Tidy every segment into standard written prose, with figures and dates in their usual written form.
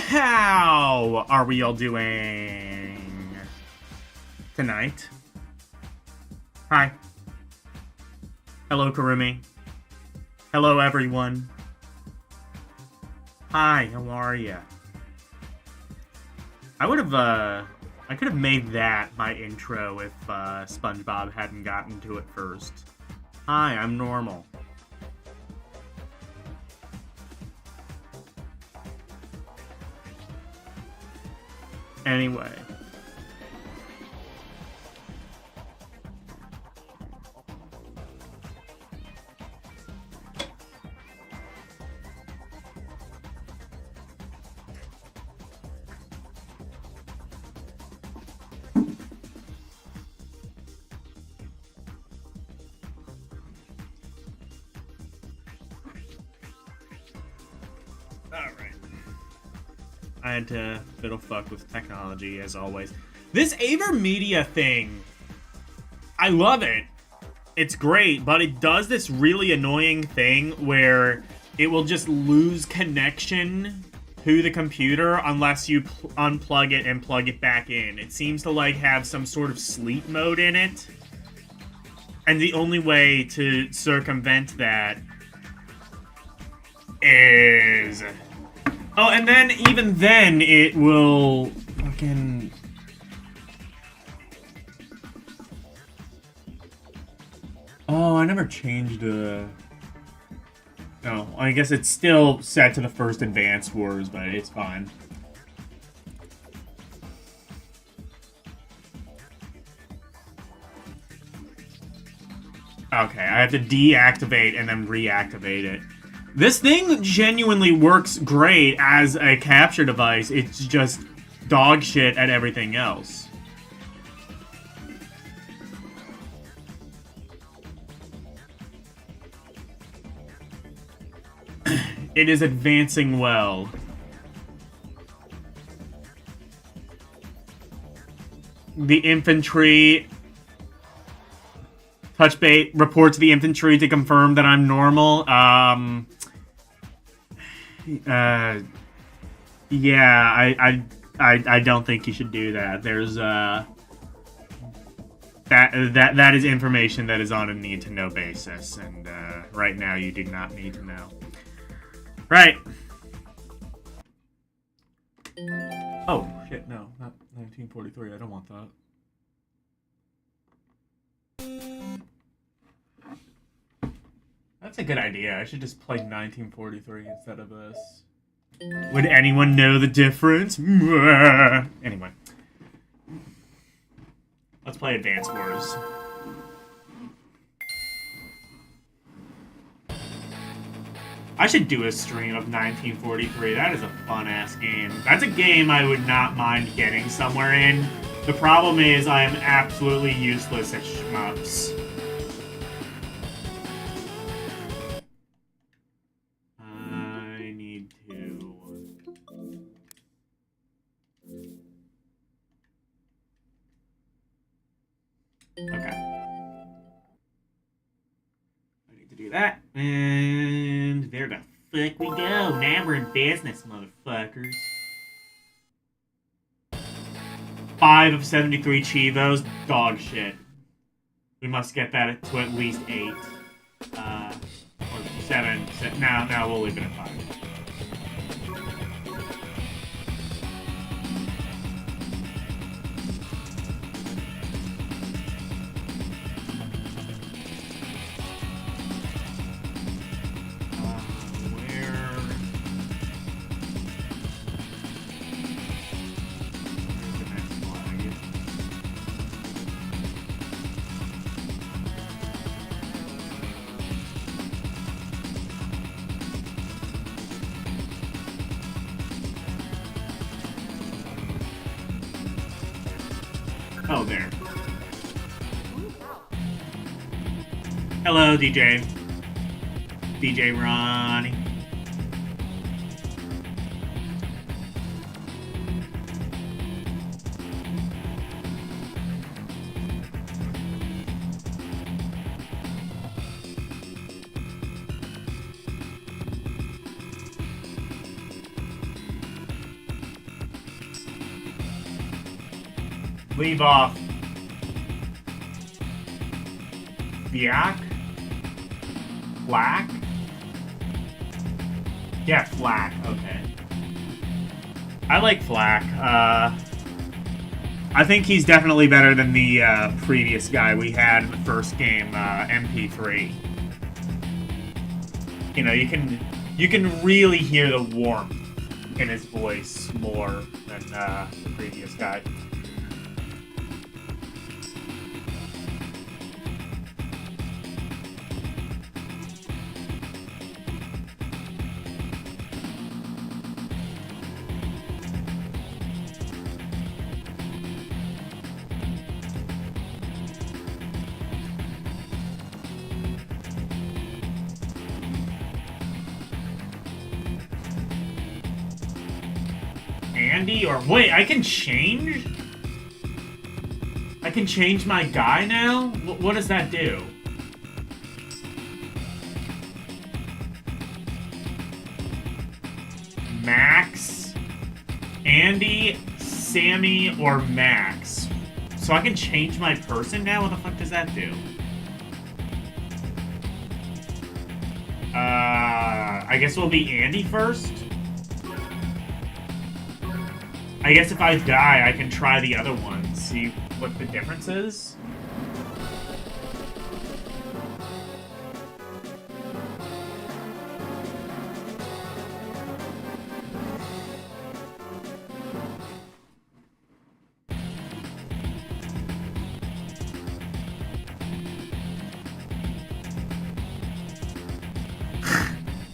How are we all doing tonight? Hi. Hello, Karumi. Hello, everyone. Hi, how are ya? I could have made that my intro if SpongeBob hadn't gotten to it first. Hi, I'm normal. Anyway. Alright. I had to fiddle fuck with technology, as always. This Avermedia thing, I love it. It's great, but it does this really annoying thing where it will just lose connection to the computer unless you unplug it and plug it back in. It seems to, like, have some sort of sleep mode in it. And the only way to circumvent that is... Oh, and then, even then, it will fucking... Oh, I never changed the... Oh, I guess it's still set to the first Advanced Wars, but it's fine. Okay, I have to deactivate and then reactivate it. This thing genuinely works great as a capture device. It's just dog shit at everything else. It is advancing well. The infantry... Touch bait, report to the infantry to confirm that I'm normal. Yeah, I don't think you should do that. There's that is information that is on a need-to-know basis, and right now you do not need to know. Right. Oh Shit, no, not 1943. I don't want that. That's a good idea. I should just play 1943 instead of this. Would anyone know the difference? Anyway. Let's play Advance Wars. I should do a stream of 1943. That is a fun-ass game. That's a game I would not mind getting somewhere in. The problem is I am absolutely useless at shmups. I need to... Okay. I need to do that. And there the fuck we go. Now we're in business, motherfuckers. 5 of 73 Chivos. Dog shit. We must get that to at least 8. Or 7. Now we'll leave it at 5. Oh, there. Hello, DJ. DJ Ronnie. Leave off. Biak? Flack? Yeah, Flack. Okay. I like Flack. I think he's definitely better than the previous guy we had in the first game, MP3. You know, you can really hear the warmth in his voice more than the previous guy. Andy, or wait, I can change? I can change my guy now? What does that do? Max, Andy, Sammy, or Max. So I can change my person now? What the fuck does that do? I guess we'll be Andy first? I guess if I die, I can try the other one, see what the difference is.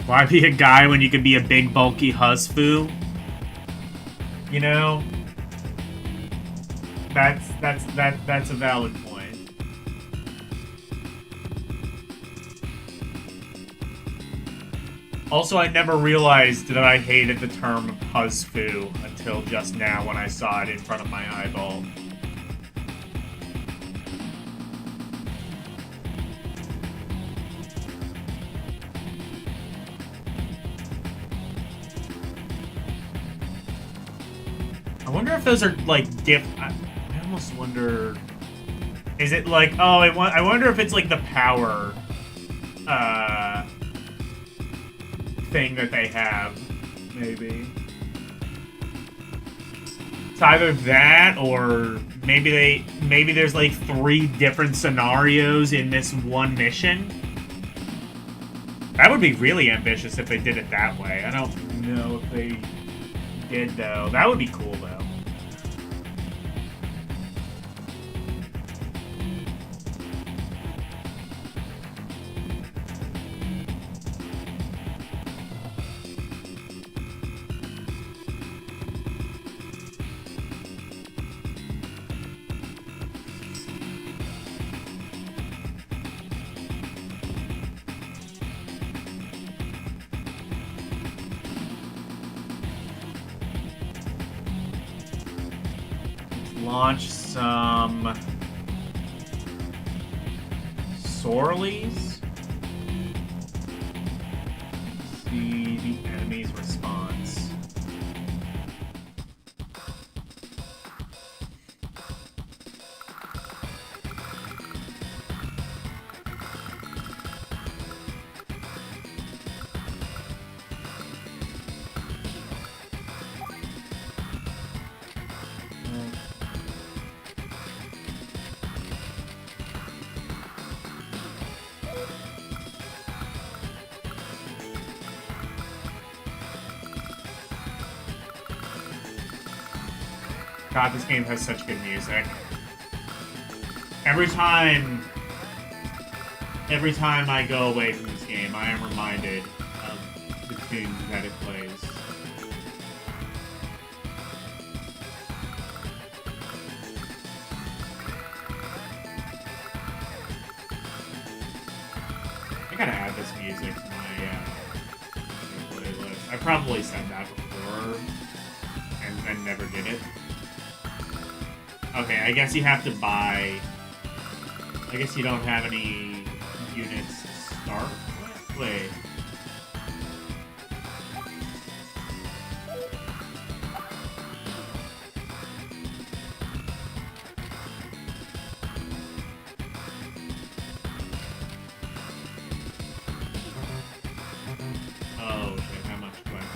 Why be a guy when you can be a big, bulky husfoo? You know, that's a valid point. Also, I never realized that I hated the term husfoo until just now when I saw it in front of my eyeball. I wonder if those are, like, I almost wonder... Is it, like... Oh, I wonder if it's, like, the power... thing that they have. Maybe. It's either that or maybe there's like 3 different scenarios in this one mission. That would be really ambitious if they did it that way. I don't know if they did though. That would be cool though. Launch some Sorleys. See the enemy's response. God, this game has such good music. Every time I go away from this game, I am reminded of the tunes that it plays. I gotta add this music to my playlist. I probably said that before and never did it. Okay, I guess you have to buy... I guess you don't have any units to start with? Wait. Oh, shit, how much do I have?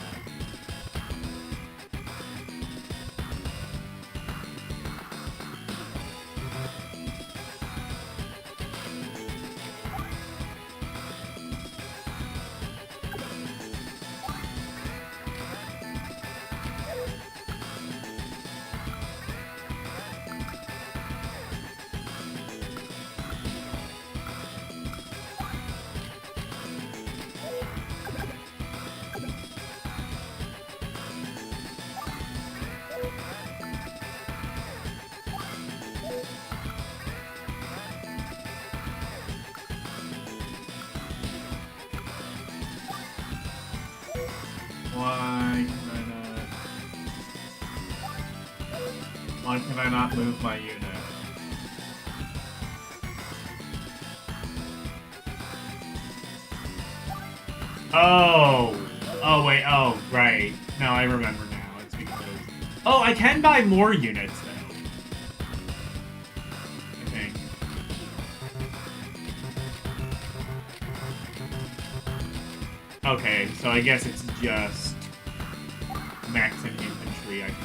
Why can I not move my unit? Oh! Oh, wait, oh, right. No, I remember now. It's because... Oh, I can buy more units, though. I think. Okay, so I guess it's just max and infantry I can buy.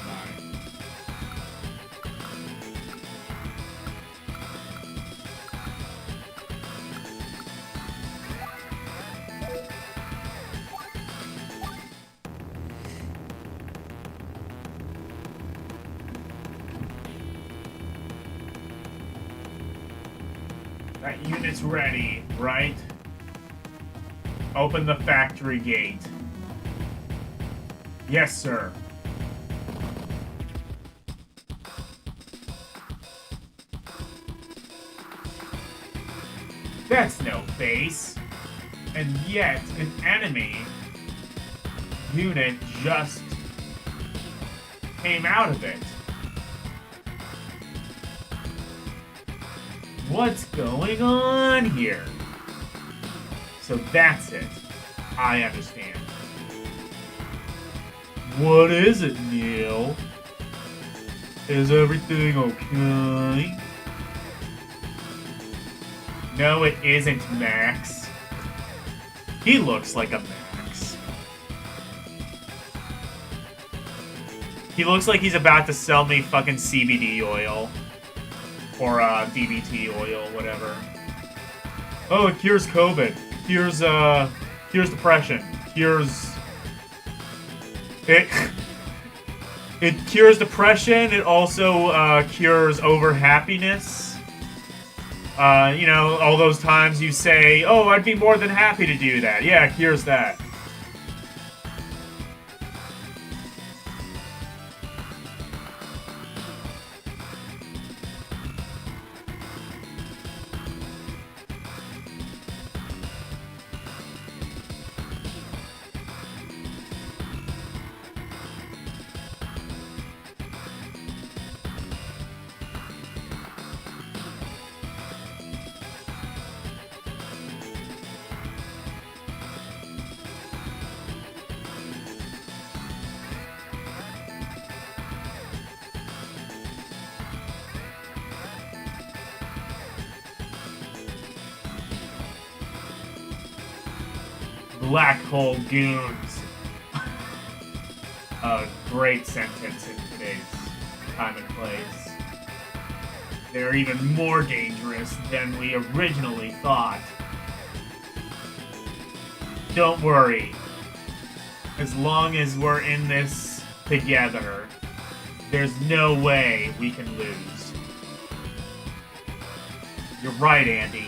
That unit's ready, right? Open the factory gate. Yes, sir. That's no base. And yet, an enemy unit just came out of it. What's going on here? So that's it. I understand. What is it, Neil? Is everything okay? No, it isn't, Max. He looks like a Max. He looks like he's about to sell me fucking CBD oil. Or, DBT oil, whatever. Oh, it cures COVID. Cures depression. It cures depression. It also, cures over-happiness. You know, all those times you say, oh, I'd be more than happy to do that. Yeah, it cures that. Black hole goons. A great sentence in today's time and place. They're even more dangerous than we originally thought. Don't worry. As long as we're in this together, there's no way we can lose. You're right, Andy.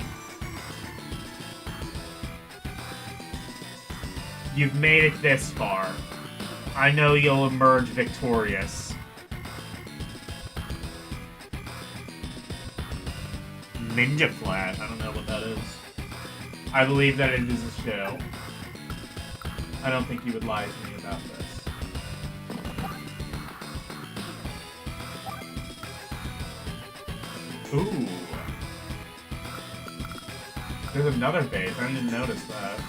You've made it this far. I know you'll emerge victorious. Ninja Flash? I don't know what that is. I believe that it is a show. I don't think you would lie to me about this. Ooh. There's another base. I didn't even notice that.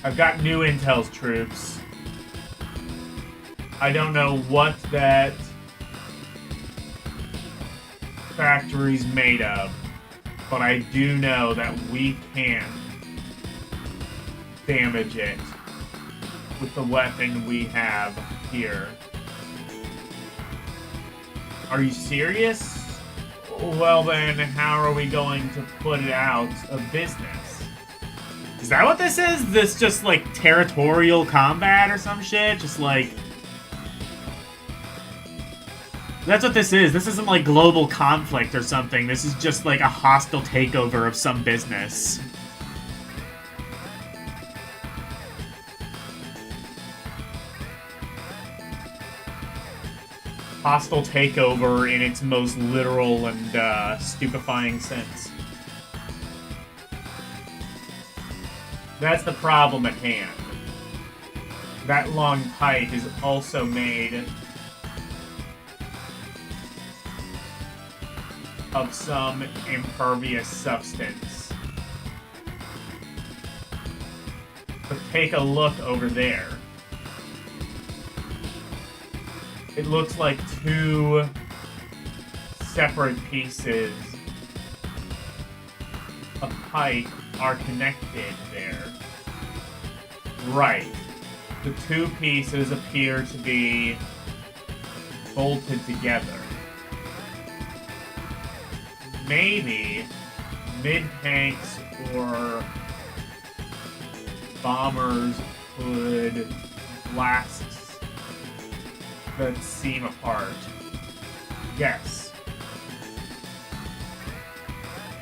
I've got new intel's troops. I don't know what that factory's made of, but I do know that we can damage it with the weapon we have here. Are you serious? Well then, how are we going to put it out of business? Is that what this is? This just, like, territorial combat or some shit? Just, like... That's what this is. This isn't, like, global conflict or something. This is just, like, a hostile takeover of some business. Hostile takeover in its most literal and, stupefying sense. That's the problem at hand. That long pipe is also made of some impervious substance. But take a look over there. It looks like two separate pieces of pipe are connected there. Right. The two pieces appear to be bolted together. maybe mid-tanks or bombers could blast the seam apart. Yes.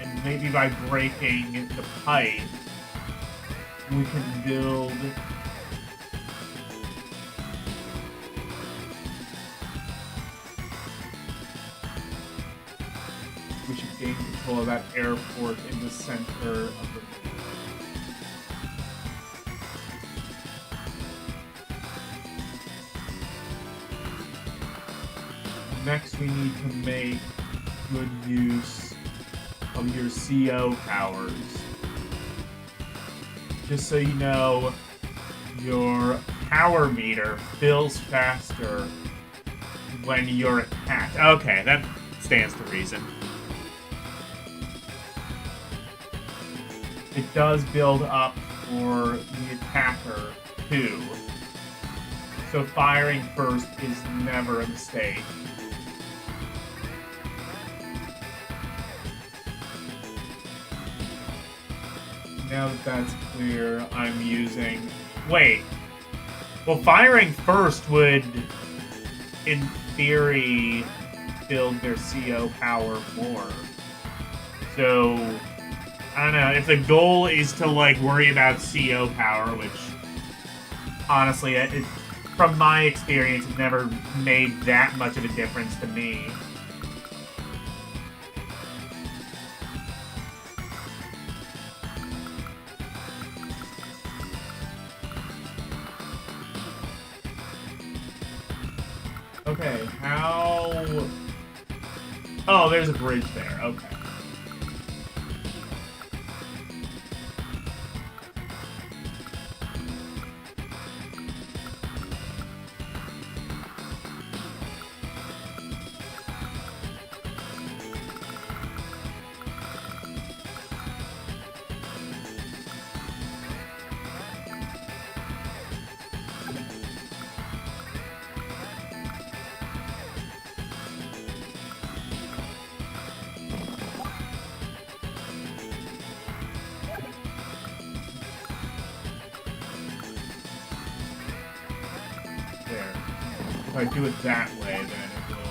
And maybe by breaking the pipe, we can build we should gain control of that airport in the center of the Next, we need to make good use of your CO powers. Just so you know, your power meter fills faster when you're attacked. Okay, that stands to reason. It does build up for the attacker, too. So firing first is never a mistake. Now that that's clear, I'm using... Wait. Well, firing first would, in theory, build their CO power more. So, I don't know. If the goal is to, like, worry about CO power, which, honestly, from my experience, it never made that much of a difference to me. Okay, how... Oh, there's a bridge there. Okay. If I do it that way, then it will...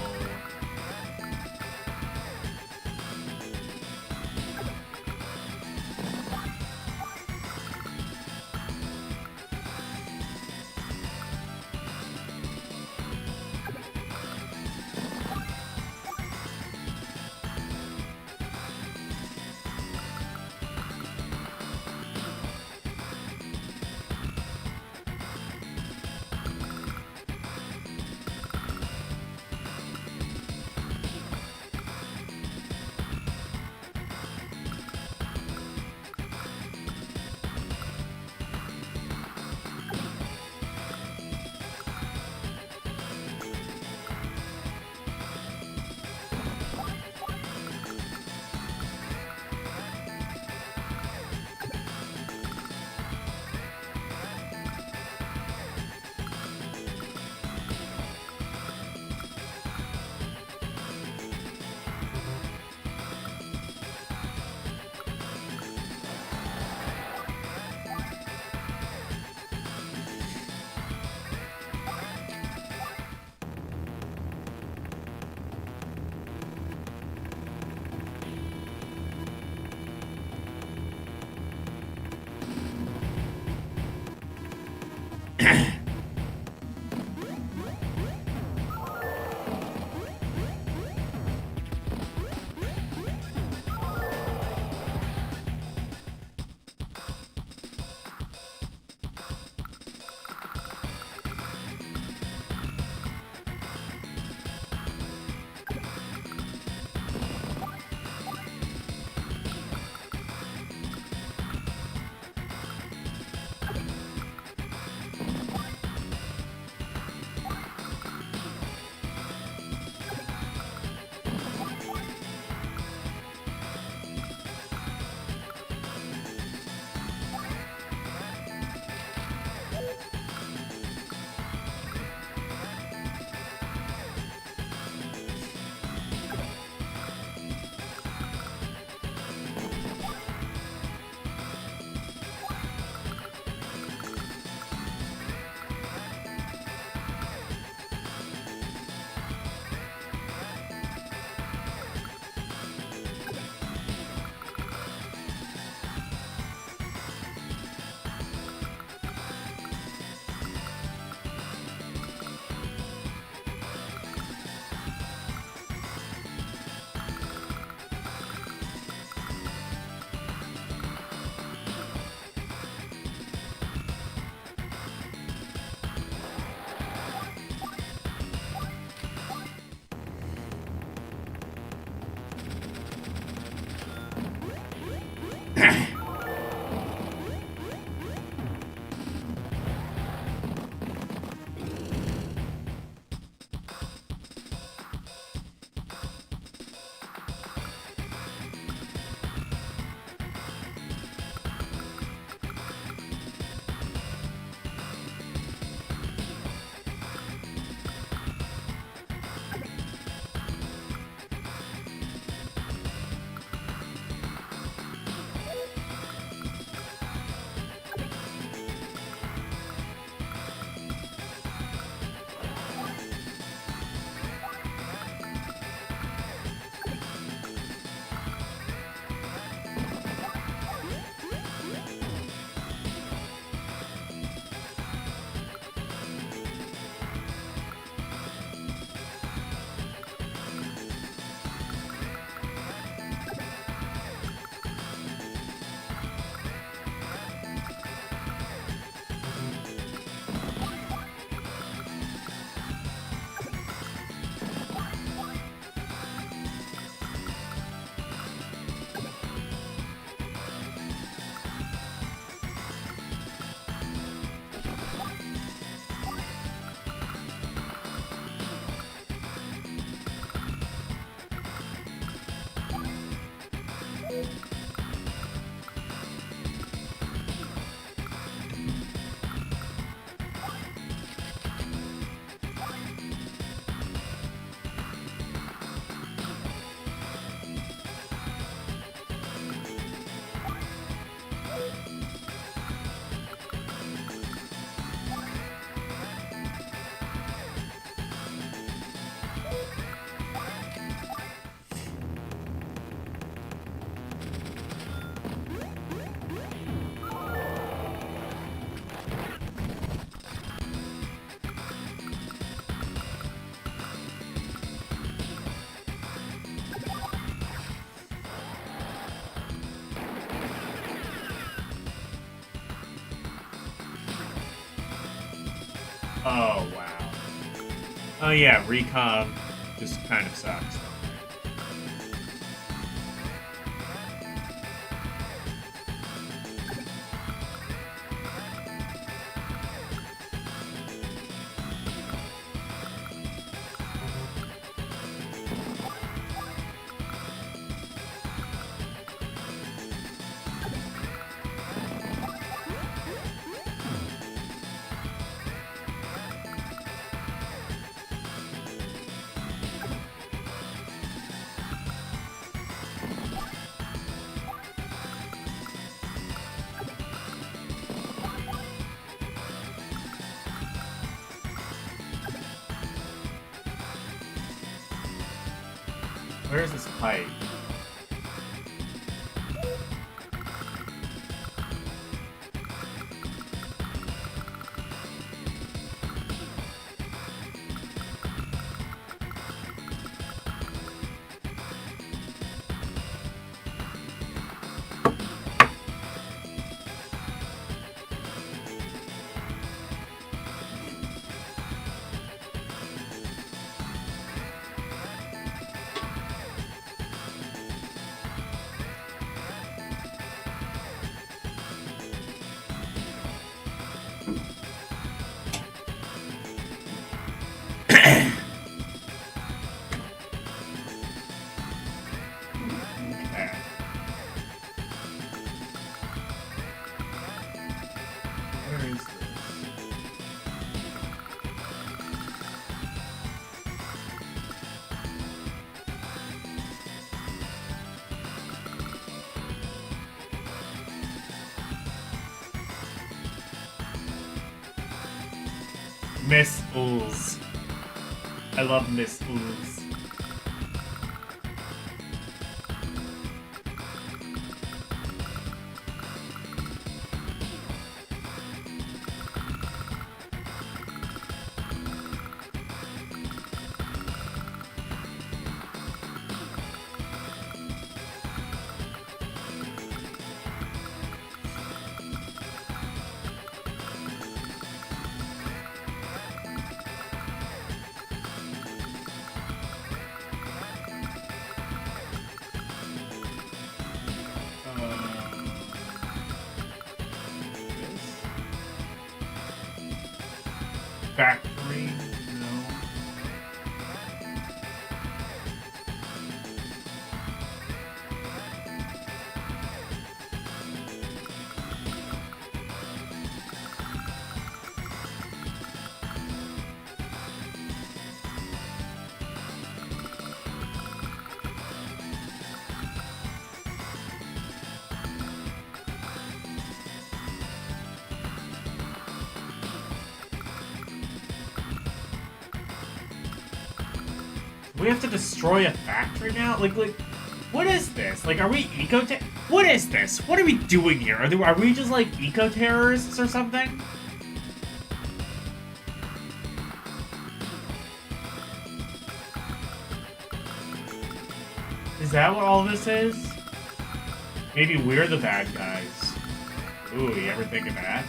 Oh, wow. Oh, yeah, Recom just kind of sucks. Where's this pipe? Miss Ools. I love Miss Ools. Factory? No. We have to destroy a factory now? Like, what is this? Like, are we what is this? What are we doing here? Are we just, like, eco-terrorists or something? Is that what all this is? Maybe we're the bad guys. Ooh, you ever think of that?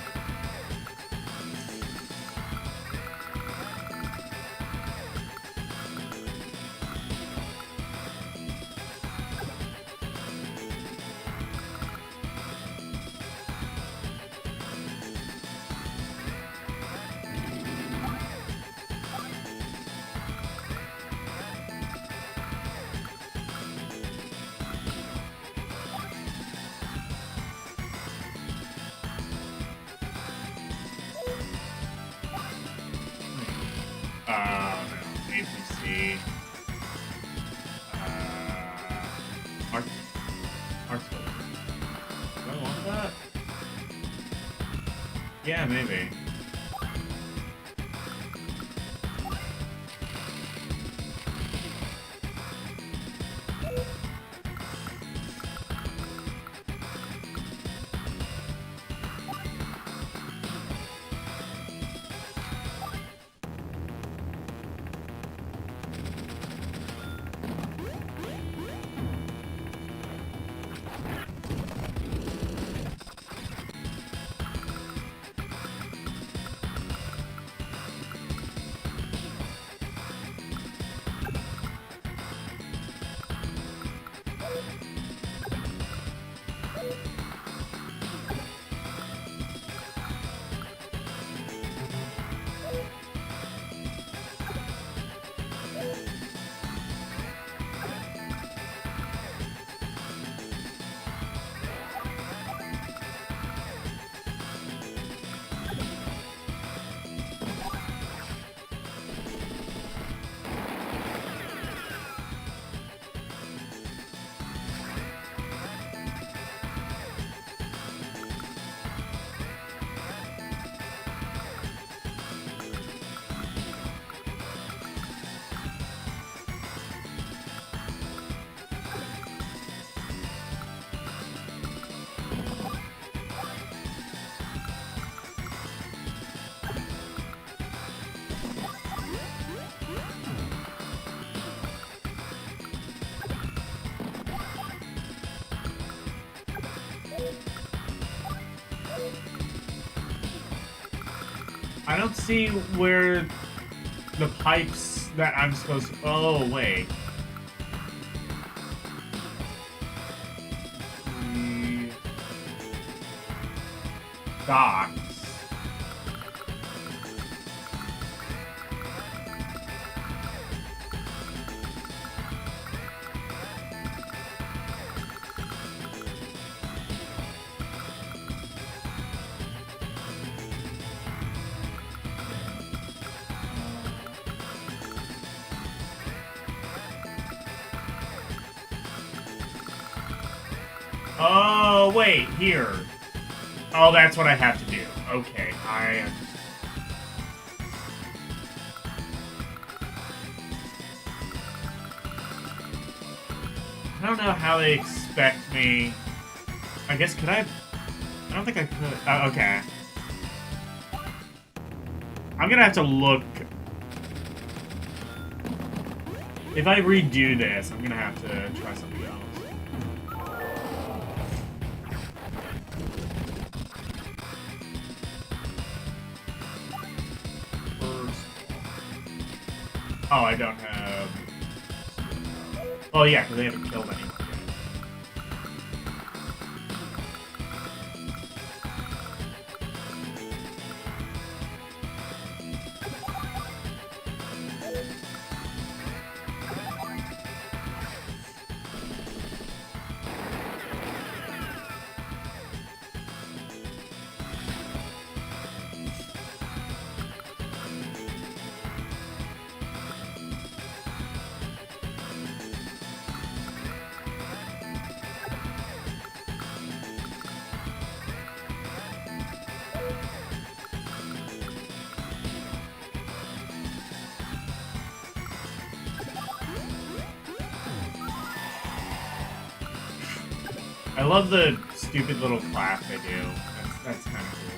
No, APC. Arts Do I want that? Yeah, maybe. I don't see where the pipes that I'm supposed to... Oh, wait. The docks. Oh, wait, here. Oh, that's what I have to do. Okay, I don't know how they expect me... I guess, could I... I don't think I could... okay. I'm gonna have to look... If I redo this, I'm gonna have to try something else. Oh, I don't have... Oh, yeah, because they haven't killed anyone yet. I love the stupid little clap they do. That's kind of cool.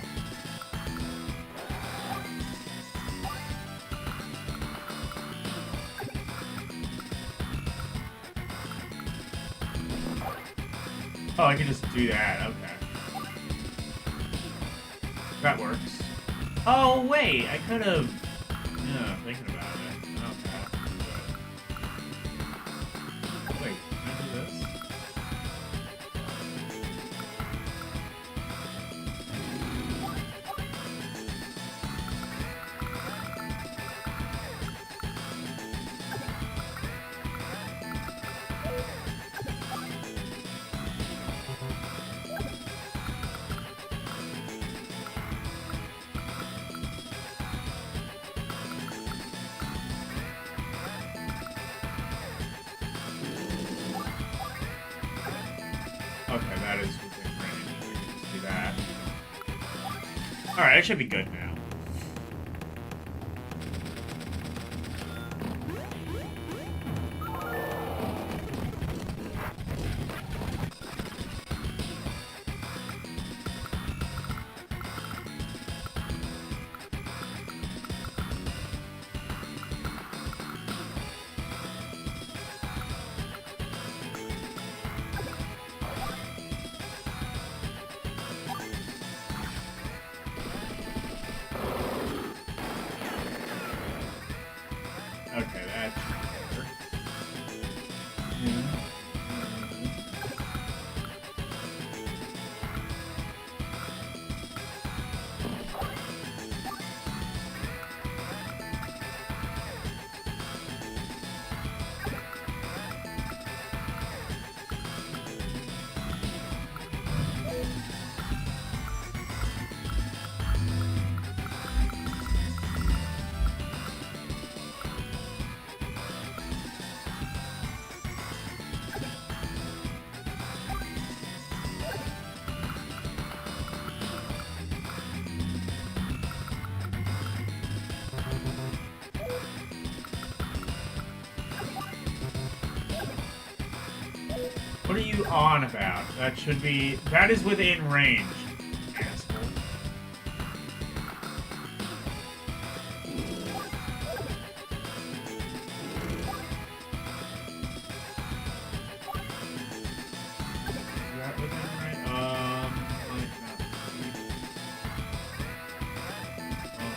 Oh, I can just do that. Okay. That works. Oh, wait. I could have... Yeah, thinking about it. Okay. Wait, can I do this? Okay, that is within range. I can just do that. Alright, I should be good now. Okay, that's better. What are you on about? That should be... That is within range, asshole. Is that within range? Might not be. Oh.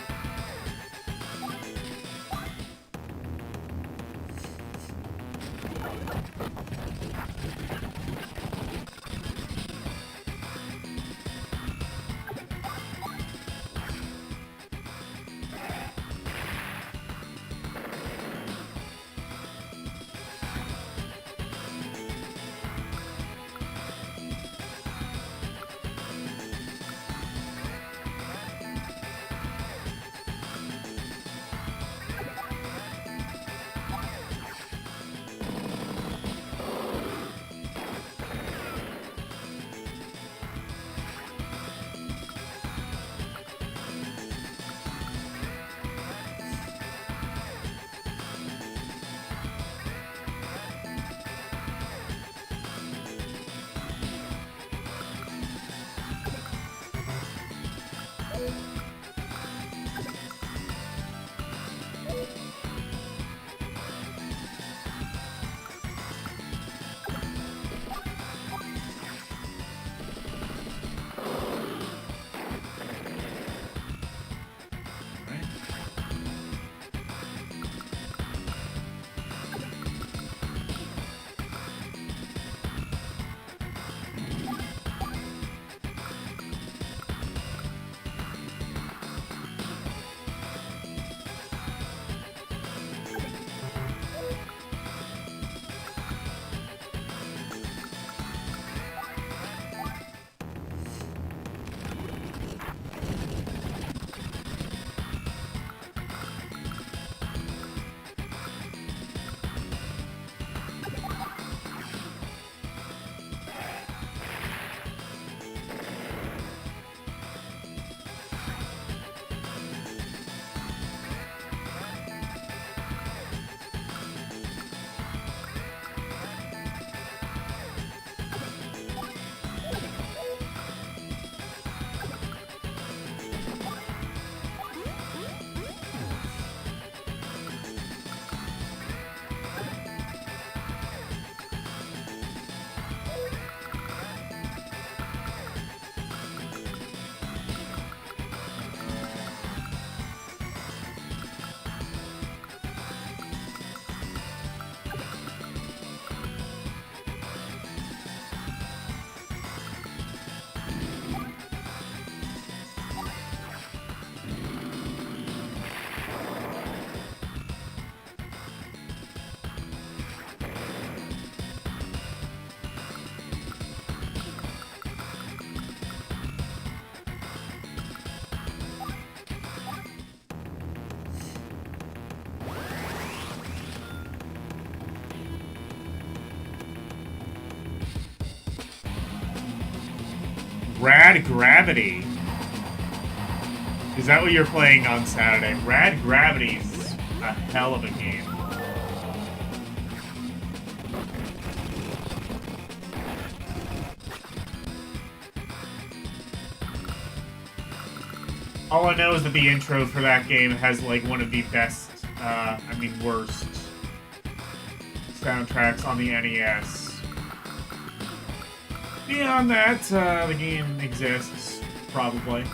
Rad Gravity. Is that what you're playing on Saturday? Rad Gravity's a hell of a game. All I know is that the intro for that game has like one of the best, worst soundtracks on the NES. Beyond that, the game exists, probably.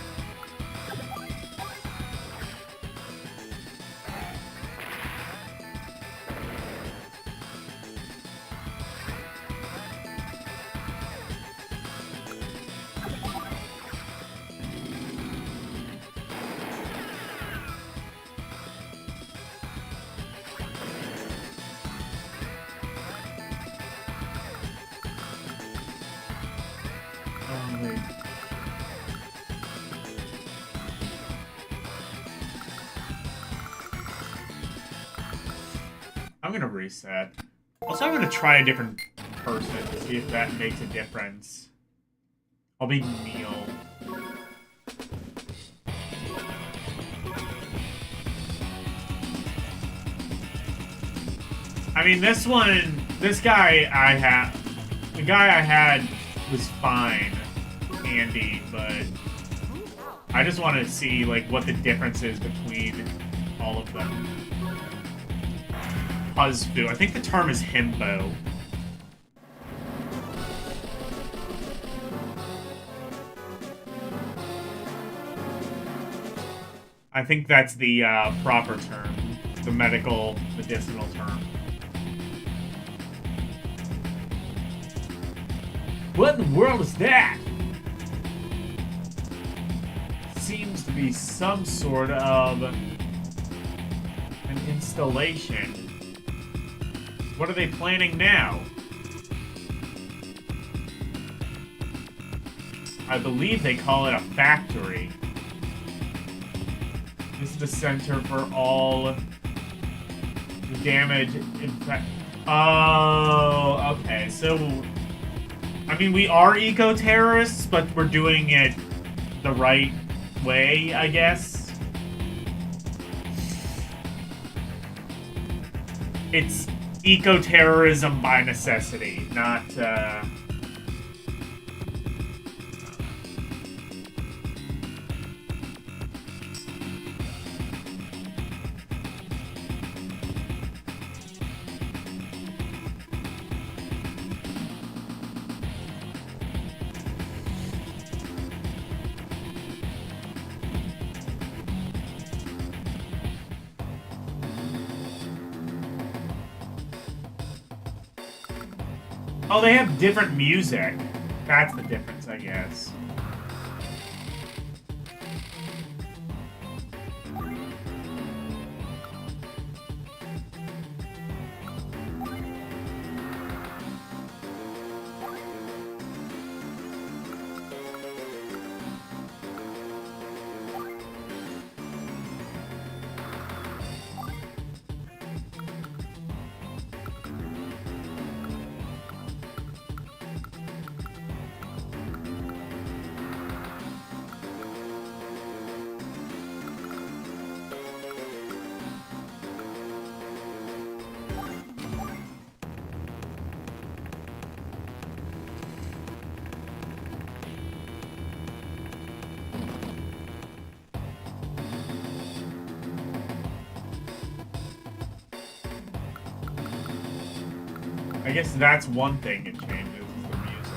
I'm gonna reset. Also, I'm gonna try a different person to see if that makes a difference. I'll be Neil. I mean, this guy the guy I had was fine, Andy, but I just want to see, like, what the difference is between all of them. Huzfu. I think the term is himbo. I think that's the proper term. The medicinal term. What in the world is that? Seems to be some sort of an installation. What are they planning now? I believe they call it a factory. This is the center for all the damage. Oh, okay. So, I mean, we are eco-terrorists, but we're doing it the right way, I guess. It's eco-terrorism by necessity, not, Oh, they have different music. That's the difference, I guess. I guess that's one thing it changes, is the music.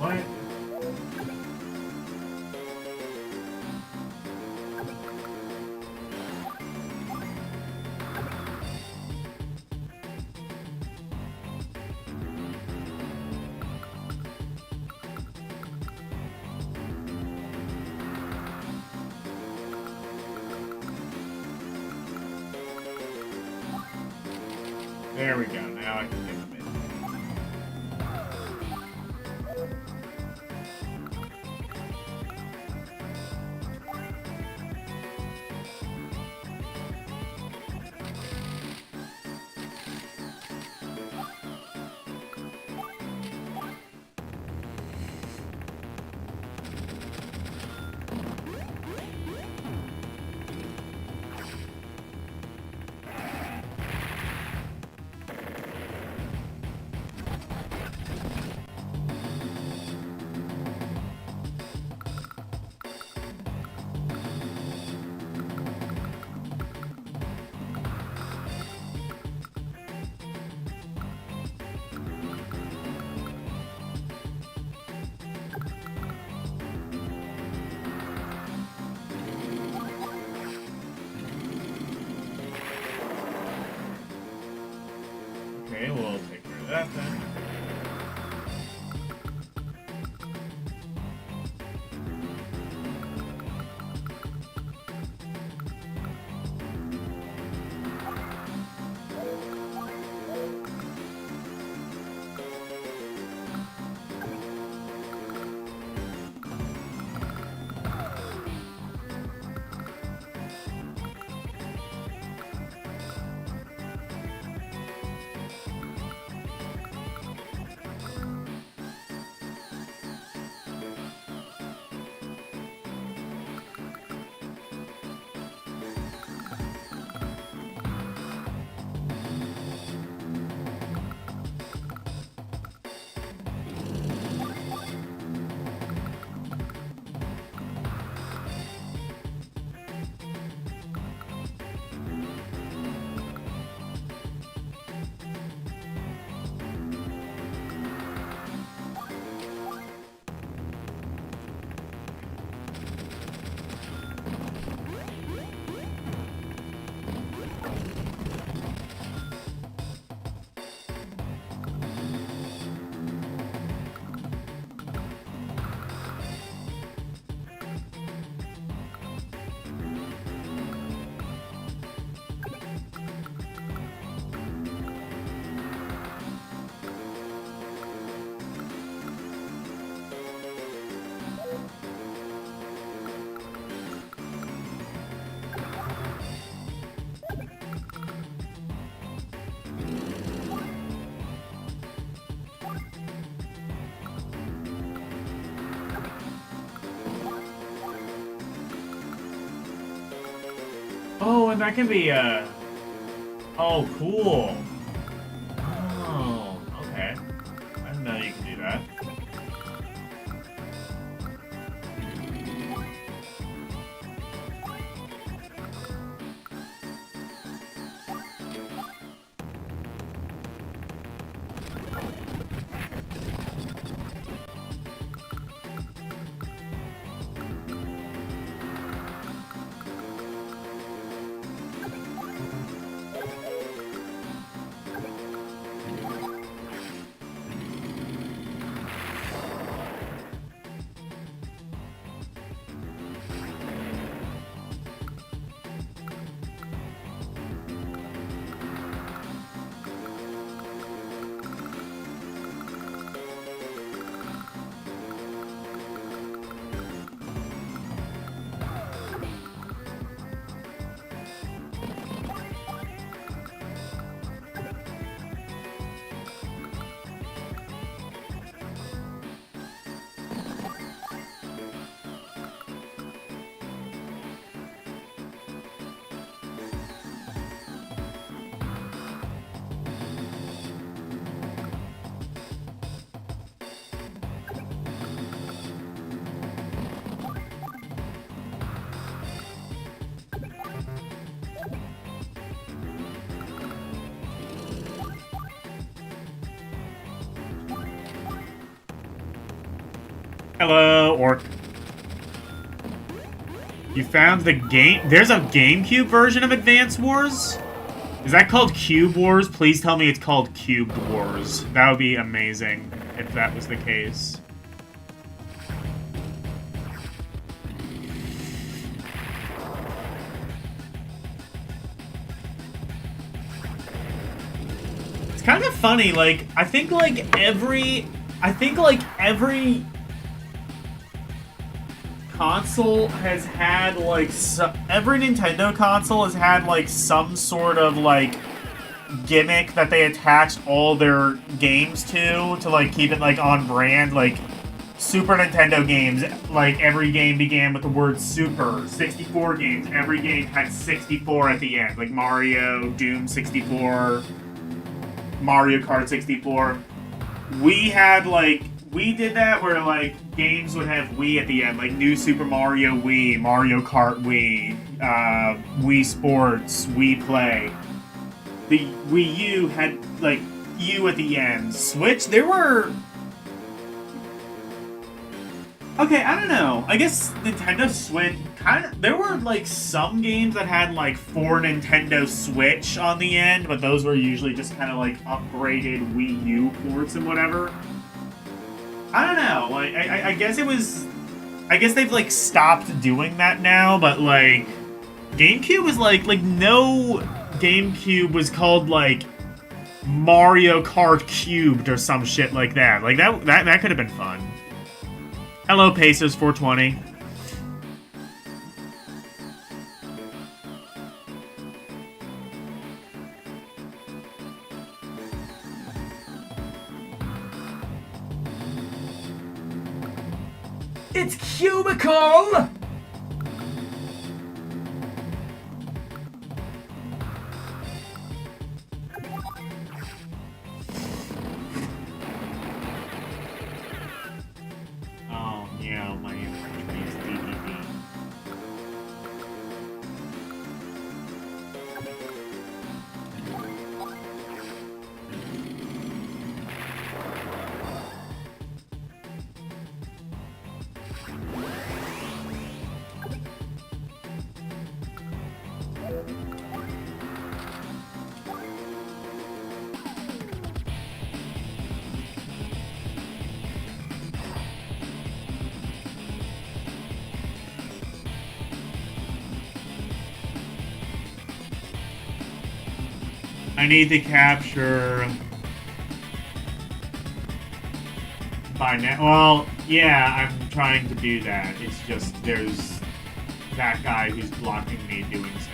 What? There we go. Now I can get them in. Okay, we'll take care of that then. Oh, and that can be, oh, cool. Oh, okay. I didn't know you could do that. Hello, Orc. You found the game... There's a GameCube version of Advance Wars? Is that called Cube Wars? Please tell me it's called Cubed Wars. That would be amazing if that was the case. It's kind of funny, like, I think every console has had, like, every Nintendo console has had, like, some sort of, like, gimmick that they attached all their games to, like, keep it, like, on brand. Like, Super Nintendo games, like, every game began with the word Super. 64 games, every game had 64 at the end. Like, Mario, Doom 64, Mario Kart 64. We had, like, we did that where, like, games would have Wii at the end, like New Super Mario Wii, Mario Kart Wii, Wii Sports, Wii Play. The Wii U had, like, U at the end. Switch, there were... Okay, I don't know. I guess Nintendo Switch kind of... There were, like, some games that had, like, for Nintendo Switch on the end, but those were usually just kind of, like, upgraded Wii U ports and whatever. I don't know, like, I guess it was... I guess they've, like, stopped doing that now, but, like... GameCube was, like, no GameCube was called, like, Mario Kart Cubed or some shit like that. Like, that could have been fun. Hello, Pacers 420. It's Cubicle! Oh, yeah, my name is DDD. I need to capture by now. Well, yeah, I'm trying to do that. It's just there's that guy who's blocking me doing so.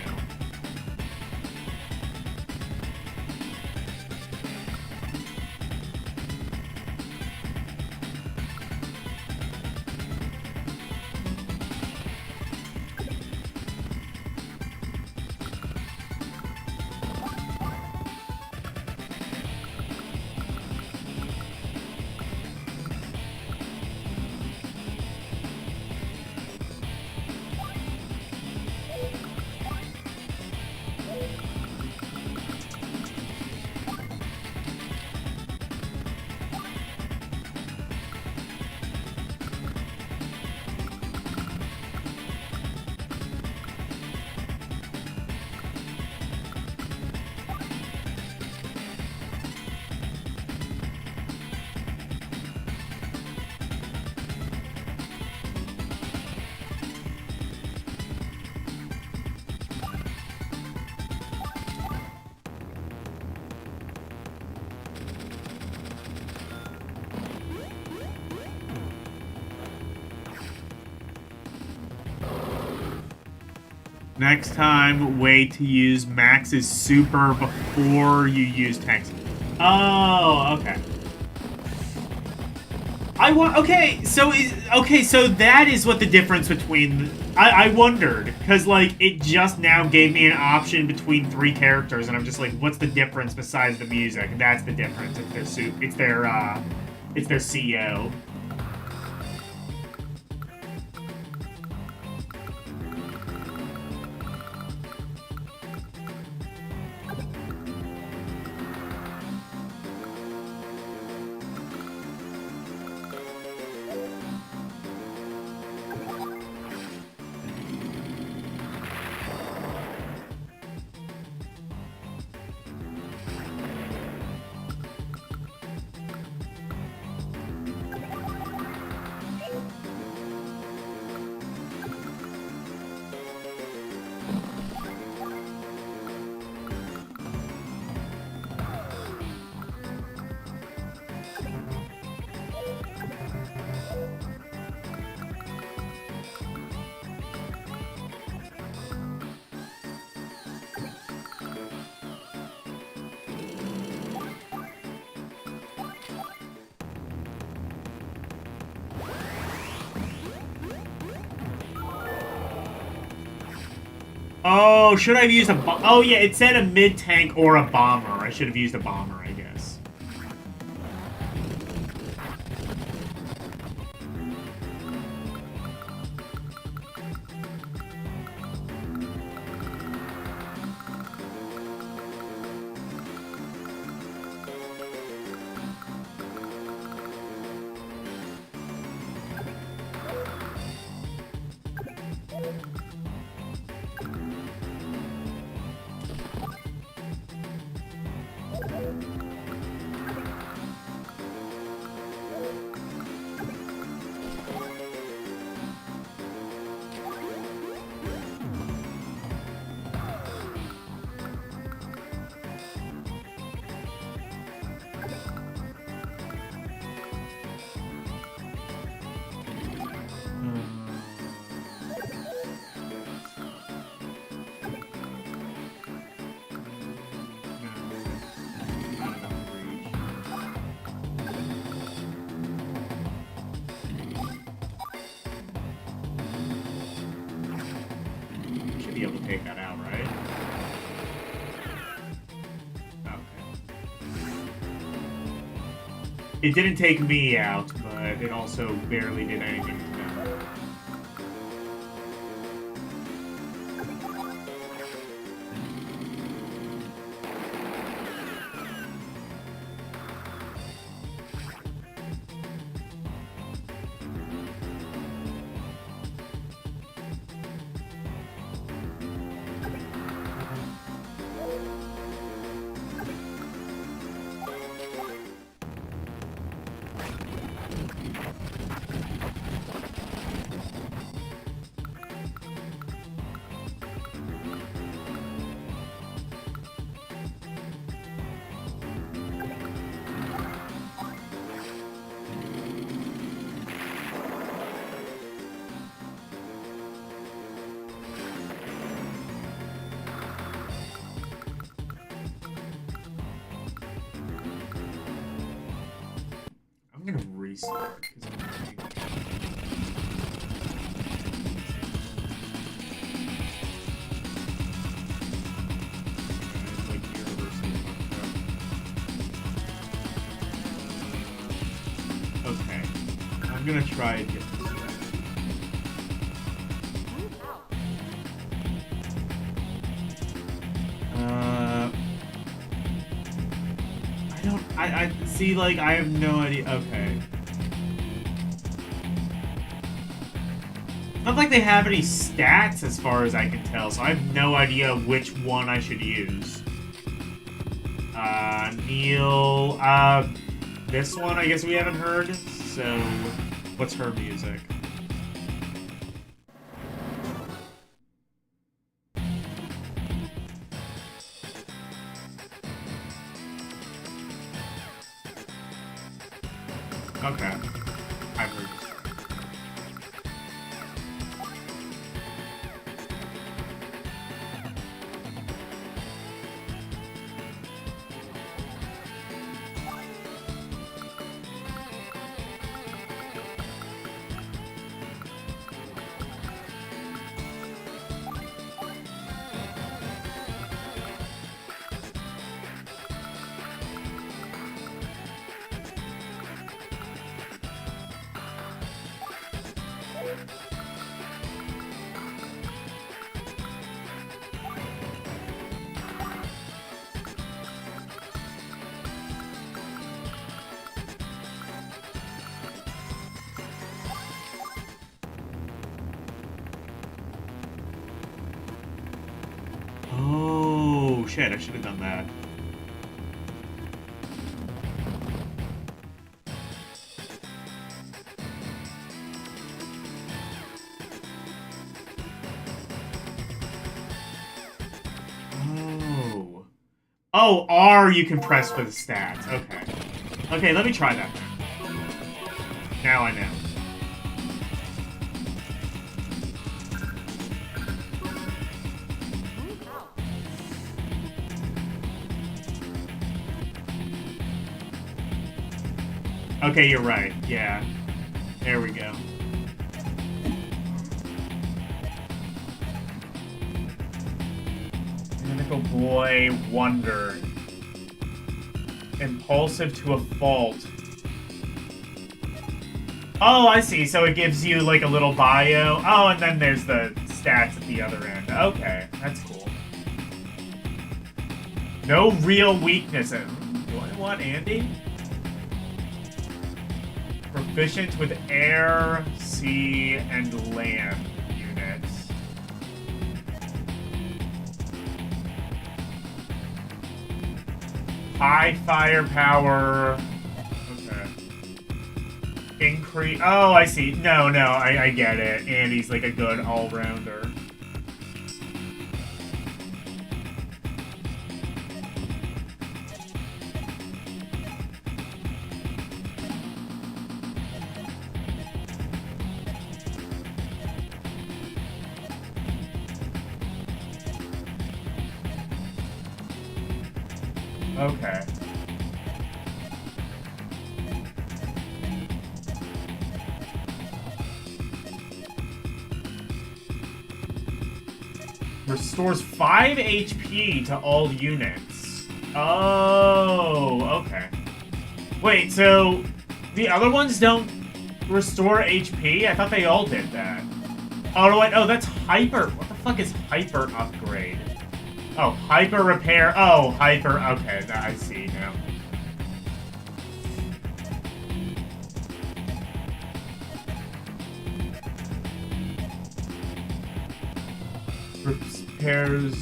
Next time, wait to use Max's super before you use text. Oh, okay. Okay, so that is what the difference between... I wondered, because, like, it just now gave me an option between 3 characters, and I'm just like, what's the difference besides the music? That's the difference. It's their CEO. Oh, should I have used a oh yeah, it said a mid-tank or a bomber. I should have used a bomber, I guess. Be able to take that out, right? Okay. It didn't take me out, but it also barely did anything to them. I'm gonna restart. Okay. I'm gonna try and get this right. I see, like, I have no idea. Okay. Not like they have any stats as far as I can tell, so I have no idea which one I should use. Neil, this one I guess we haven't heard, so what's her music? Okay. I've heard this. Oh, shit, I should have done that. Oh. Oh, R you can press for the stats. Okay. Okay, let me try that then. Now I know. Okay, you're right. Yeah. There we go. Magical boy wondered. Impulsive to a fault. Oh, I see. So it gives you, like, a little bio. Oh, and then there's the stats at the other end. Okay, that's cool. No real weaknesses. Do I want Andy? Proficient with air, sea, and land units. High firepower. Okay. Increase. Oh, I see. No, I get it. Andy's like a good all-rounder. Okay. Restores 5 HP to all units. Oh, okay. Wait, so the other ones don't restore HP? I thought they all did that. Oh, wait, oh, that's hyper. What the fuck is hyper upgrade? Oh, hyper repair. Oh, hyper. Okay, I see now. Repairs.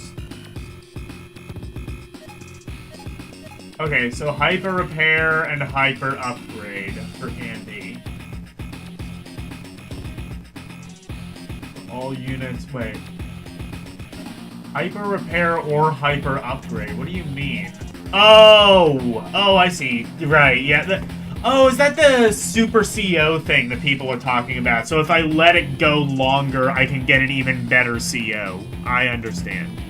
Okay, so hyper repair and hyper upgrade for Andy. All units. Wait. Hyper repair or hyper upgrade? What do you mean? Oh, I see. Right, yeah. Oh, is that the Super CO thing that people are talking about? So if I let it go longer, I can get an even better CO. I understand.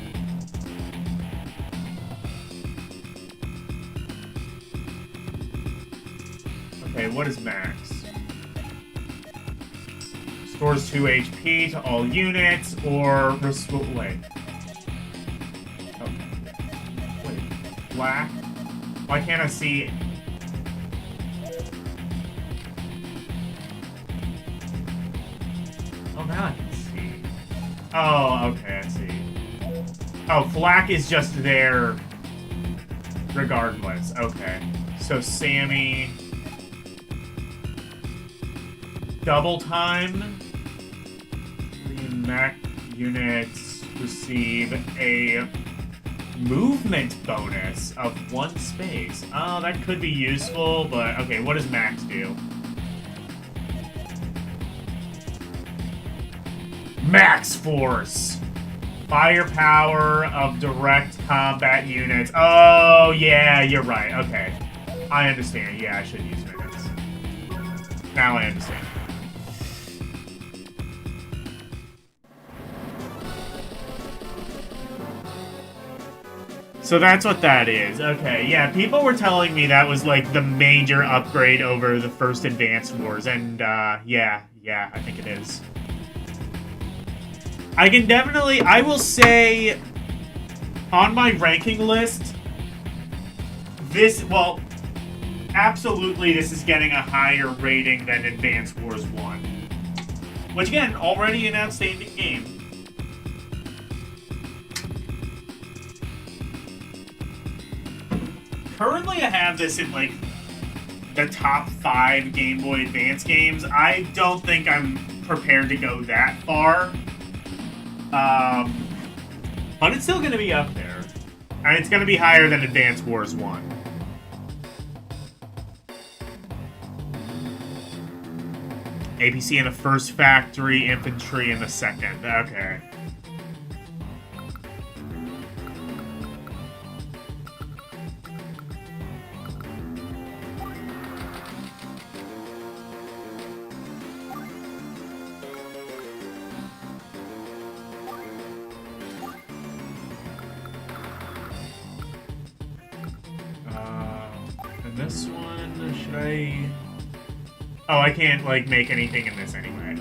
Okay, what is max? Stores 2 HP to all units, or restore. Wait. Black? Why can't I see it? Oh, now I can see. Oh, okay, I see. Oh, Flack is just there regardless. Okay. So, Sammy... Double time. The mech units receive a movement bonus of 1 space. Oh, that could be useful, but okay, what does max do? Max force! Firepower of direct combat units. Oh, yeah, you're right. Okay. I understand. Yeah, I should use minutes. Now I understand. So that's what that is. Okay, yeah, people were telling me that was, like, the major upgrade over the first Advanced Wars, and, yeah, I think it is. I can definitely, I will say, on my ranking list, this, well, absolutely this is getting a higher rating than Advanced Wars 1. Which, again, already an outstanding game. Currently, I have this in, like, the top 5 Game Boy Advance games. I don't think I'm prepared to go that far. But it's still going to be up there. And it's going to be higher than Advance Wars 1. APC in the first factory, infantry in the second. Okay. And this one, should I... Oh, I can't, like, make anything in this anyway.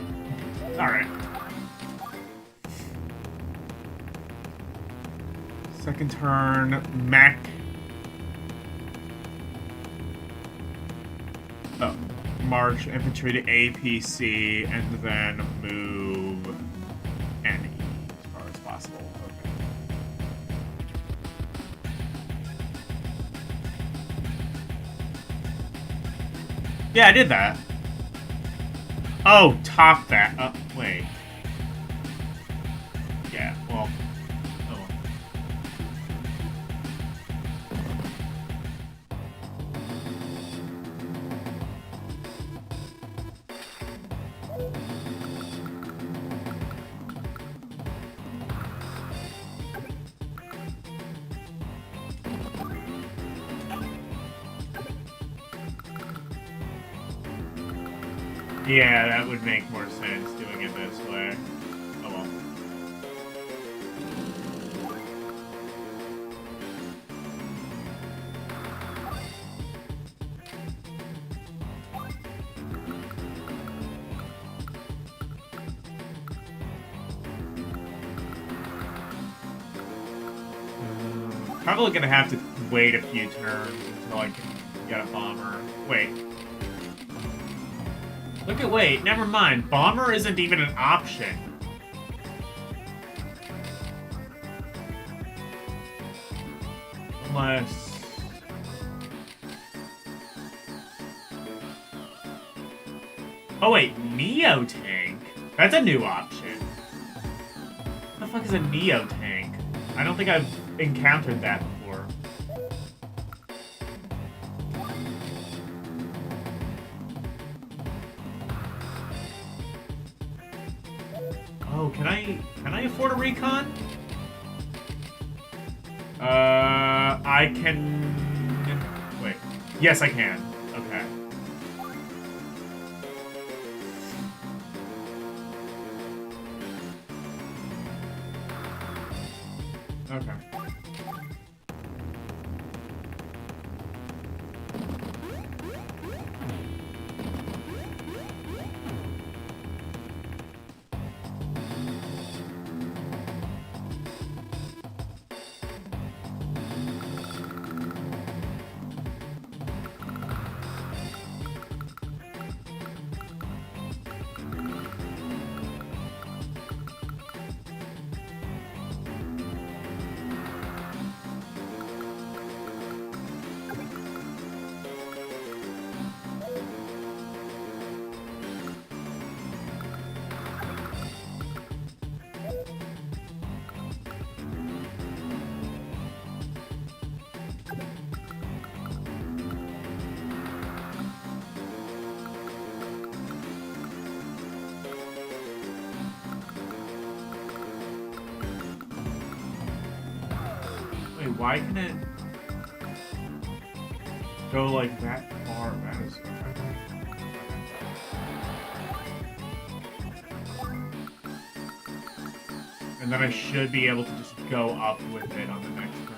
Alright. Second turn, mech. Oh, march infantry to APC, and then move NE as far as possible. Okay. Yeah, I did that. Oh, top that. Wait. Yeah, well. Yeah, that would make more sense doing it this way. Oh well. Probably gonna have to wait a few turns until I can get a bomber. Wait. Wait, never mind. Bomber isn't even an option. Unless... Oh wait, Neo Tank? That's a new option. What the fuck is a Neo Tank? I don't think I've encountered that before. Oh, can I afford a recon? I can... Wait. Yes, I can. Okay. Okay. Why can it go like that far? That is and then I should be able to just go up with it on the next turn.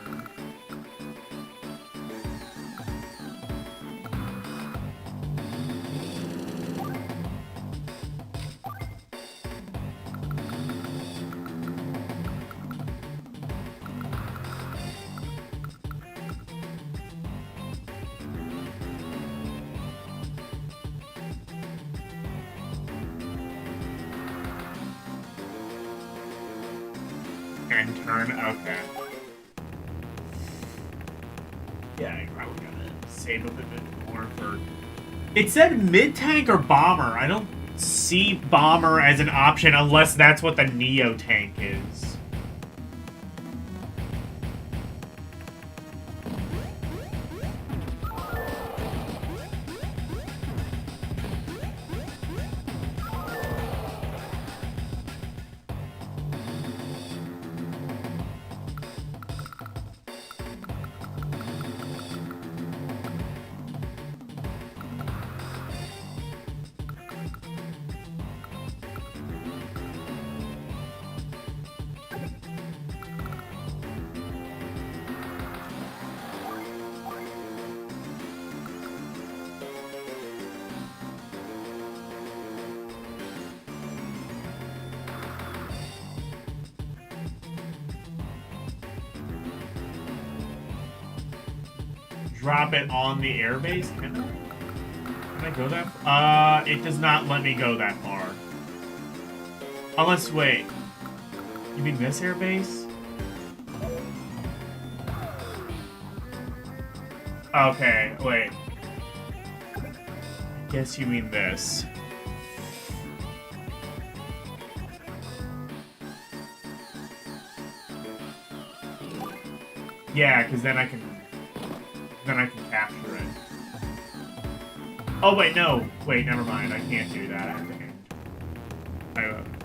End turn? Okay. Yeah, I probably gotta save up a bit more for... It said mid-tank or bomber. I don't see bomber as an option unless that's what the Neo tank is. drop it on the airbase. Can I go that far? It does not let me go that far. Unless, wait. You mean this airbase? Okay, wait. Guess you mean this. Yeah, because then I can capture it. Oh wait, no. Wait, never mind. I can't do that. I have to hand.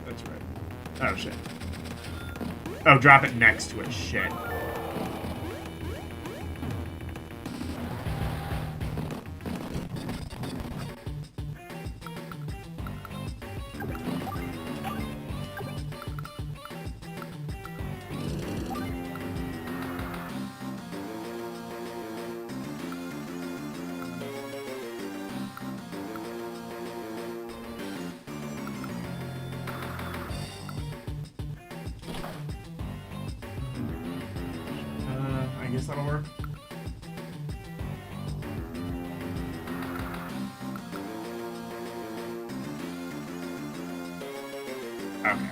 That's right. Oh shit. Oh, drop it next to it. Shit. I guess that'll work. Okay.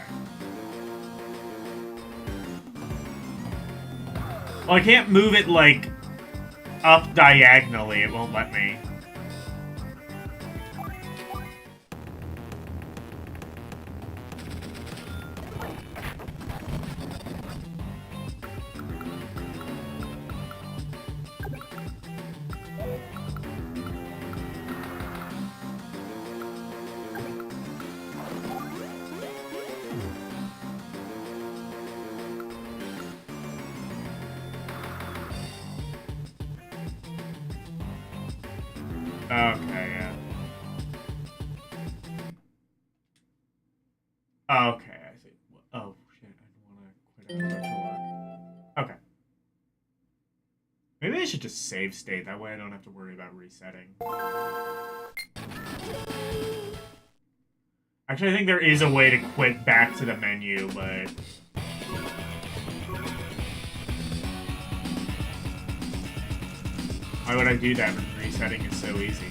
Well, I can't move it, like, up diagonally. It won't let me. Okay, yeah. Okay, I see. Oh, shit, I don't want to quit out virtual work. Okay. Maybe I should just save state. That way I don't have to worry about resetting. Actually, I think there is a way to quit back to the menu, but... Why would I do that when resetting is so easy?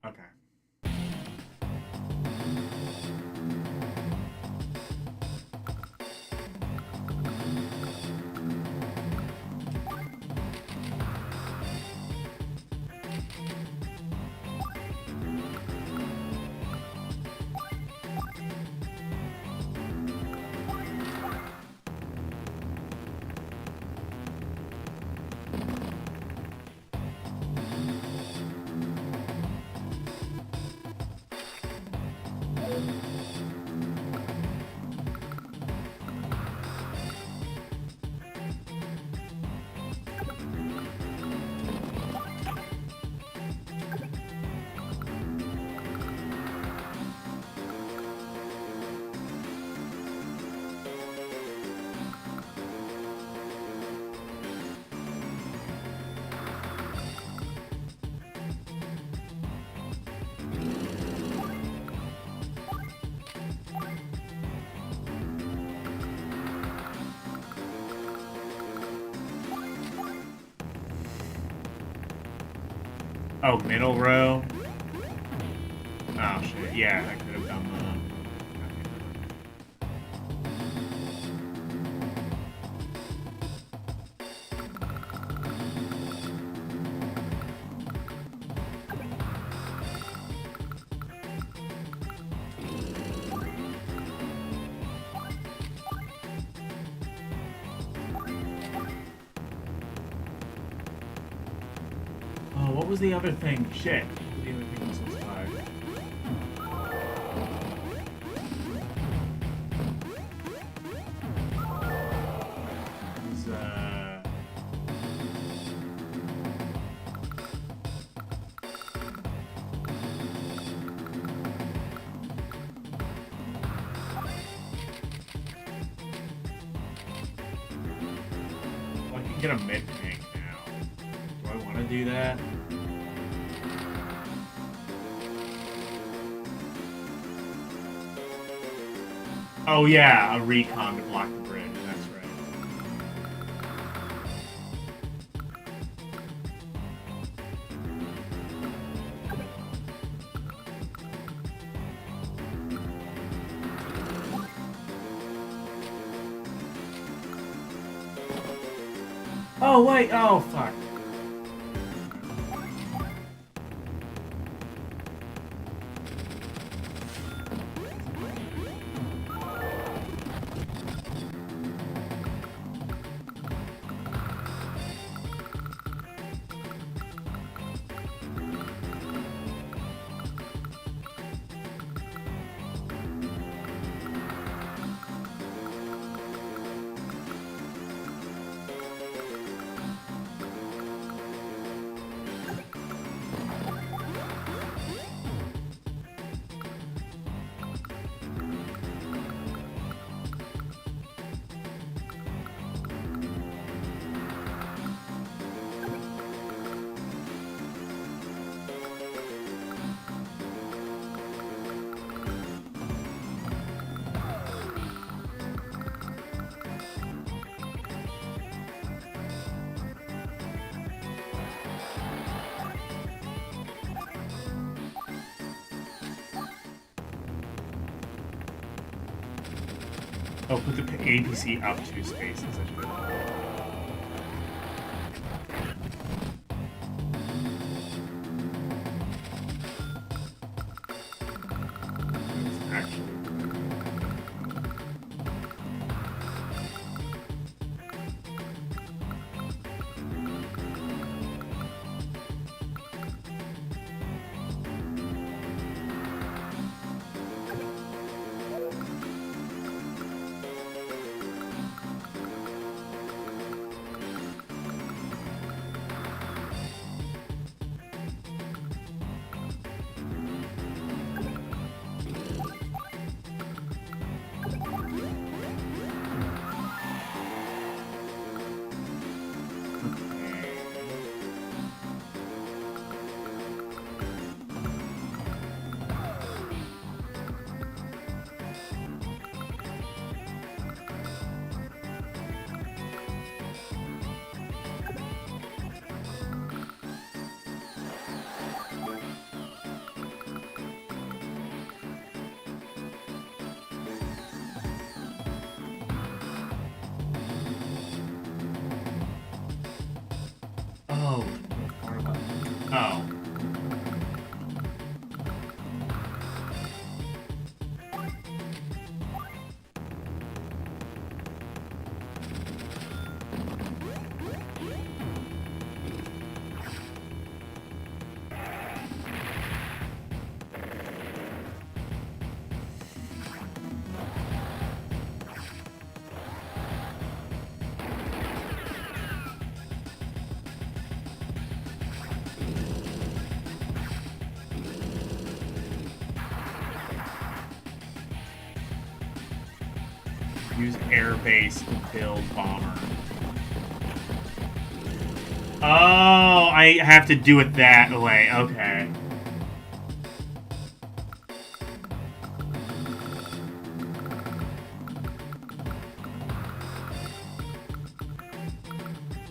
Okay. Oh, middle row? Oh, shit. Yeah, I could have done that. What was the other thing? Shit. What was the other thing was supposed to buy? get a mid tank now. Do I want to do that? Oh yeah, a recon to block the bridge. That's right. Oh wait, oh fuck. Oh, put the APC up 2 spaces. Oh. Oh. Use airbase to build bomber. Oh, I have to do it that way. Okay.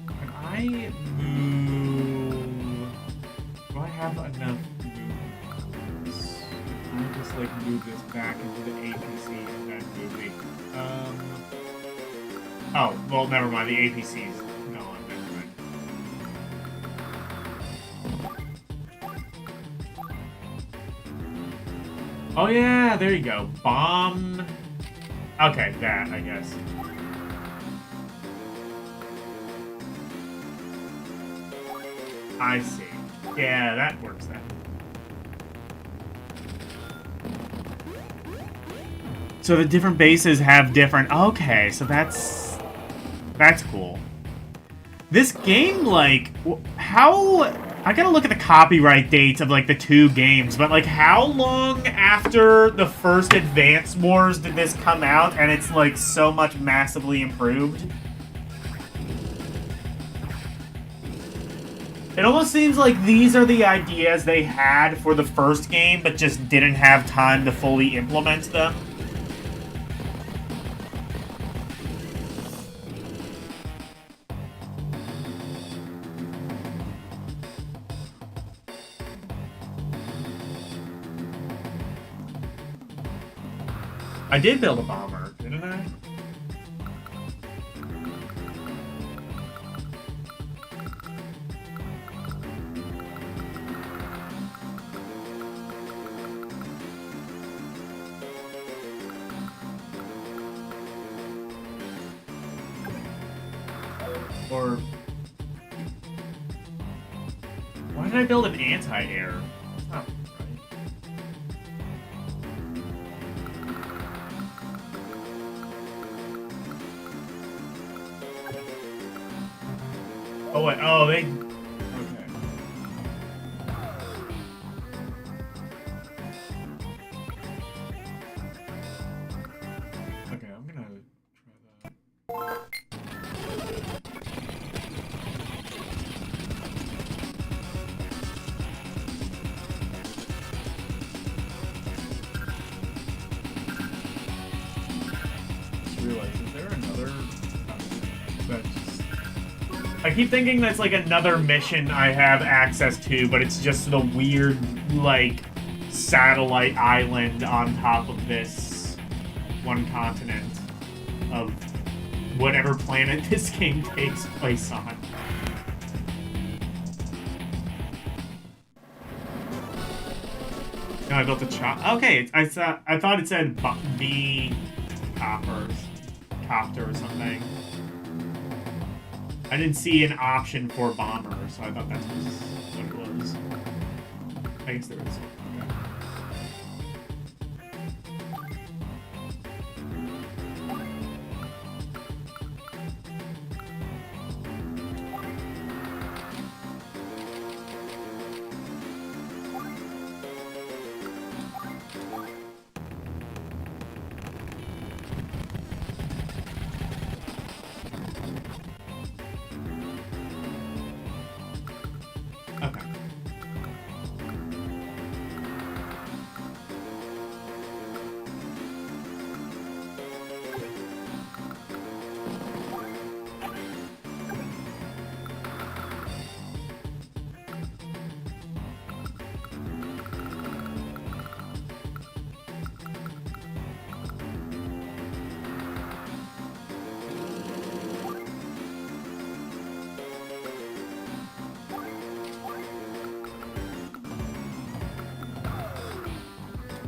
Can I move? Do I have enough moves? Can I just like move this back into the APC and then move the oh, well, never mind. The APC's gone. Never mind. Oh, yeah. There you go. Bomb. Okay, that, I guess. I see. Yeah, that works then. So the different bases have different... Okay, so that's cool. This game, like, how... I gotta look at the copyright dates of, like, the 2 games, but, like, how long after the first Advance Wars did this come out, and it's, like, so much massively improved? It almost seems like these are the ideas they had for the first game, but just didn't have time to fully implement them. I did build a bomber, didn't I? Or... why did I build an anti-air? That's not right. Oh, wait. Oh, they... okay. Okay, I'm gonna try that. Just realized, is there another... I keep thinking that's like another mission I have access to, but it's just the weird, like, satellite island on top of this one continent of whatever planet this game takes place on. No, I built a chop. Okay, I thought it said the copter or something. I didn't see an option for bomber, so I thought that's what it was. I guess there is. Okay.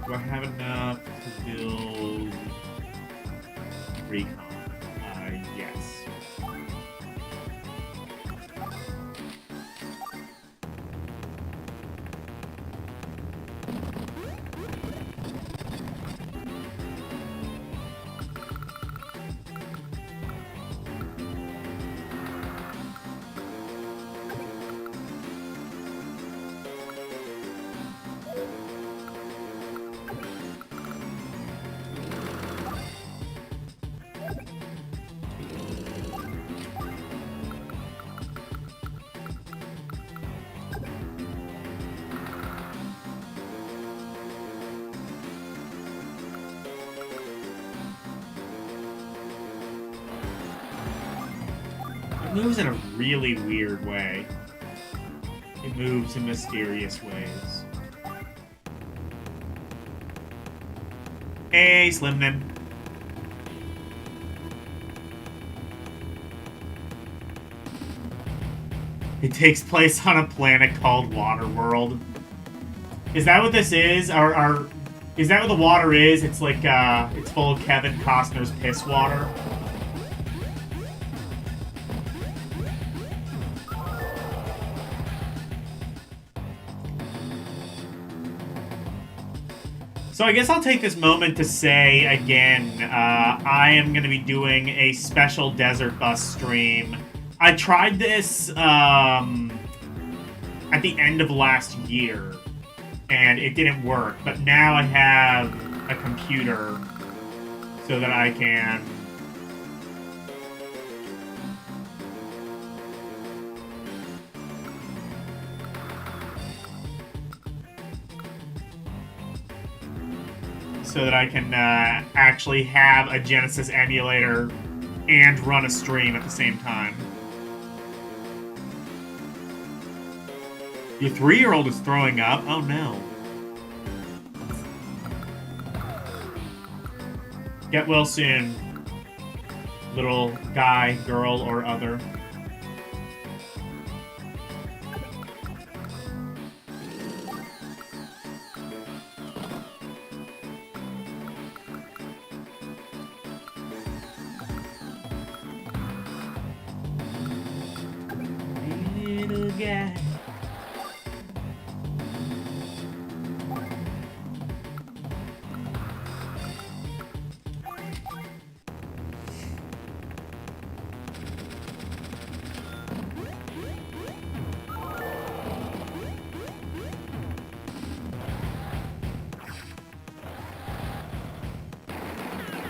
Do I have enough to build recon? Yes. It moves in a really weird way. It moves in mysterious ways. Hey, Slimnin. It takes place on a planet called Waterworld. Is that what this is? Or is that what the water is? It's like, it's full of Kevin Costner's piss water. So I guess I'll take this moment to say again, I am going to be doing a special Desert Bus stream. I tried this at the end of last year, and it didn't work. But now I have a computer so that I can... so that I can actually have a Genesis emulator and run a stream at the same time. Your 3-year-old is throwing up? Oh no. Get well soon, little guy, girl, or other. Little guy.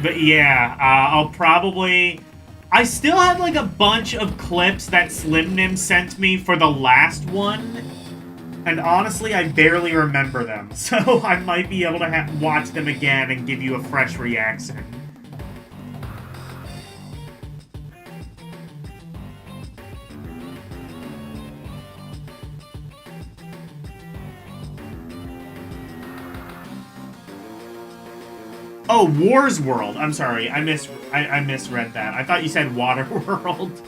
But yeah, I'll probably... I still have like a bunch of clips that Slim Nim sent me for the last one. And honestly, I barely remember them. So I might be able to watch them again and give you a fresh reaction. Oh, Wars World. I'm sorry, I misread that. I thought you said Water World.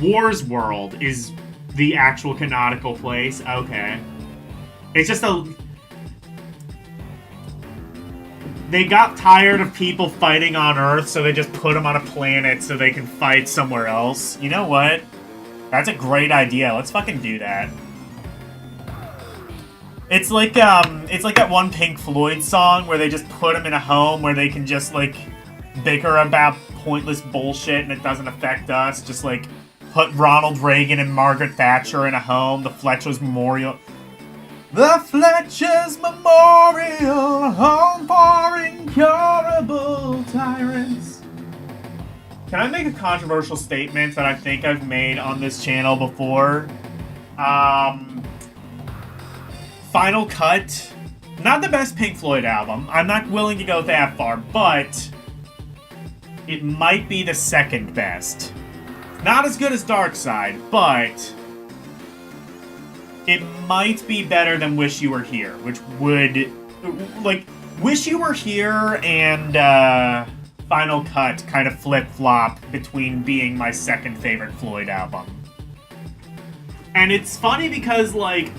Wars World is the actual canonical place. Okay. It's just a... They got tired of people fighting on Earth, so they just put them on a planet so they can fight somewhere else. You know what? That's a great idea. Let's fucking do that. It's like that one Pink Floyd song where they just put them in a home where they can just, like, bicker about pointless bullshit and it doesn't affect us. Just, like, put Ronald Reagan and Margaret Thatcher in a home. The Fletcher's Memorial. The Fletcher's Memorial, home for incurable tyrants. Can I make a controversial statement that I think I've made on this channel before? Final Cut, not the best Pink Floyd album. I'm not willing to go that far, but it might be the second best. Not as good as Dark Side, but it might be better than Wish You Were Here, which would, like, Wish You Were Here and Final Cut kind of flip-flop between being my second favorite Floyd album. And it's funny because, like,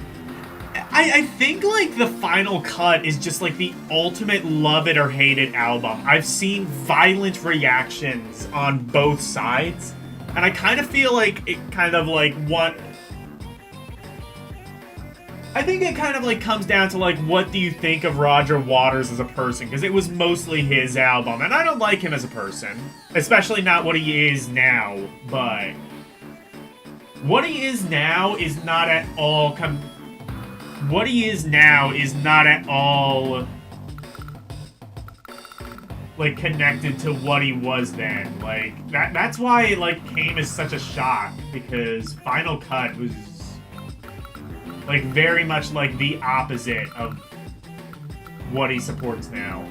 I think, like, the Final Cut is just, like, the ultimate love it or hate it album. I've seen violent reactions on both sides, and I kind of feel like it kind of, like, I think it kind of, like, comes down to, like, what do you think of Roger Waters as a person? Because it was mostly his album, and I don't like him as a person. Especially not what he is now, but what he is now is not at all like, connected to what he was then. Like, that's why it, like, came as such a shock, because Final Cut was, like, very much, like, the opposite of what he supports now.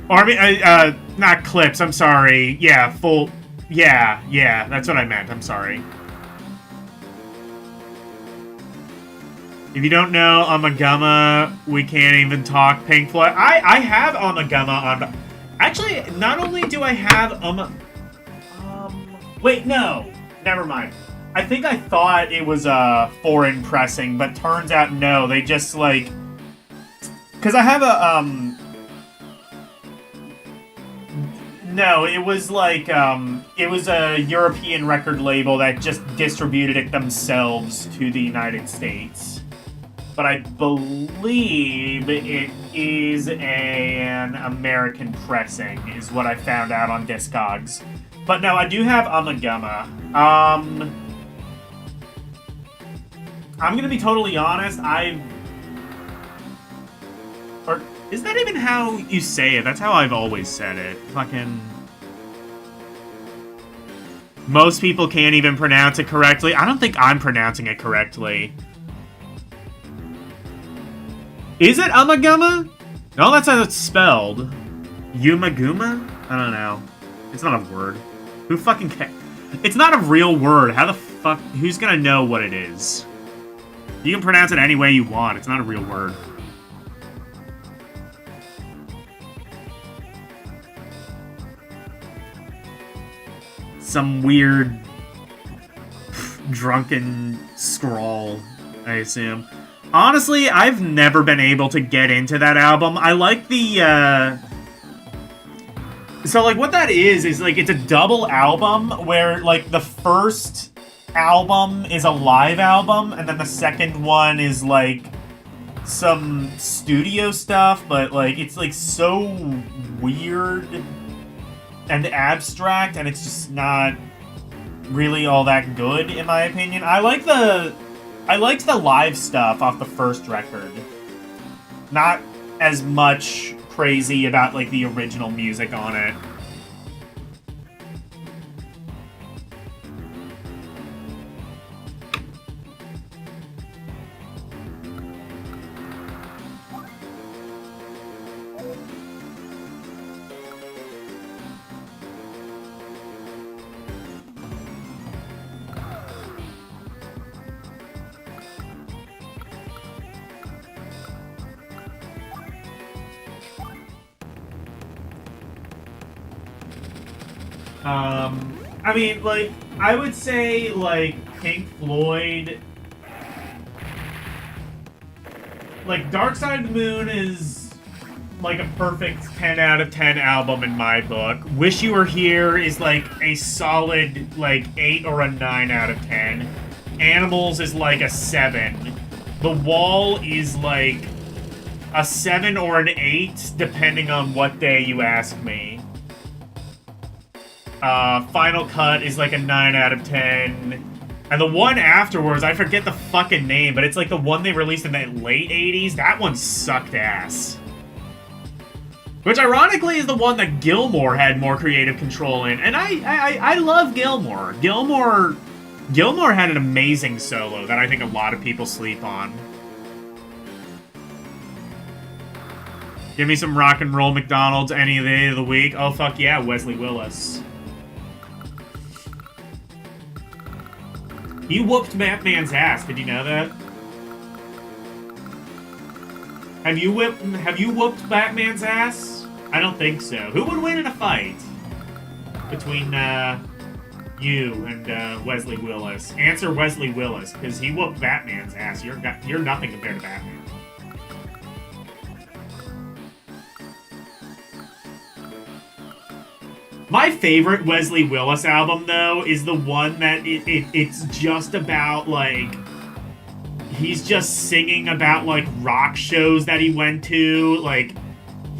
Or, I mean, not clips, I'm sorry. Yeah, full... Yeah, that's what I meant, I'm sorry. If you don't know Amagama, we can't even talk Pink Floyd. I have Amagama on... Actually, not only do I have wait, no. Never mind. I think I thought it was a foreign pressing, but turns out no. They just, like... Because I have a, No, it was like, it was a European record label that just distributed it themselves to the United States. But I believe it is an American pressing, is what I found out on Discogs. But no, I do have Amagama. I'm gonna be totally honest, or, is that even how you say it? That's how I've always said it. Fucking... Most people can't even pronounce it correctly. I don't think I'm pronouncing it correctly. Is it Amagama? No, that's how it's spelled. Yumaguma? I don't know. It's not a word. Who fucking cares? It's not a real word. How the fuck? Who's gonna know what it is? You can pronounce it any way you want. It's not a real word. Some weird drunken scrawl, I assume. Honestly, I've never been able to get into that album. I like the, So, like, what that is, like, it's a double album where, like, the first album is a live album, and then the second one is, like, some studio stuff, but, like, it's, like, so weird and abstract, and it's just not really all that good, in my opinion. I liked the live stuff off the first record. Not as much crazy about, like, the original music on it. I mean, like, I would say, like, Pink Floyd... Like, Dark Side of the Moon is, like, a perfect 10 out of 10 album in my book. Wish You Were Here is, like, a solid, like, 8 or a 9 out of 10. Animals is, like, a 7. The Wall is, like, a 7 or an 8, depending on what day you ask me. Final Cut is like a 9 out of 10. And the one afterwards, I forget the fucking name, but it's like the one they released in the late 80s. That one sucked ass. Which ironically is the one that Gilmour had more creative control in. And I love Gilmour. Gilmour had an amazing solo that I think a lot of people sleep on. Give me some rock and roll McDonald's any day of the week. Oh, fuck yeah, Wesley Willis. He whooped Batman's ass. Did you know that? Have you whooped Batman's ass? I don't think so. Who would win in a fight between you and Wesley Willis? Answer Wesley Willis, because he whooped Batman's ass. You're nothing compared to Batman. My favorite Wesley Willis album, though, is the one that it's just about, like, he's just singing about, like, rock shows that he went to. Like,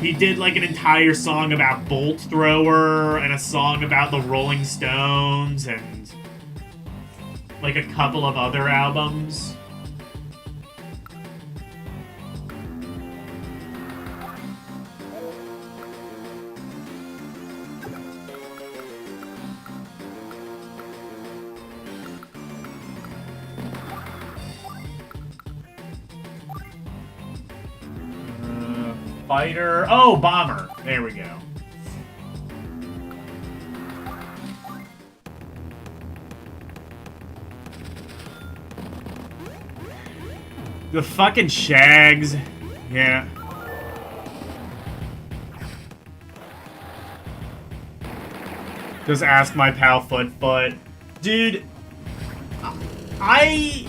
he did, like, an entire song about Bolt Thrower and a song about the Rolling Stones and, like, a couple of other albums. Fighter. Oh, Bomber. There we go. The fucking shags. Yeah. Just ask my pal Footfoot. Dude, I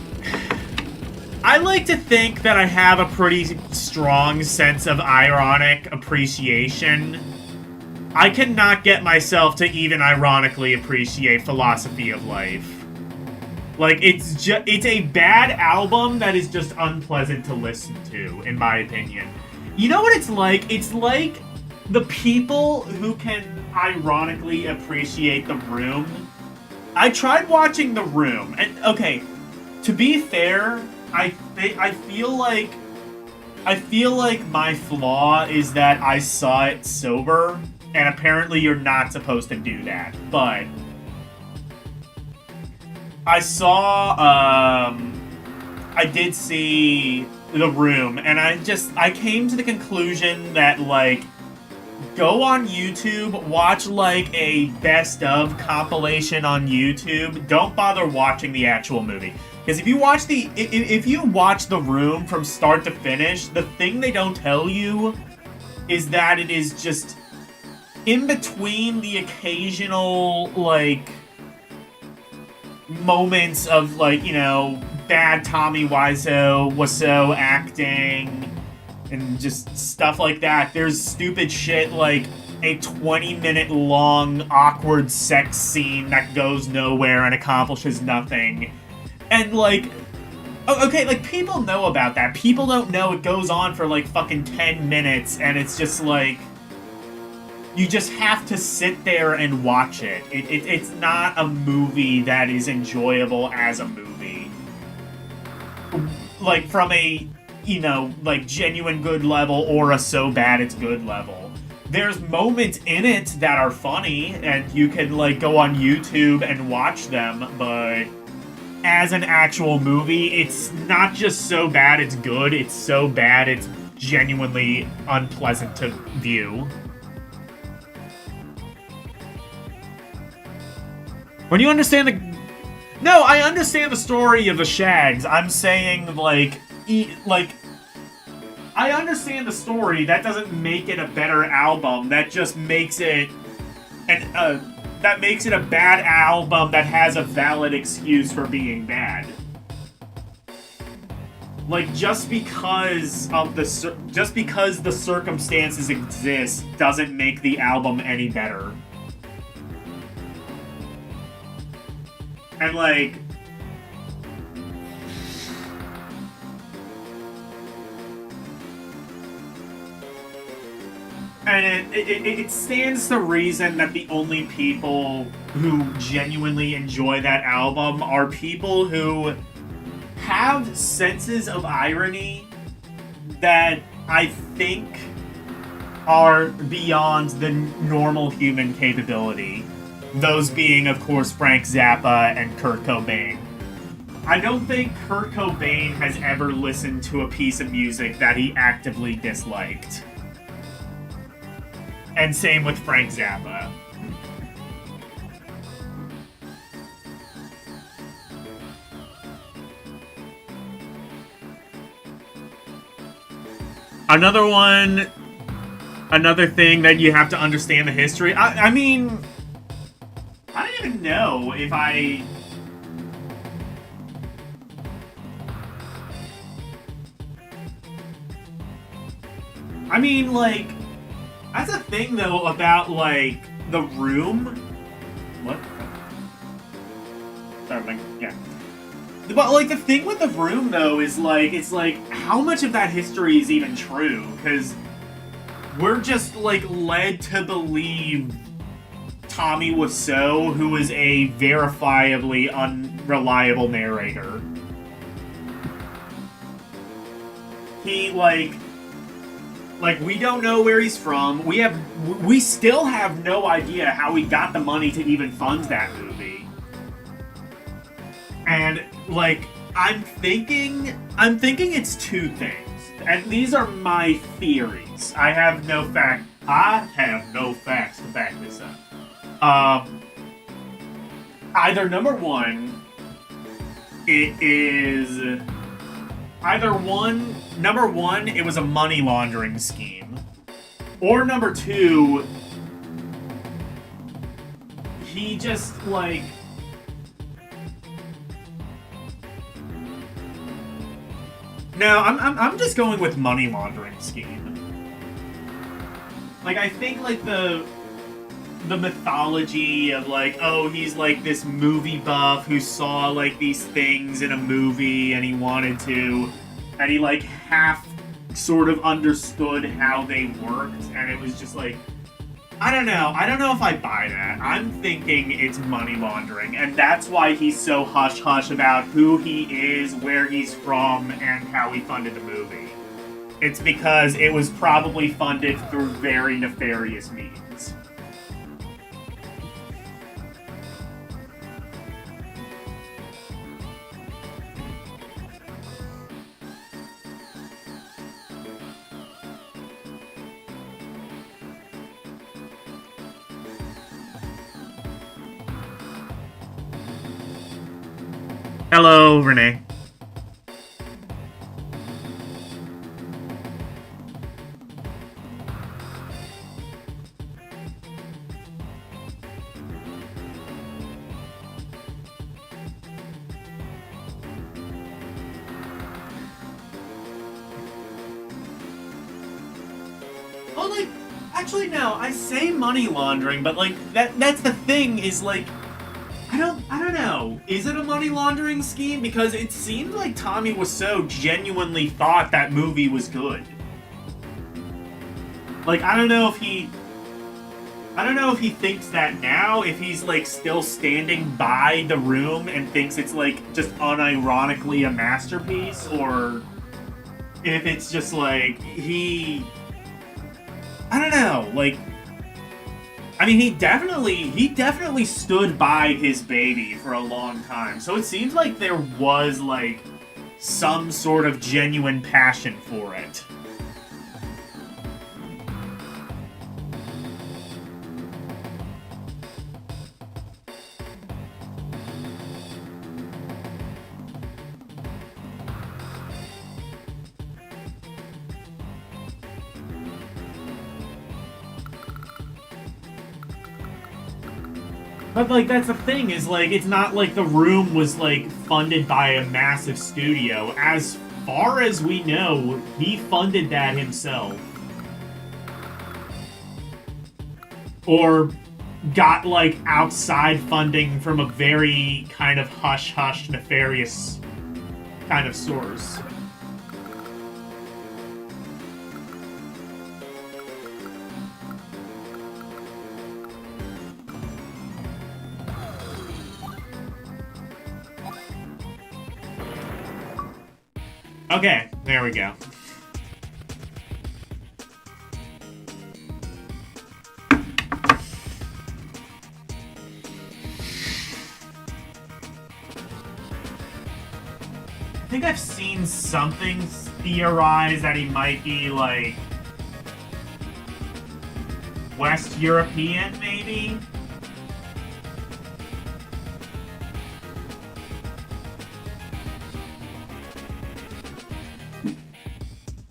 like to think that I have a pretty strong sense of ironic appreciation. I cannot get myself to even ironically appreciate Philosophy of Life. Like, it's a bad album that is just unpleasant to listen to, in my opinion. You know what it's like? It's like the people who can ironically appreciate The Room. I tried watching The Room, and okay, to be fair, I feel like my flaw is that I saw it sober, and apparently you're not supposed to do that, but I did see The Room, and I came to the conclusion that, like, go on YouTube, watch, like, a best of compilation on YouTube. Don't bother watching the actual movie. Because if you watch The Room from start to finish, the thing they don't tell you is that it is just in between the occasional, like, moments of, like, you know, bad Tommy Wiseau acting and just stuff like that. There's stupid shit like a 20-minute long awkward sex scene that goes nowhere and accomplishes nothing. And, like, okay, like, people know about that. People don't know it goes on for, like, fucking 10 minutes, and it's just, like, you just have to sit there and watch it. It's not a movie that is enjoyable as a movie. Like, from a, you know, like, genuine good level or a so bad it's good level. There's moments in it that are funny, and you can, like, go on YouTube and watch them, but as an actual movie, it's not just so bad it's good, it's so bad it's genuinely unpleasant to view. When you understand the... No, I understand the story of the Shags. I'm saying, like... I understand the story. That doesn't make it a better album. That just makes it... that makes it a bad album that has a valid excuse for being bad. Like, just because the circumstances exist doesn't make the album any better. And, like... And it stands to reason that the only people who genuinely enjoy that album are people who have senses of irony that I think are beyond the normal human capability. Those being, of course, Frank Zappa and Kurt Cobain. I don't think Kurt Cobain has ever listened to a piece of music that he actively disliked. And same with Frank Zappa. Another thing that you have to understand the history. I mean... I don't even know if I mean, like, that's a thing, though, about, like, The Room. What? Sorry, yeah. But, like, the thing with The Room, though, is, like, it's, like, how much of that history is even true? Because we're just, like, led to believe Tommy Wiseau, who is a verifiably unreliable narrator. He, like, we don't know where he's from. We still have no idea how he got the money to even fund that movie. And, like, I'm thinking it's two things. And these are my theories. I have no facts to back this up. Either number one, it is either number one, it was a money laundering scheme, or number two, he just, like... No, I'm just going with money laundering scheme. Like, I think, like, the mythology of, like, oh, he's, like, this movie buff who saw, like, these things in a movie and he wanted to, and he, like, half sort of understood how they worked, and it was just, like, I don't know if I buy that. I'm thinking it's money laundering, and that's why he's so hush-hush about who he is, where he's from, and how he funded the movie. It's because it was probably funded through very nefarious means. Hello, Renee. Well, like, actually, no, I say money laundering, but, like, that's the thing, is, like, I don't know. Is it a money laundering scheme? Because it seemed like Tommy Wiseau genuinely thought that movie was good. Like, I don't know if he thinks that now, if he's, like, still standing by The Room and thinks it's, like, just unironically a masterpiece, or if it's just, like, I don't know, like, I mean, he definitely stood by his baby for a long time. So it seems like there was, like, some sort of genuine passion for it. But, like, that's the thing, is, like, it's not like The Room was, like, funded by a massive studio. As far as we know, he funded that himself. Or got, like, outside funding from a very kind of hush-hush, nefarious kind of source. Okay, there we go. I think I've seen something theorize that he might be, like, West European, maybe?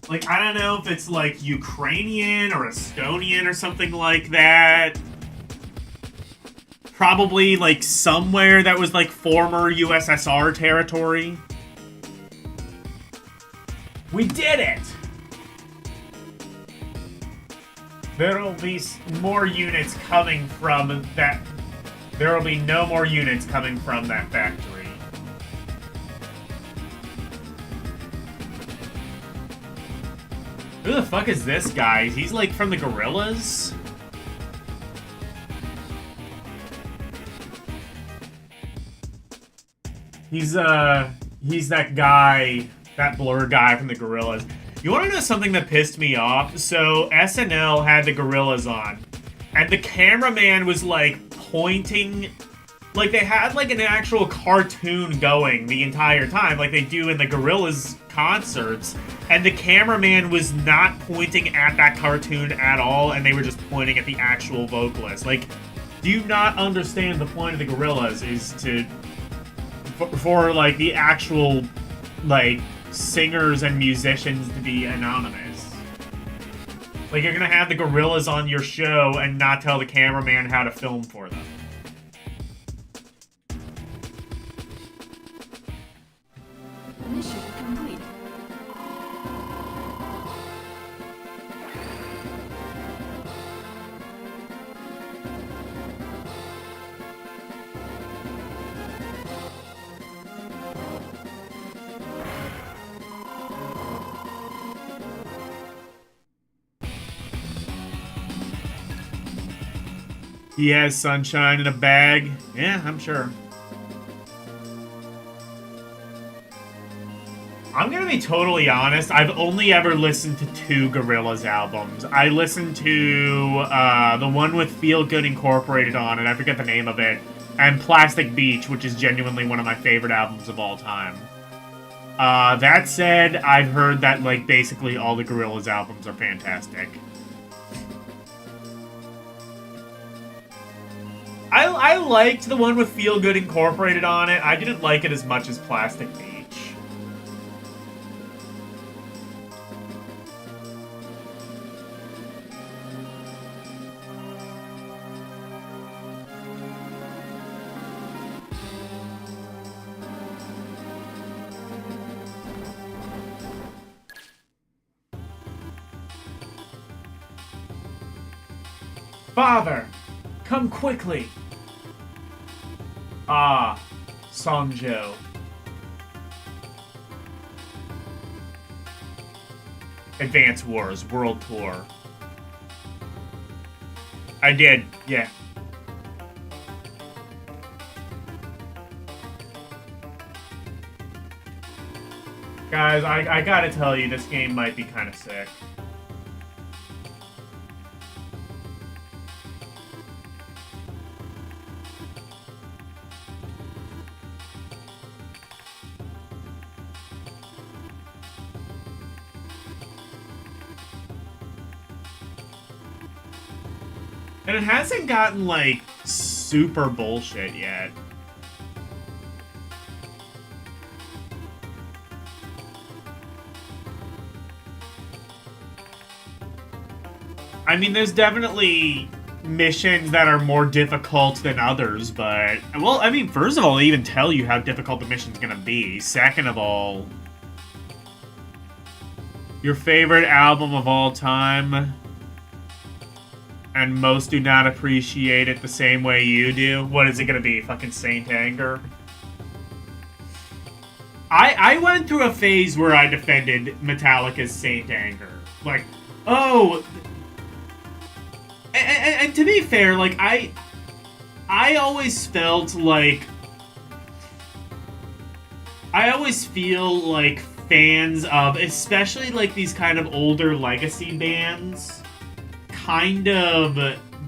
Like, I don't know if it's, like, Ukrainian or Estonian or something like that. Probably, like, somewhere that was, like, former USSR territory. We did it! There'll be more units coming from that... There'll be no more units coming from that factory. Who the fuck is this guy? He's, like, from the Gorillas? He's that guy, that blur guy from the Gorillas. You want to know something that pissed me off? So, SNL had the Gorillas on, and the cameraman was, like, pointing... Like, they had, like, an actual cartoon going the entire time, like they do in the Gorillas concerts, and the cameraman was not pointing at that cartoon at all, and they were just pointing at the actual vocalist. Like, do you not understand the point of the Gorillas is to... For like, the actual, like, singers and musicians to be anonymous. Like, you're gonna have the Gorillaz on your show and not tell the cameraman how to film for them. Mission complete. He has sunshine in a bag. Yeah, I'm sure. I'm gonna be totally honest. I've only ever listened to 2 Gorillaz albums. I listened to the one with Feel Good Incorporated on it. I forget the name of it. And Plastic Beach, which is genuinely one of my favorite albums of all time. That said, I've heard that, like, basically all the Gorillaz albums are fantastic. I liked the one with Feel Good Incorporated on it. I didn't like it as much as Plastic Beach. Father, come quickly. Ah, Songjo. Advance Wars World Tour. I did, yeah. Guys, I gotta tell you, this game might be kind of sick. And it hasn't gotten, like, super bullshit yet. I mean, there's definitely missions that are more difficult than others, but... Well, I mean, first of all, they even tell you how difficult the mission's gonna be. Second of all... Your favorite album of all time... And most do not appreciate it the same way you do. What is it gonna be? Fucking Saint Anger? I went through a phase where I defended Metallica's Saint Anger. Like, oh... And to be fair, like, I always felt like... I always feel like fans of, especially like these kind of older legacy bands... kind of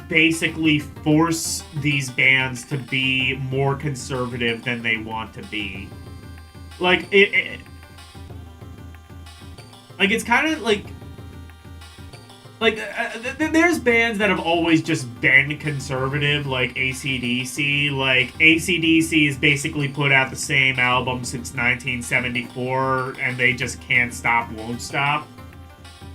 basically force these bands to be more conservative than they want to be. Like, like, it's kind of like... there's bands that have always just been conservative, like AC/DC. Like, AC/DC has basically put out the same album since 1974, and they just can't stop, won't stop.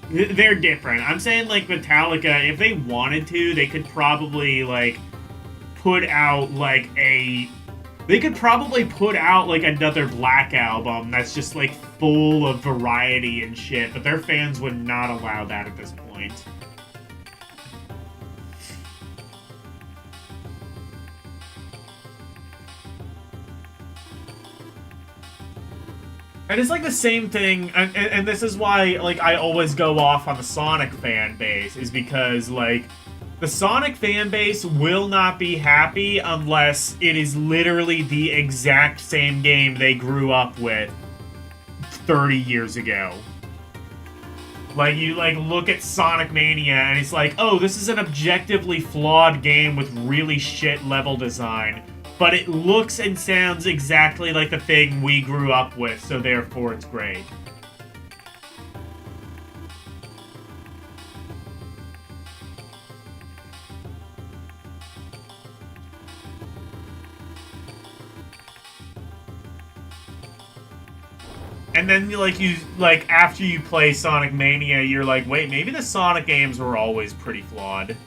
They're different. I'm saying, like, Metallica, if they wanted to, they could probably, like, put out, like, they could probably put out, like, another Black album that's just, like, full of variety and shit, but their fans would not allow that at this point. And it's like the same thing, and this is why, like, I always go off on the Sonic fan base, is because, like, the Sonic fan base will not be happy unless it is literally the exact same game they grew up with 30 years ago. Like, you, like, look at Sonic Mania, and it's like, oh, this is an objectively flawed game with really shit level design. But it looks and sounds exactly like the thing we grew up with, so therefore it's great. And then you after you play Sonic Mania, you're like, wait, maybe the Sonic games were always pretty flawed.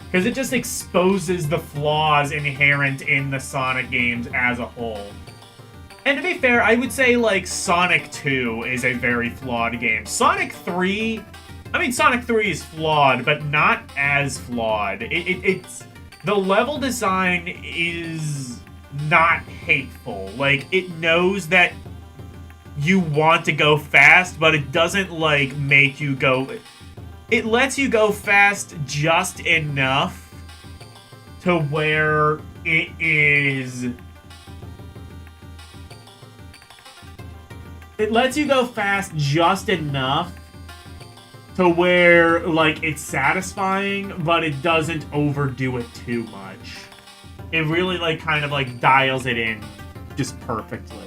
Because it just exposes the flaws inherent in the Sonic games as a whole. And to be fair, I would say, like, Sonic 2 is a very flawed game. Sonic 3... I mean, Sonic 3 is flawed, but not as flawed. It's... The level design is not hateful. Like, it knows that you want to go fast, but it doesn't, like, make you go... It lets you go fast just enough to where it is... It lets you go fast just enough to where, like, it's satisfying, but it doesn't overdo it too much. It really, like, kind of, like, dials it in just perfectly.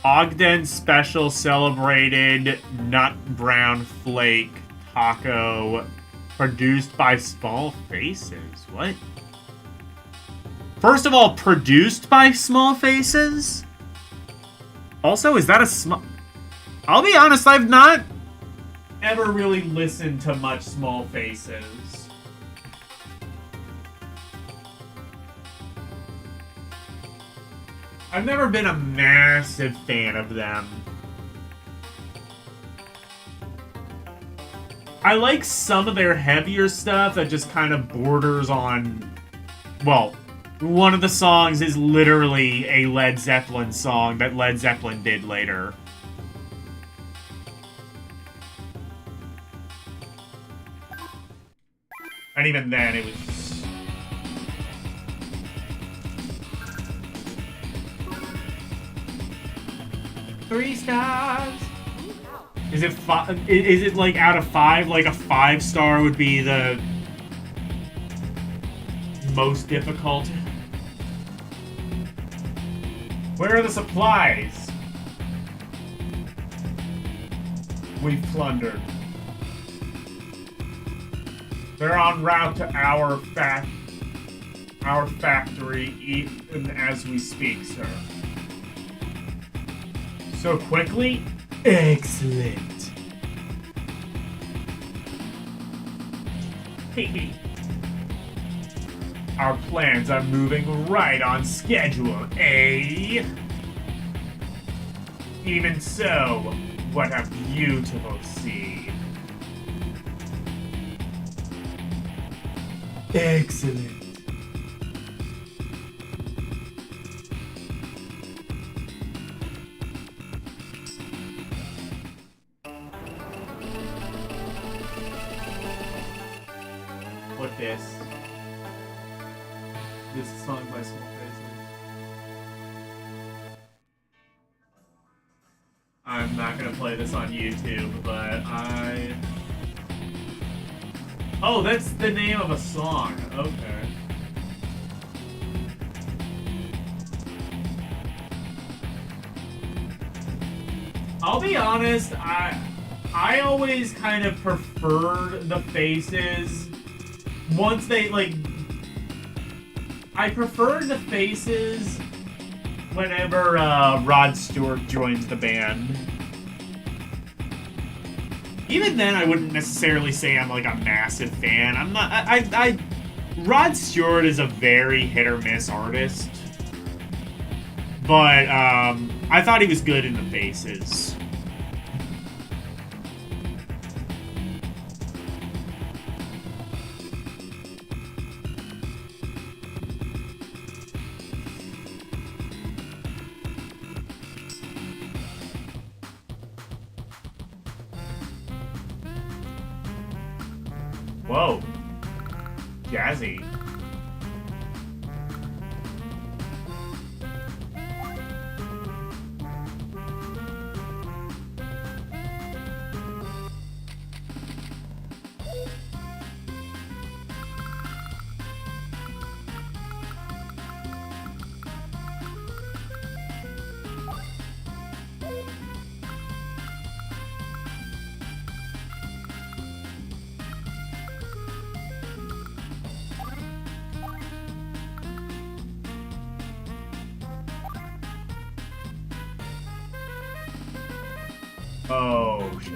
Ogden Special Celebrated Nut Brown Flake Taco produced by Small Faces. What? First of all, produced by Small Faces? Also, is that a small... I'll be honest, I've not ever really listened to much Small Faces. I've never been a massive fan of them. I like some of their heavier stuff that just kind of borders on... Well, one of the songs is literally a Led Zeppelin song that Led Zeppelin did later. And even then, it was... 3 stars. Is it is it like out of 5? Like a 5-star would be the most difficult. Where are the supplies? We've plundered. They're en route to our factory even as we speak, sir. So quickly? Excellent. Our plans are moving right on schedule, eh? Even so, what a beautiful scene. Excellent. What this? This is a song by Small Faces. I'm not gonna play this on YouTube, but Oh, that's the name of a song. Okay. I'll be honest, I always kind of preferred the Faces once they, like... I preferred the Faces whenever Rod Stewart joins the band. Even then, I wouldn't necessarily say I'm like a massive fan. I'm not. Rod Stewart is a very hit or miss artist, but I thought he was good in the Faces. Whoa. Jazzy. Oh, shit.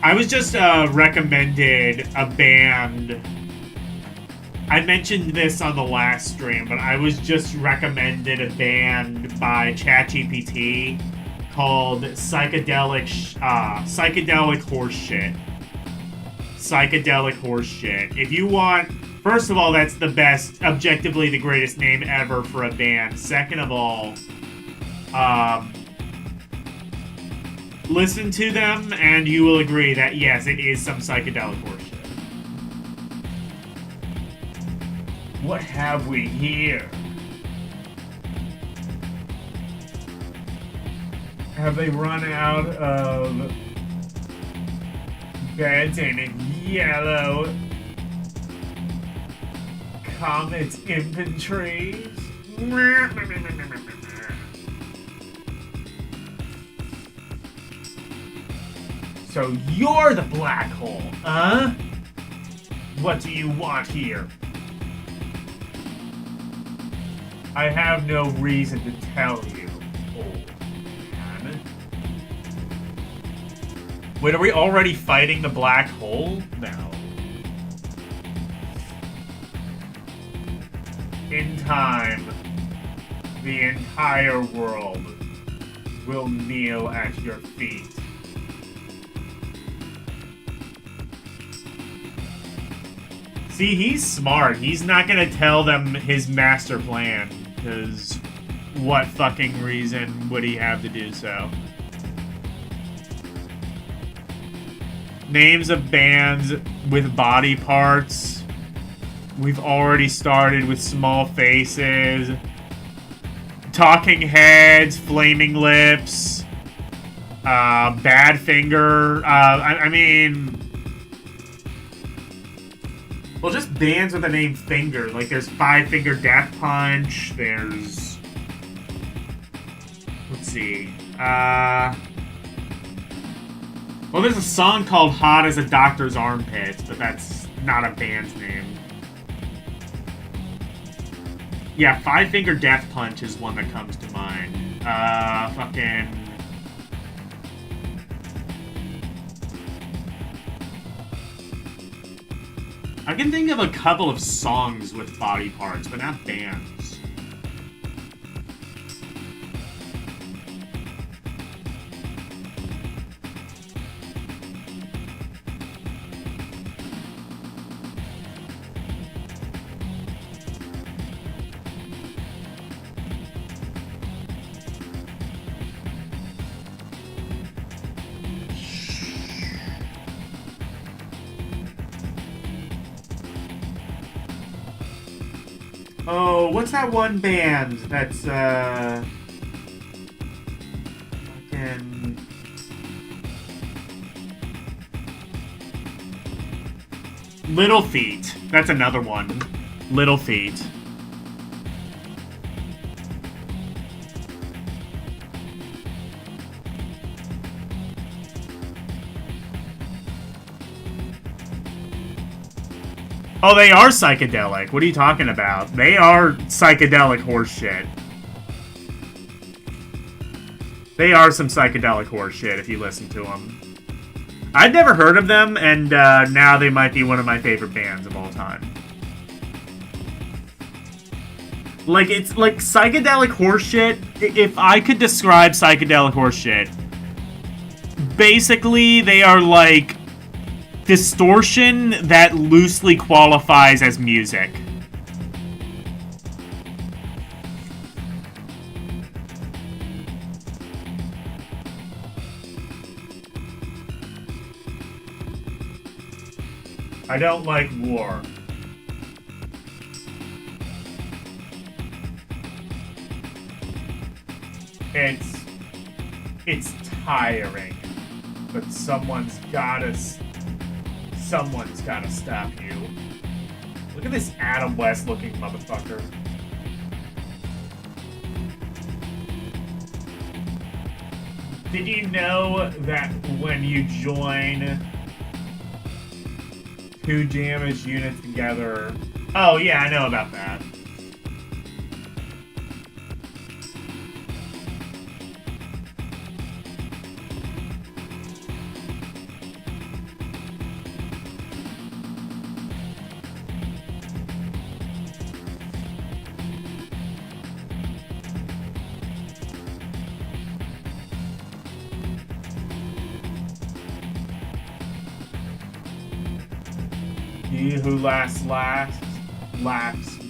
I was just recommended a band. I mentioned this on the last stream, but I was just recommended a band by ChatGPT called Psychedelic Horseshit. Psychedelic Horseshit. If you want, first of all, that's the best, objectively the greatest name ever for a band. Second of all, listen to them and you will agree that yes, it is some psychedelic horseshit. What have we here? Have they run out of beds in yellow Comet infantry? So you're the black hole, huh? What do you want here? I have no reason to tell you, old man. Wait, are we already fighting the black hole? No. In time, the entire world will kneel at your feet. See, he's smart. He's not gonna tell them his master plan, because what fucking reason would he have to do so? Names of bands with body parts. We've already started with Small Faces, Talking Heads, Flaming Lips, Badfinger. I mean... Well, just bands with the name Finger. Like, there's Five Finger Death Punch. There's... Let's see. Well, there's a song called Hot as a Doctor's Armpit, but that's not a band's name. Yeah, Five Finger Death Punch is one that comes to mind. Fucking... I can think of a couple of songs with body parts, but not bands. Oh, what's that one band that's, fucking... Little Feat. That's another one. Little Feat. Oh, they are psychedelic. What are you talking about? They are psychedelic horseshit. They are some psychedelic horseshit if you listen to them. I'd never heard of them, and now they might be one of my favorite bands of all time. Like, it's like psychedelic horseshit. If I could describe psychedelic horseshit, basically they are like distortion that loosely qualifies as music. I don't like war. It's tiring, but someone's gotta stop you. Look at this Adam West looking motherfucker. Did you know that when you join two damage units together... Oh, yeah, I know about that. He who laughs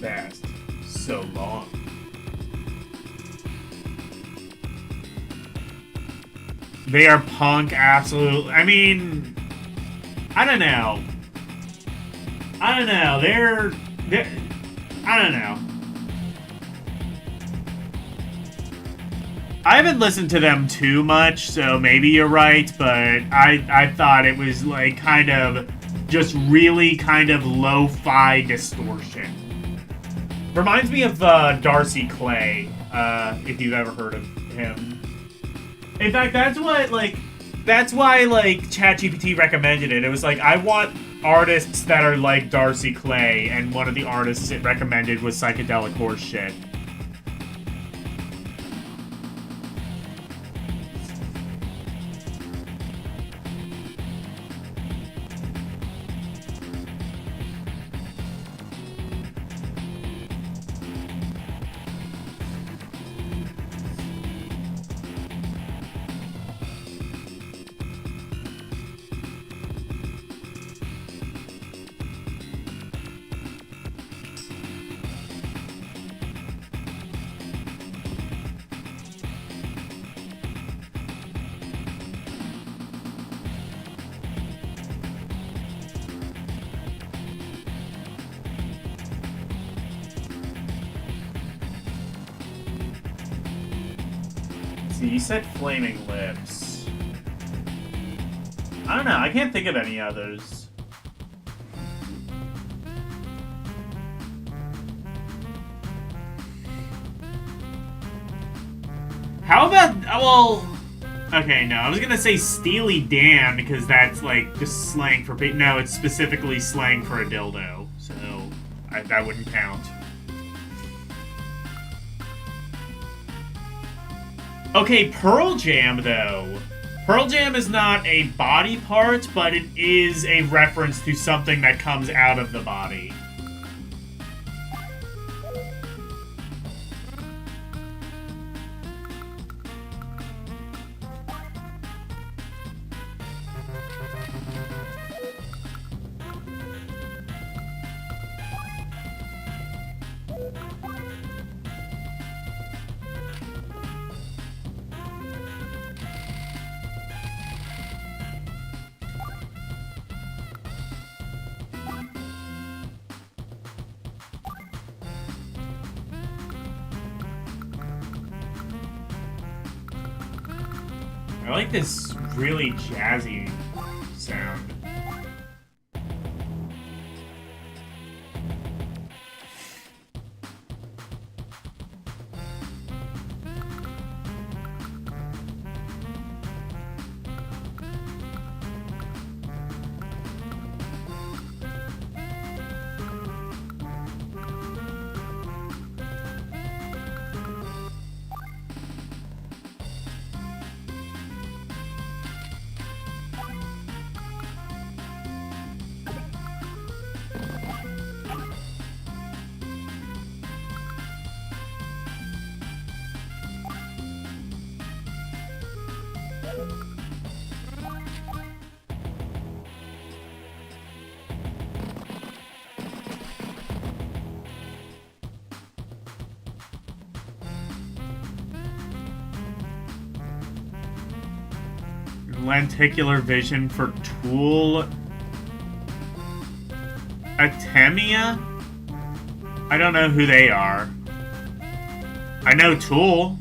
best. So long. They are punk, absolutely. I mean, I don't know. I don't know. They're I don't know. I haven't listened to them too much, so maybe you're right, but I thought it was like kind of just really kind of lo-fi distortion. Reminds me of Darcy Clay, if you've ever heard of him. In fact, that's why like ChatGPT recommended it. It was like, I want artists that are like Darcy Clay, and one of the artists it recommended was Psychedelic Horse Shit. You said Flaming Lips. I don't know, I can't think of any others. How about, well, okay, no, I was gonna say Steely Dan because that's like just slang for, no, it's specifically slang for a dildo, so that wouldn't count. Okay, Pearl Jam, though. Pearl Jam is not a body part, but it is a reference to something that comes out of the body. I like this really jazzy sound. Lenticular vision for Tool. Atemia? I don't know who they are. I know Tool.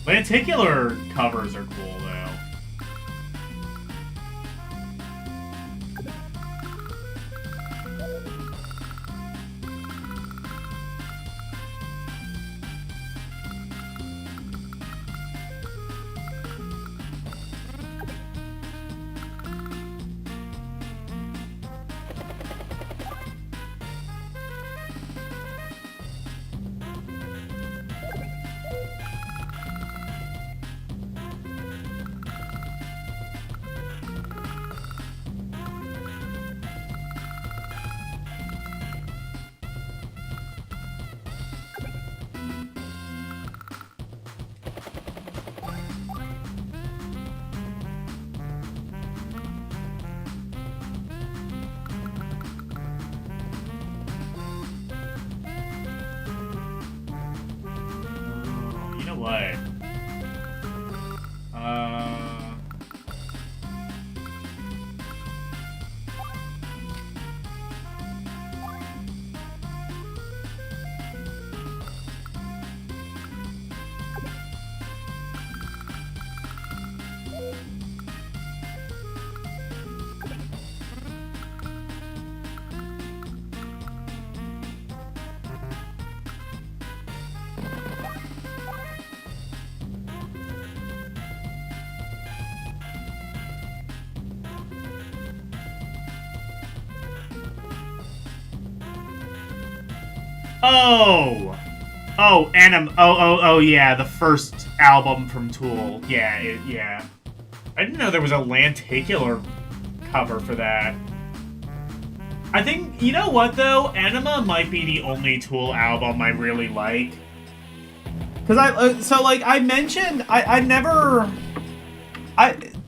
Lenticular covers are cool, though. play. Oh! Oh, oh, yeah, the first album from Tool. Yeah, yeah. I didn't know there was a lenticular cover for that. I think, you know what, though? Anima might be the only Tool album I really like. Because I mentioned,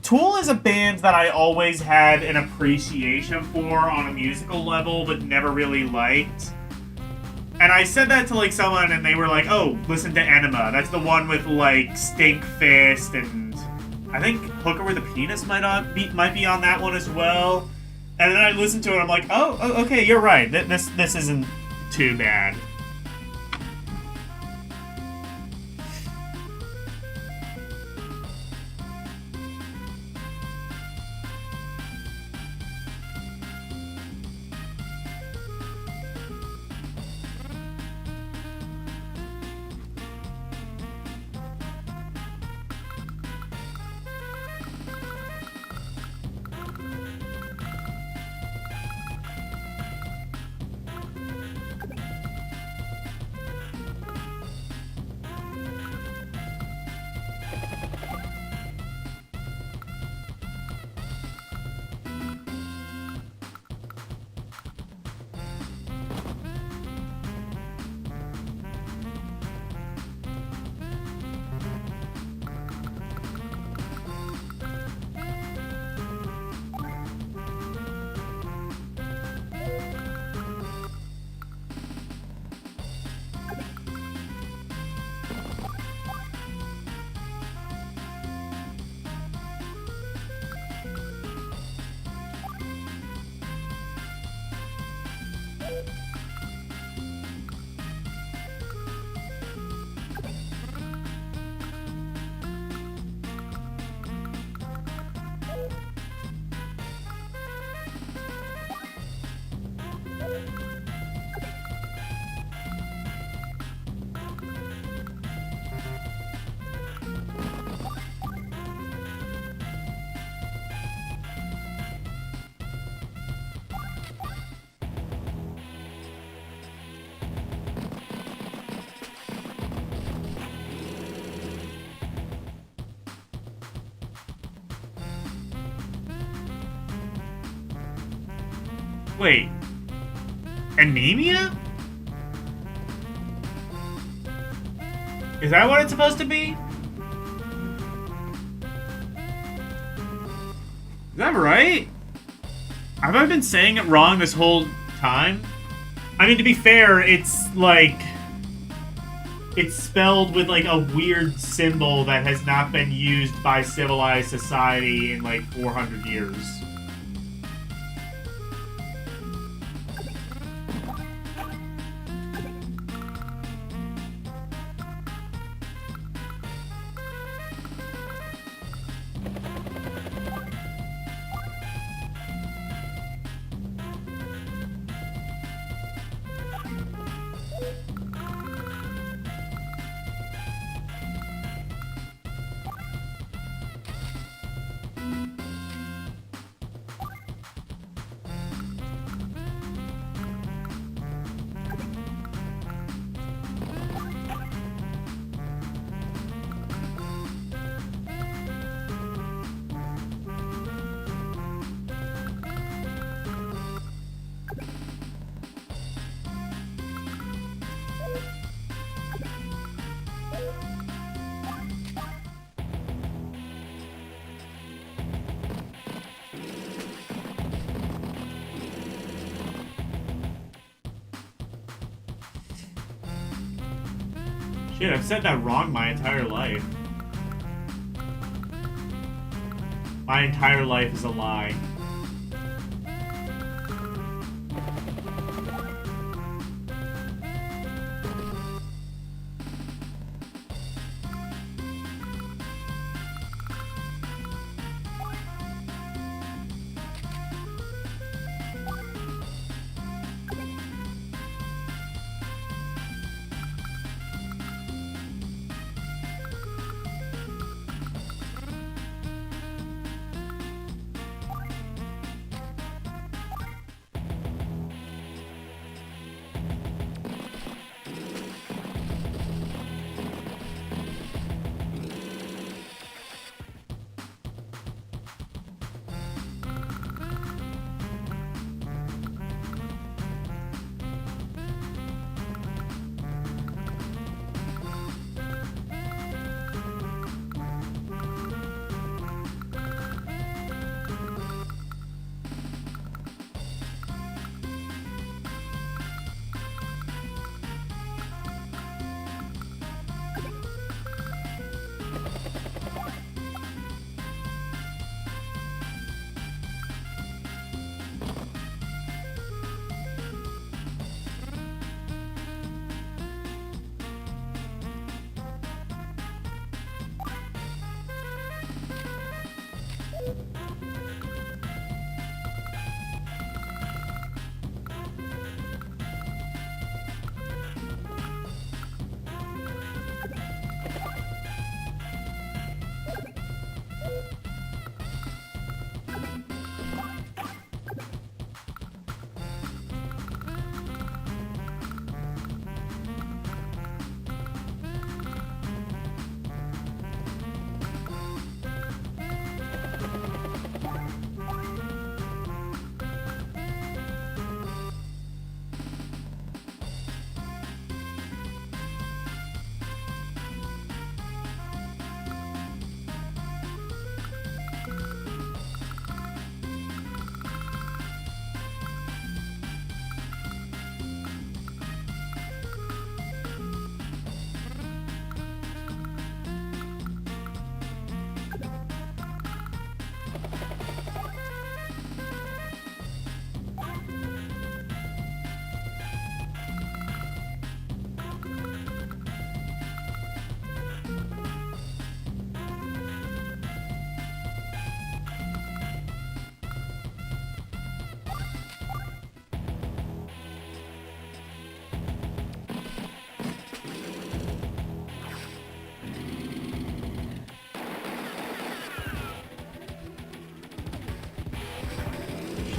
Tool is a band that I always had an appreciation for on a musical level, but never really liked. And I said that to, like, someone, and they were like, oh, listen to Enema. That's the one with, like, Stink Fist, and I think Hooker with a Penis might be on that one as well. And then I listened to it, and I'm like, oh, okay, you're right. This isn't too bad. Wait. Anemia? Is that what it's supposed to be? Is that right? Have I been saying it wrong this whole time? I mean, to be fair, it's like... It's spelled with, like, a weird symbol that has not been used by civilized society in, like, 400 years. Shit, I've said that wrong my entire life. My entire life is a lie.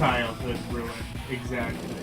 Childhood ruin. Exactly.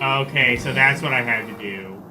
Okay, so that's what I had to do.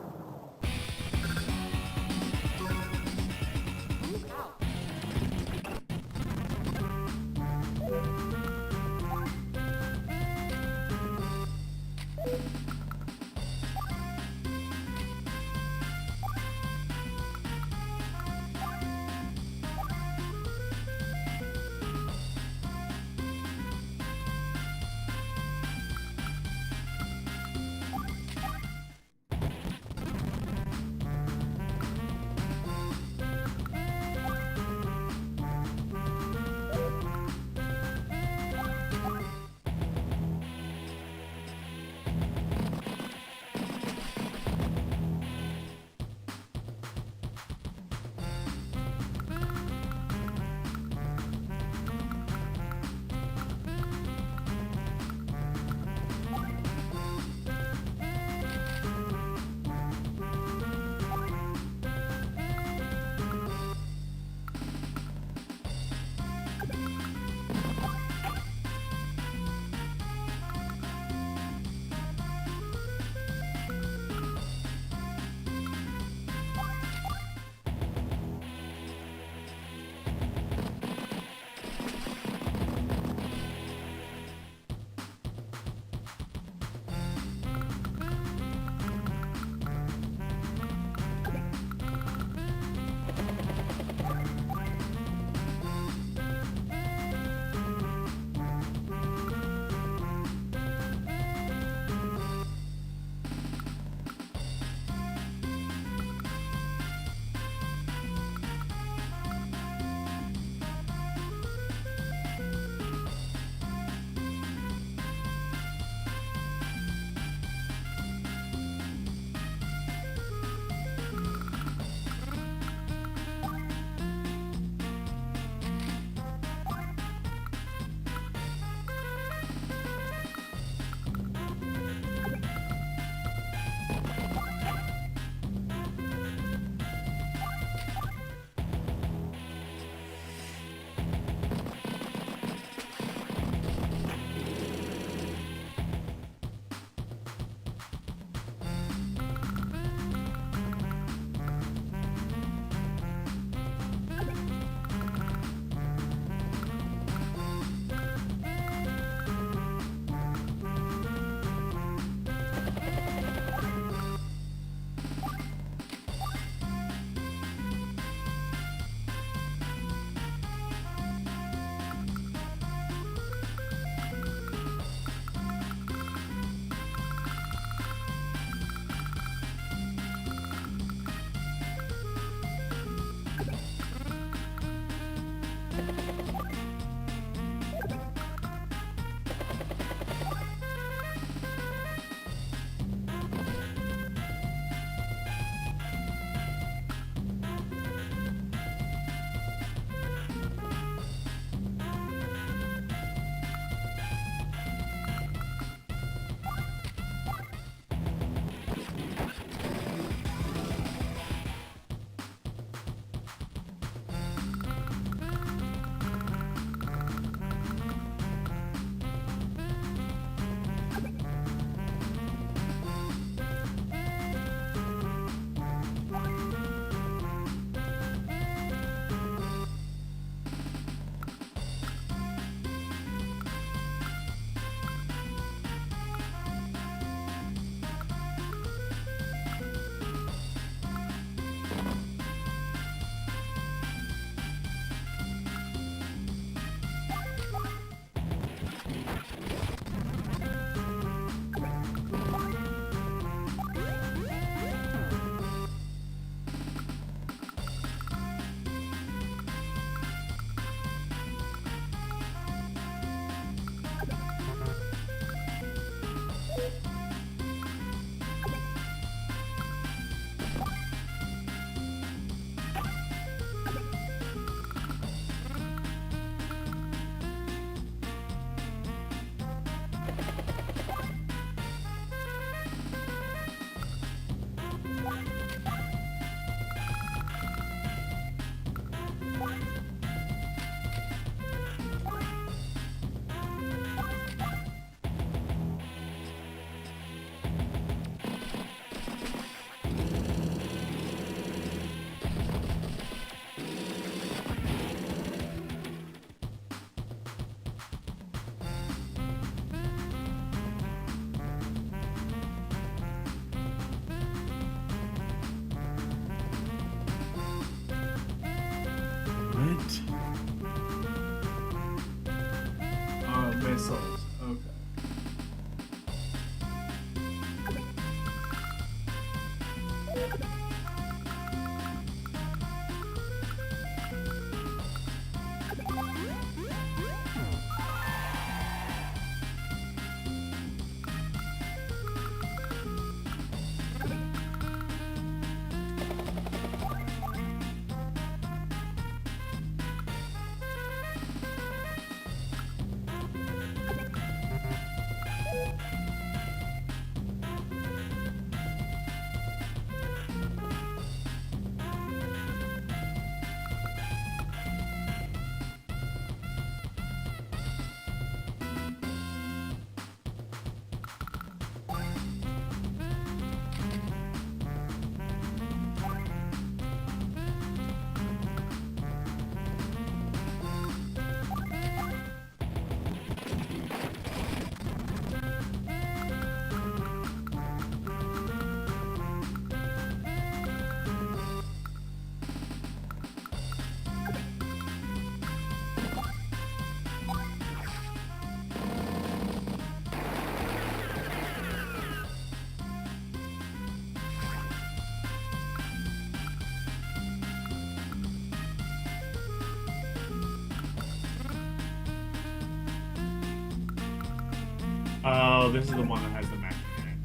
Oh, this is the one that has the mech in it.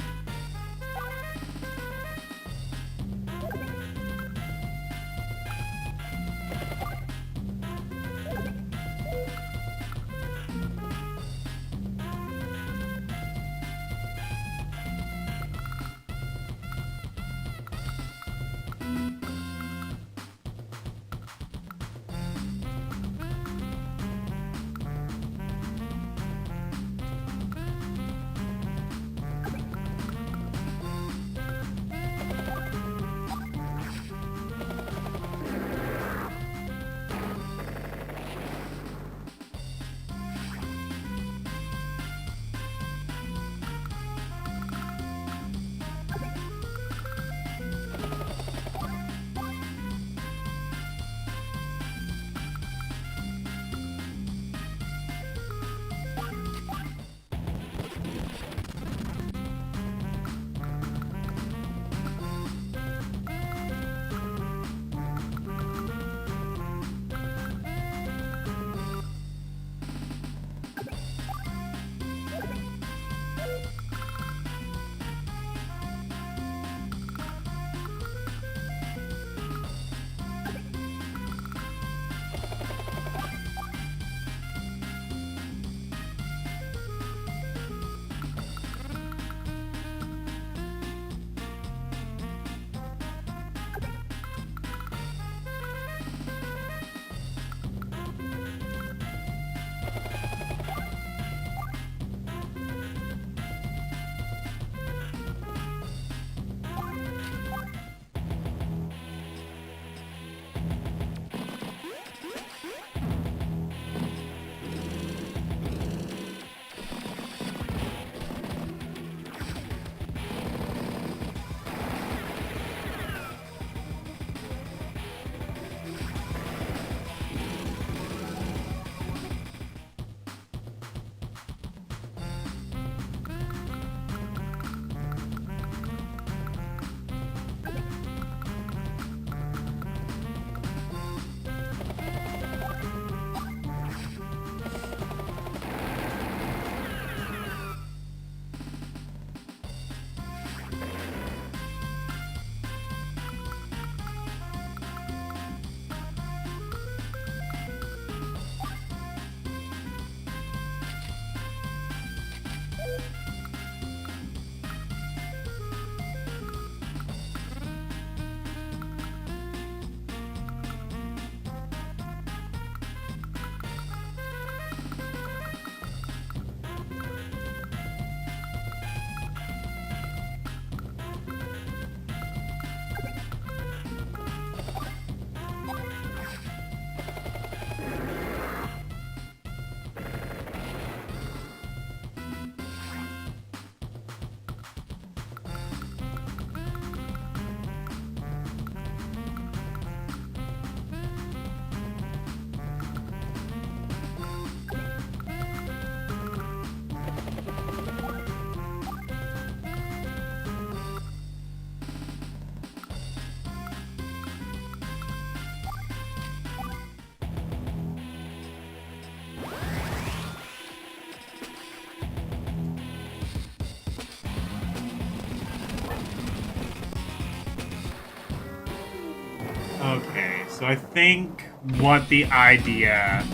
Okay, so I think what the idea...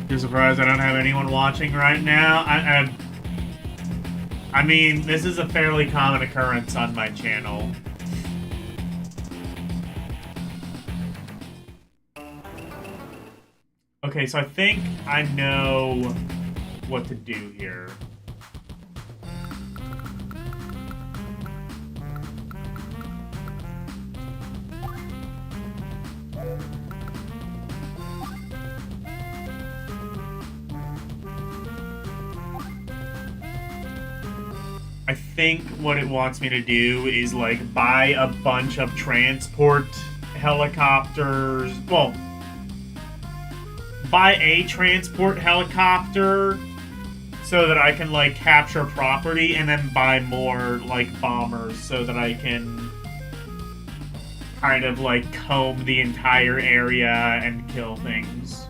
You're surprised I don't have anyone watching right now? I mean, this is a fairly common occurrence on my channel. Okay, so I think I know what to do here. I think what it wants me to do is, like, buy a bunch of transport helicopters. Well, buy a transport helicopter so that I can, like, capture property, and then buy more, like, bombers so that I can kind of, like, comb the entire area and kill things.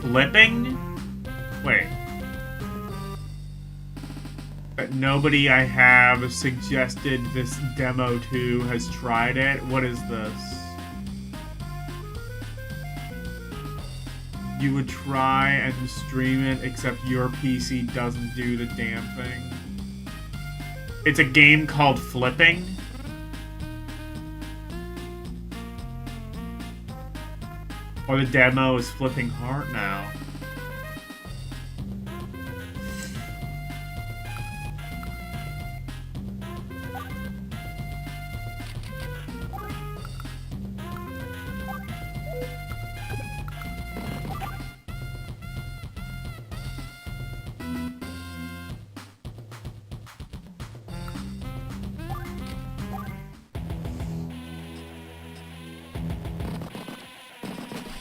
Flipping? Wait. But nobody I have suggested this demo to has tried it. What is this? You would try and stream it, except your PC doesn't do the damn thing. It's a game called Flipping. Or the demo is Flipping Heart now.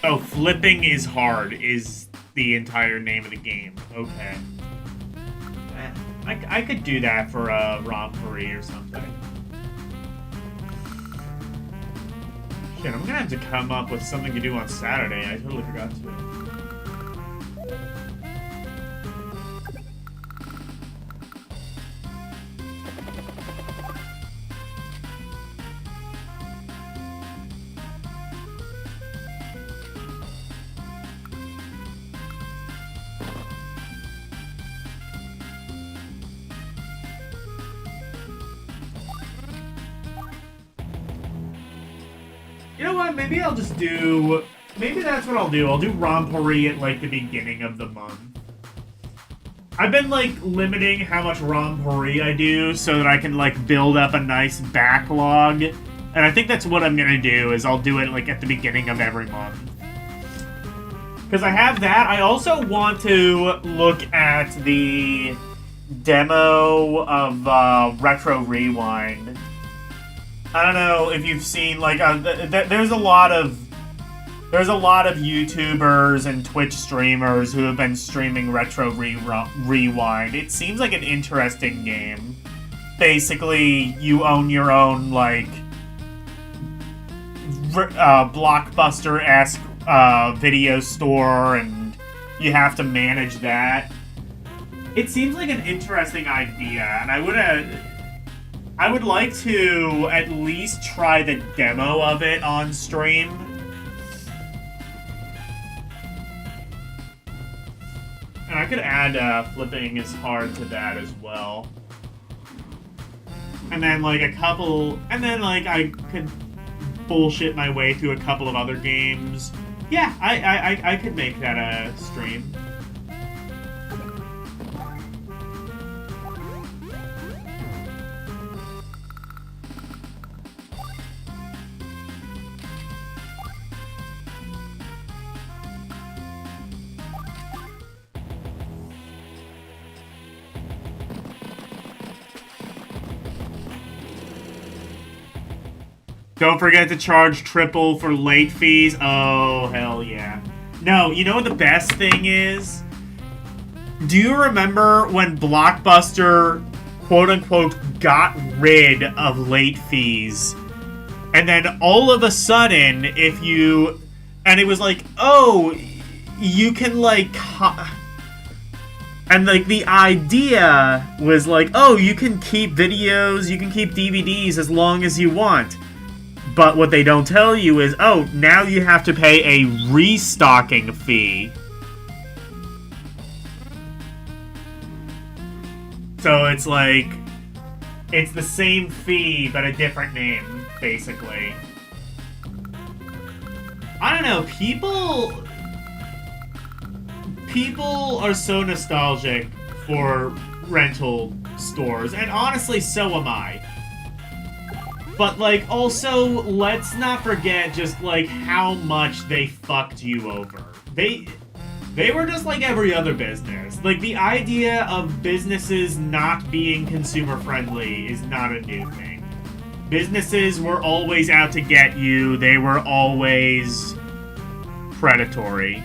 Oh, Flipping is Hard is the entire name of the game. Okay. I could do that for a rompery or something. Shit, I'm gonna have to come up with something to do on Saturday. I totally forgot to. You know what? Maybe I'll just do... Maybe that's what I'll do. I'll do Rompery at, like, the beginning of the month. I've been, like, limiting how much Rompery I do so that I can, like, build up a nice backlog. And I think that's what I'm gonna do, is I'll do it, like, at the beginning of every month. Because I have that. I also want to look at the demo of Retro Rewind. I don't know if you've seen, like, there's a lot of YouTubers and Twitch streamers who have been streaming Retro Rewind. It seems like an interesting game. Basically, you own your own, like, Blockbuster-esque video store, and you have to manage that. It seems like an interesting idea, and I would like to at least try the demo of it on stream. And I could add Flipping is Hard to that as well. And then, like, I could bullshit my way through a couple of other games. Yeah, I could make that a stream. Don't forget to charge triple for late fees. Oh, hell yeah. No, you know what the best thing is? Do you remember when Blockbuster, quote-unquote, got rid of late fees? And then all of a sudden, if you... And it was like, oh, you can, like... And, like, the idea was like, oh, you can keep videos, you can keep DVDs as long as you want. But what they don't tell you is, oh, now you have to pay a restocking fee. So it's like, it's the same fee, but a different name, basically. I don't know, people are so nostalgic for rental stores, and honestly, so am I. But, like, also, let's not forget just, like, how much they fucked you over. They were just like every other business. Like, the idea of businesses not being consumer-friendly is not a new thing. Businesses were always out to get you. They were always predatory.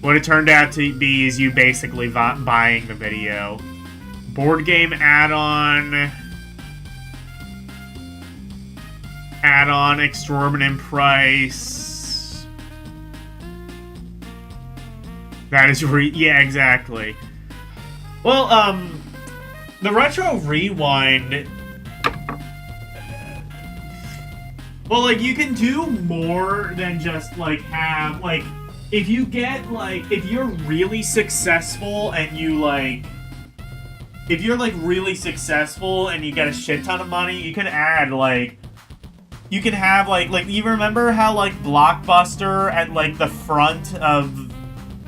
What it turned out to be is you basically buying the video. Board game add-on. add-on exorbitant price. That is yeah, exactly. Well, the Retro Rewind. Well, like, you can do more than just, like, have, like, if you get, like, if you're really successful and you, like, if you're, like, really successful and you get a shit ton of money, you can add, like, you can have, like, you remember how, like, Blockbuster at, like, the front of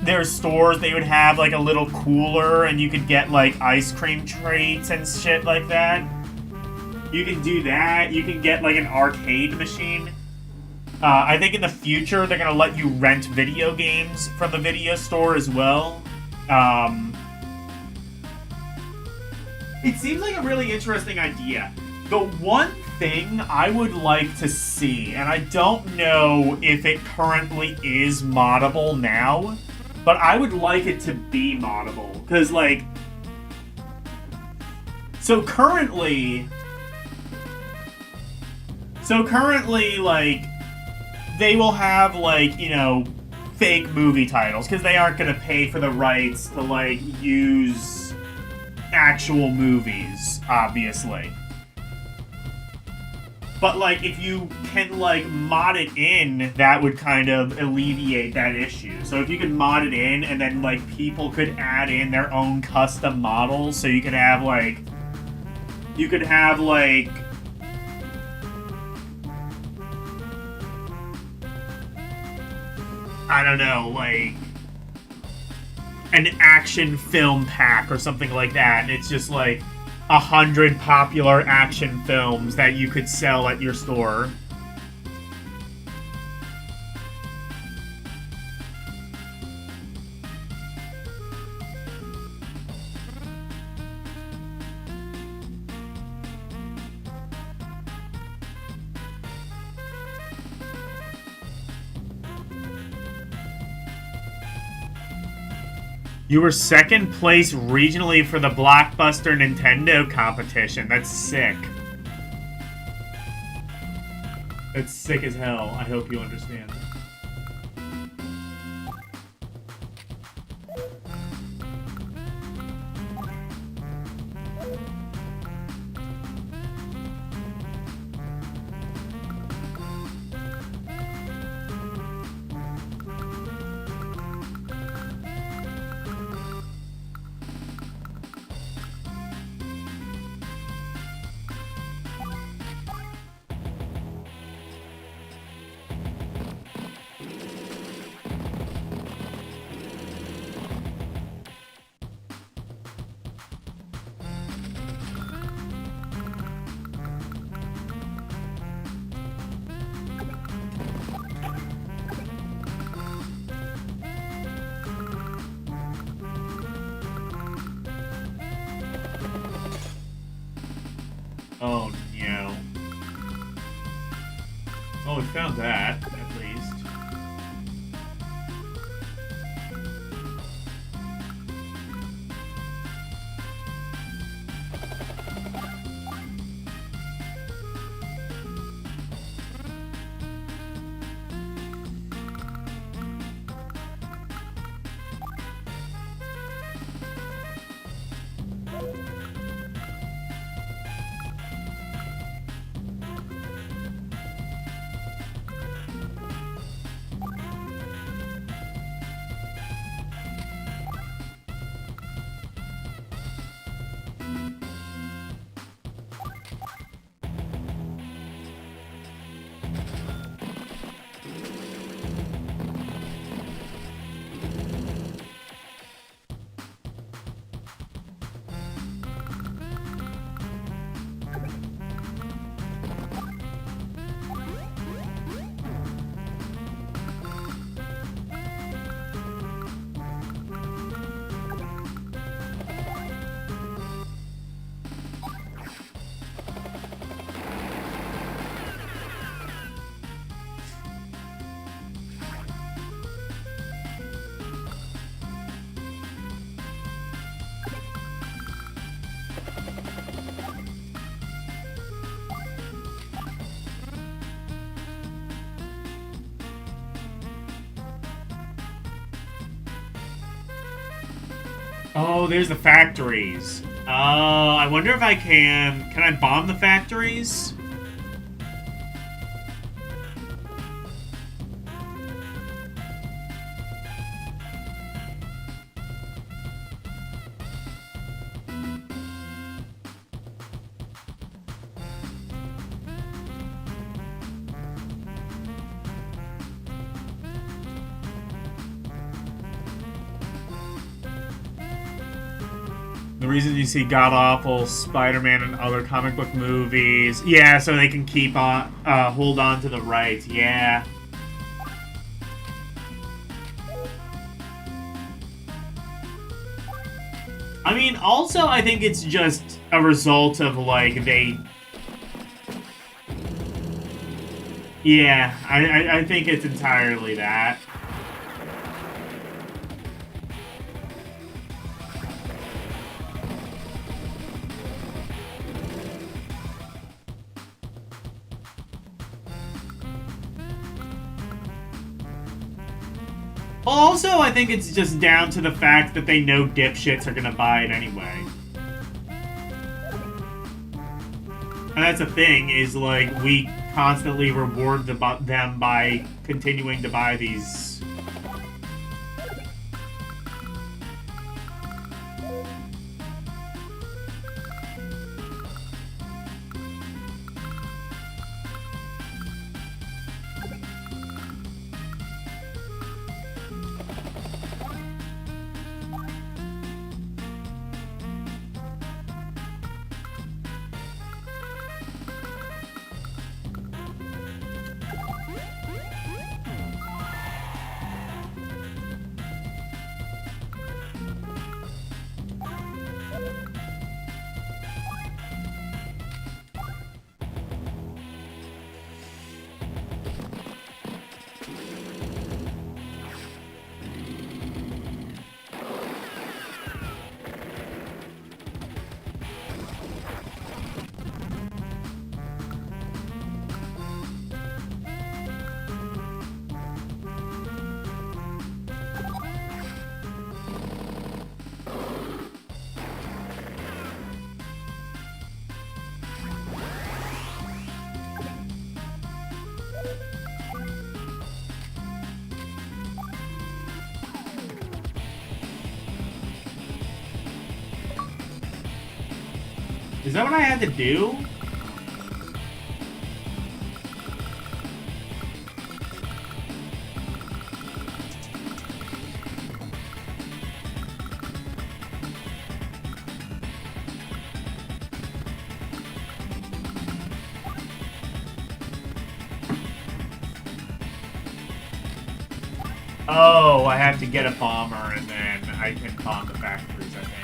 their stores, they would have, like, a little cooler and you could get, like, ice cream treats and shit like that? You can do that. You can get, like, an arcade machine. I think in the future, they're going to let you rent video games from the video store as well. It seems like a really interesting idea. The one thing I would like to see, and I don't know if it currently is moddable now, but I would like it to be moddable. Because, like... So currently, like, they will have, like, you know, fake movie titles, because they aren't going to pay for the rights to, like, use actual movies, obviously. But, like, if you can, like, mod it in, that would kind of alleviate that issue. So if you could mod it in, and then, like, people could add in their own custom models, so you could have, like... I don't know, like, an action film pack or something like that, and it's just, like, 100 popular action films that you could sell at your store. You were second place regionally for the Blockbuster Nintendo competition. That's sick. That's sick as hell. I hope you understand. Oh, no. Oh, we found that, at least. Oh, there's the factories. Oh, I wonder if I can... Can I bomb the factories? The reason you see god-awful Spider-Man and other comic book movies. Yeah, so they can keep on, hold on to the rights. Yeah. I mean, also, I think it's just a result of, like, they... Yeah, I think it's entirely that. Also, I think it's just down to the fact that they know dipshits are gonna buy it anyway. And that's the thing, is like, we constantly reward them by continuing to buy these. Is that what I had to do? Oh, I have to get a bomber and then I can bomb the factories, I think.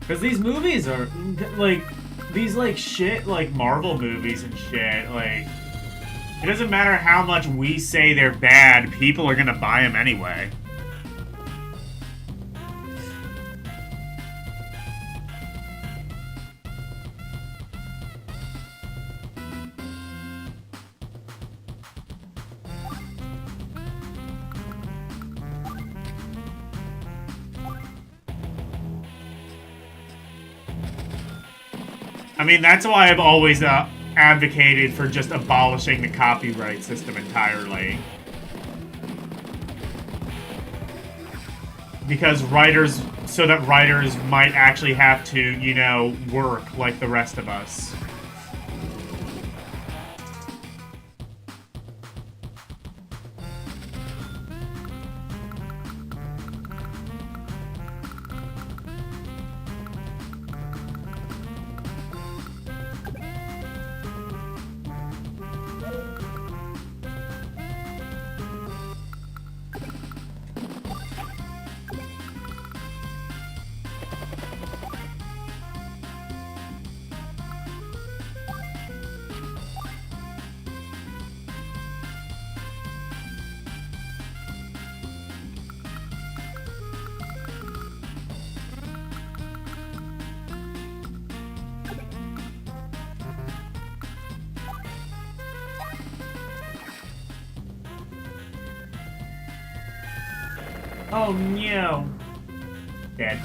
Because these movies are, like, these, like, shit, like, Marvel movies and shit, like, it doesn't matter how much we say they're bad, people are gonna buy them anyway. I mean, that's why I've always advocated for just abolishing the copyright system entirely. because writers, so that writers might actually have to, you know, work like the rest of us. Oh no. Dead.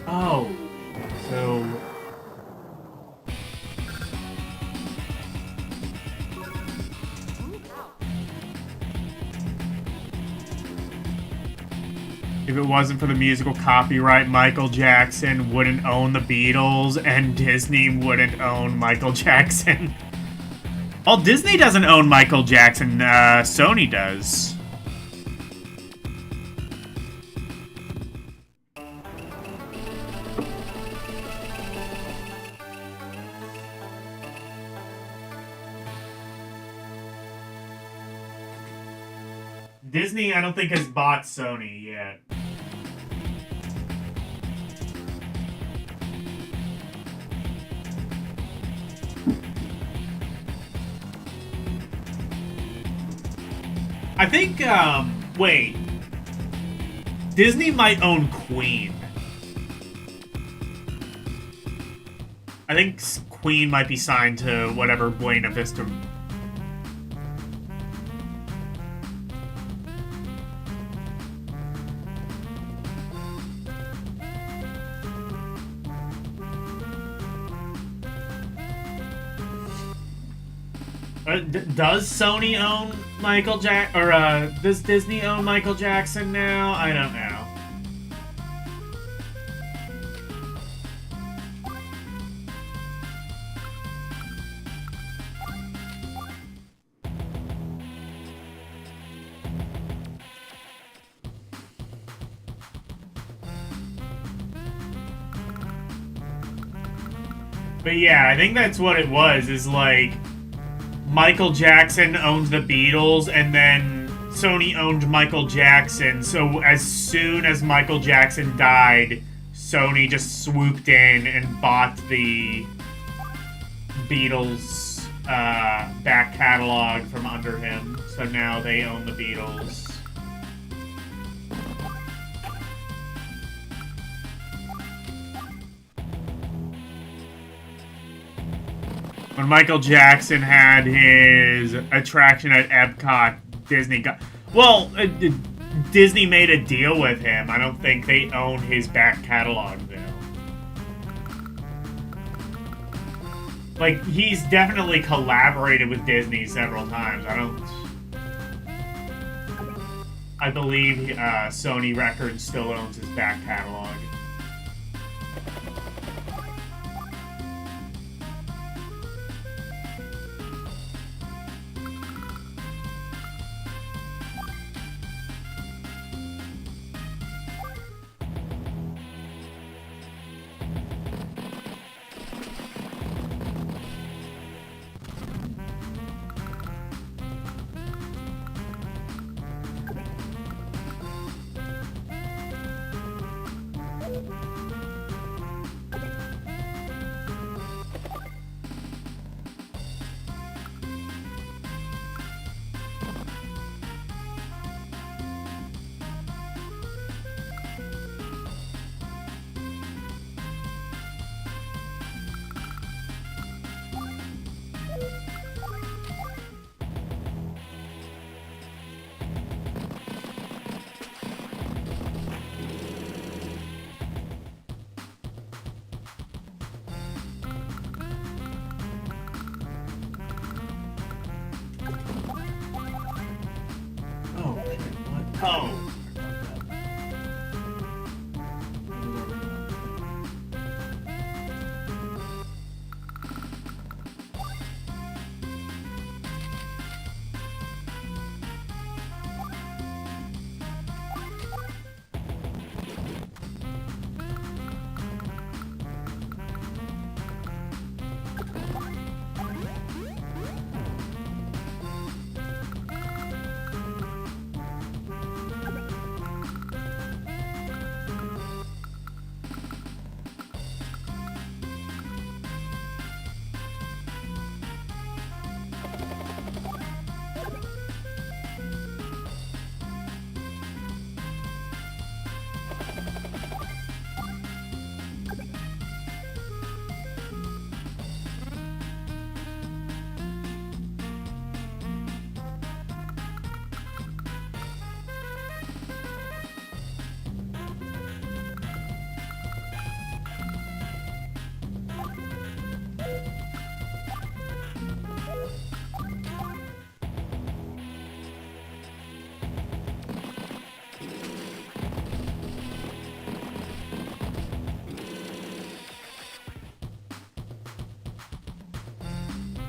Oh. So... if it wasn't for the musical copyright, Michael Jackson wouldn't own the Beatles, and Disney wouldn't own Michael Jackson. Well, Disney doesn't own Michael Jackson, Sony does. Disney, I don't think, has bought Sony yet. I think, wait. Disney might own Queen. I think Queen might be signed to whatever Buena Vista... does Sony own Michael or does Disney own Michael Jackson now? I don't know. But yeah, I think that's what it was, is like... Michael Jackson owned the Beatles, and then Sony owned Michael Jackson. So as soon as Michael Jackson died, Sony just swooped in and bought the Beatles back catalog from under him. So now they own the Beatles. When Michael Jackson had his attraction at Epcot, Disney got... Well, Disney made a deal with him. I don't think they own his back catalog, though. Like, he's definitely collaborated with Disney several times. I believe Sony Records still owns his back catalog. Oh.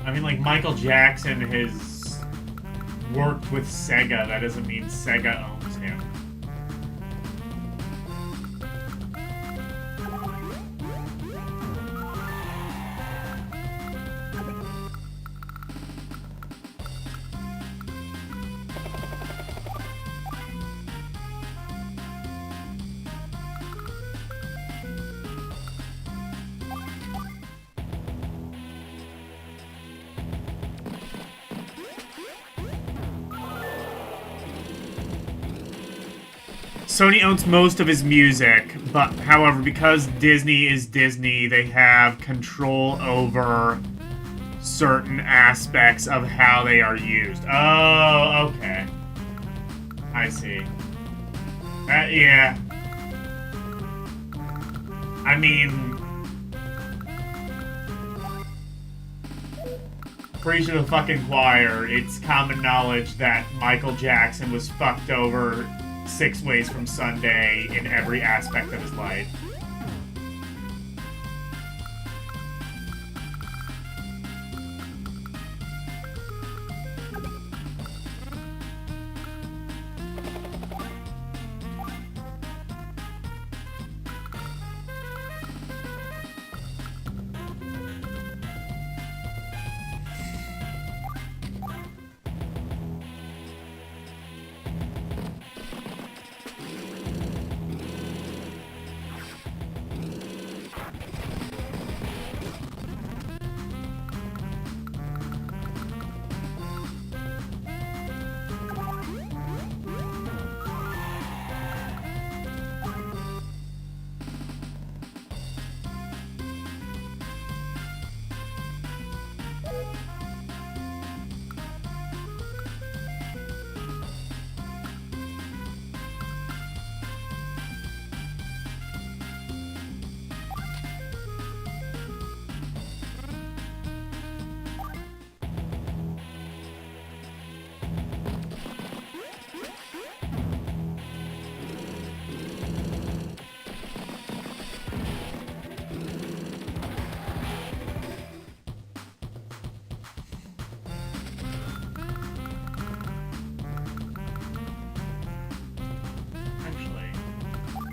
I mean, like, Michael Jackson has worked with Sega. That doesn't mean Sega owns him. Sony owns most of his music, but however, because Disney is Disney, they have control over certain aspects of how they are used. Oh, okay. I see. Yeah. I mean... Preach to the fucking choir, it's common knowledge that Michael Jackson was fucked over 6 ways from Sunday in every aspect of his life.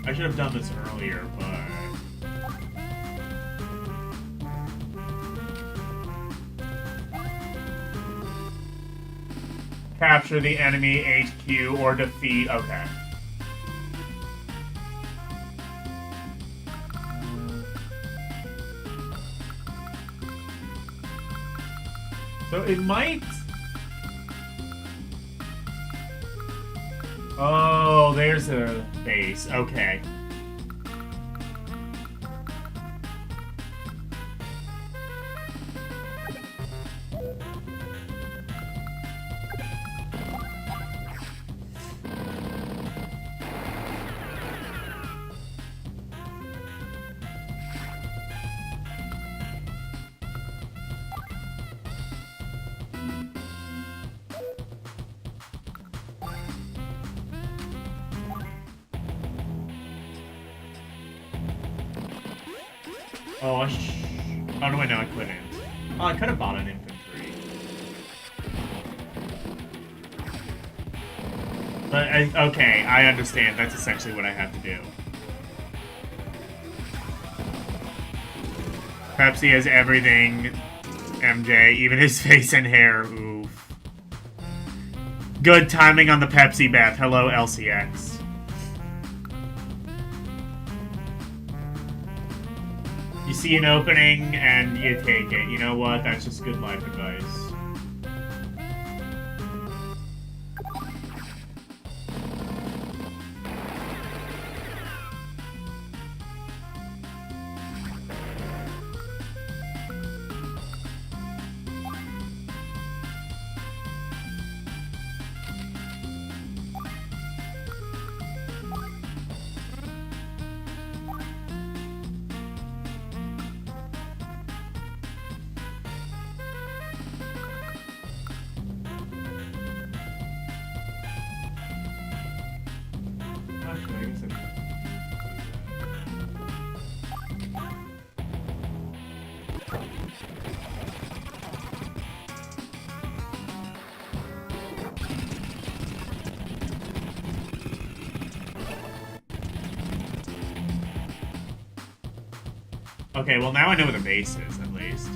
I should have done this earlier, but... Capture the enemy HQ or defeat... Okay. So it might... Oh, there's a base. Okay. Oh, oh, no, wait, no, I couldn't. Oh, I could have bought an infantry. But, okay, I understand. That's essentially what I have to do. Pepsi has everything. MJ, even his face and hair. Oof. Good timing on the Pepsi, Beth. Hello, LCX. You see an opening and you take it. You know what? That's just good life advice. Okay, well now I know where the base is, at least.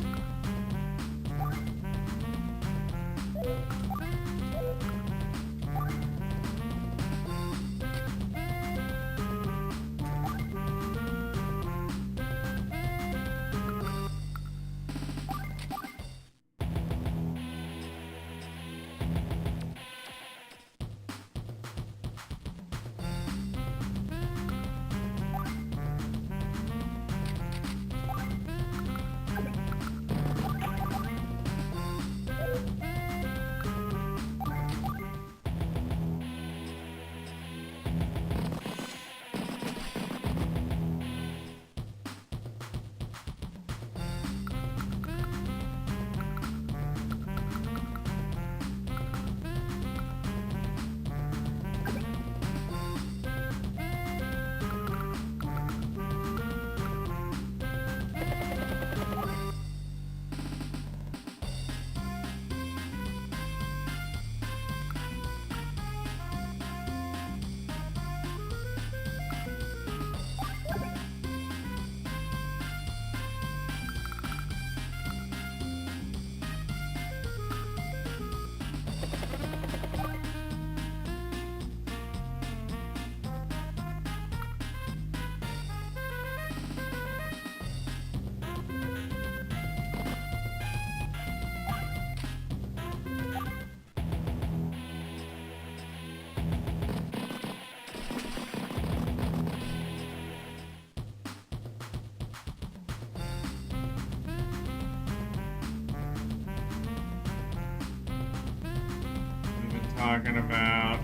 Talking about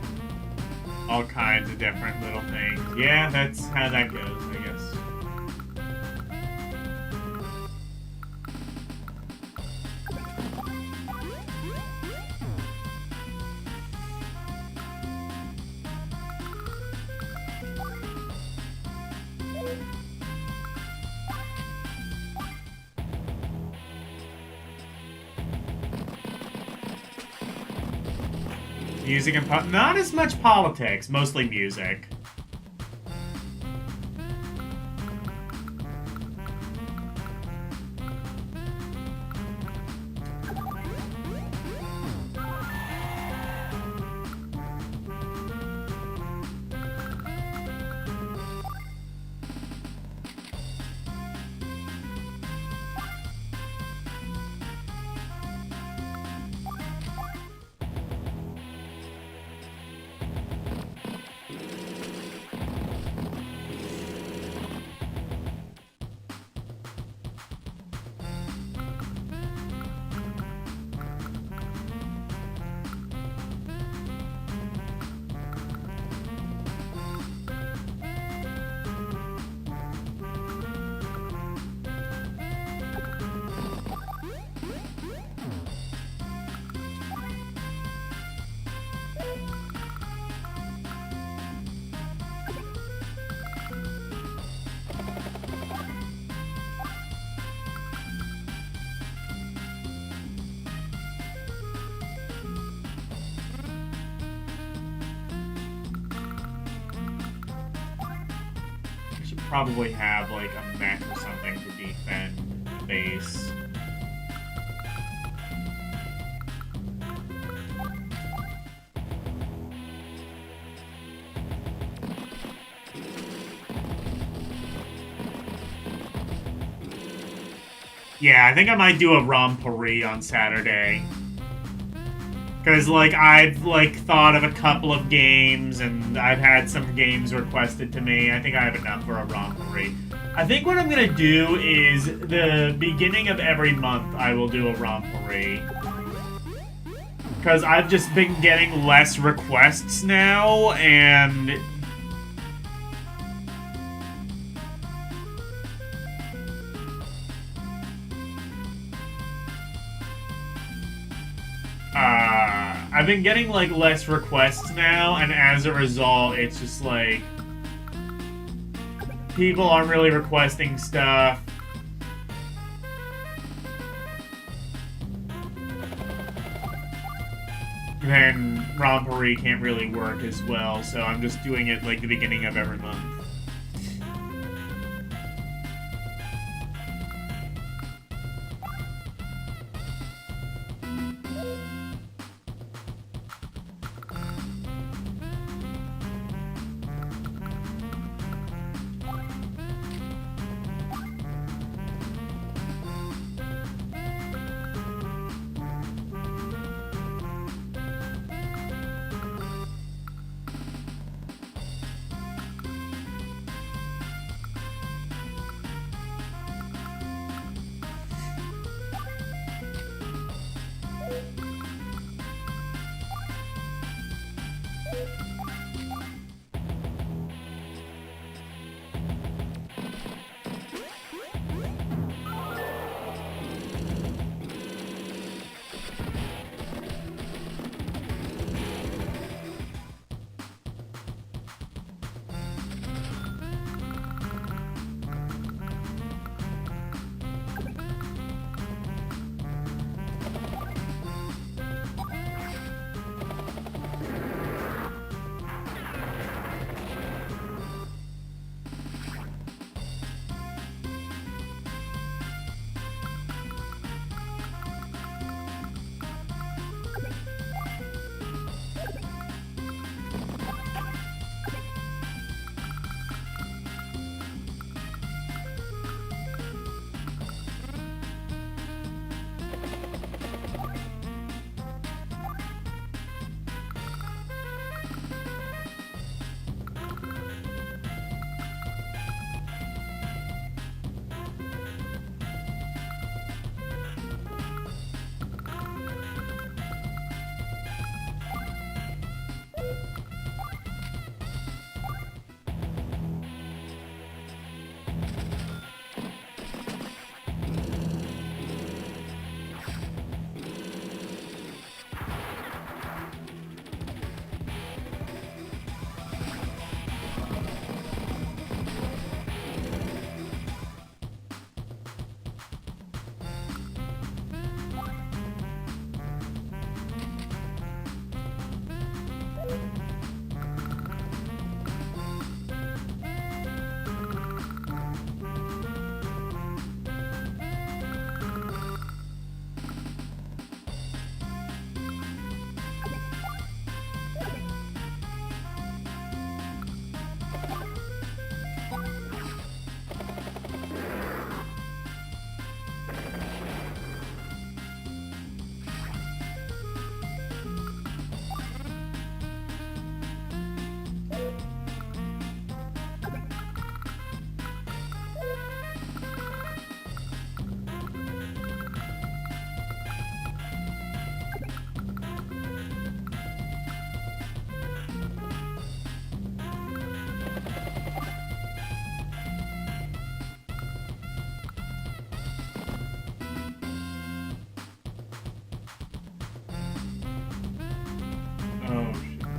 all kinds of different little things. Yeah, that's how that goes, I guess. Music and not as much politics, mostly music. probably have, like, a mech or something to defend the base. Yeah, I think I might do a Rompourri on Saturday. Because, like, I've, like, thought of a couple of games, and I've had some games requested to me. I think I have enough for a Rompourri. I think what I'm gonna do is, the beginning of every month, I will do a Rompourri. Because I've just been getting less requests now, and... I've been getting, like, less requests now, and as a result, it's just, like... people aren't really requesting stuff. Then Rompourri can't really work as well, so I'm just doing it, like, the beginning of every month.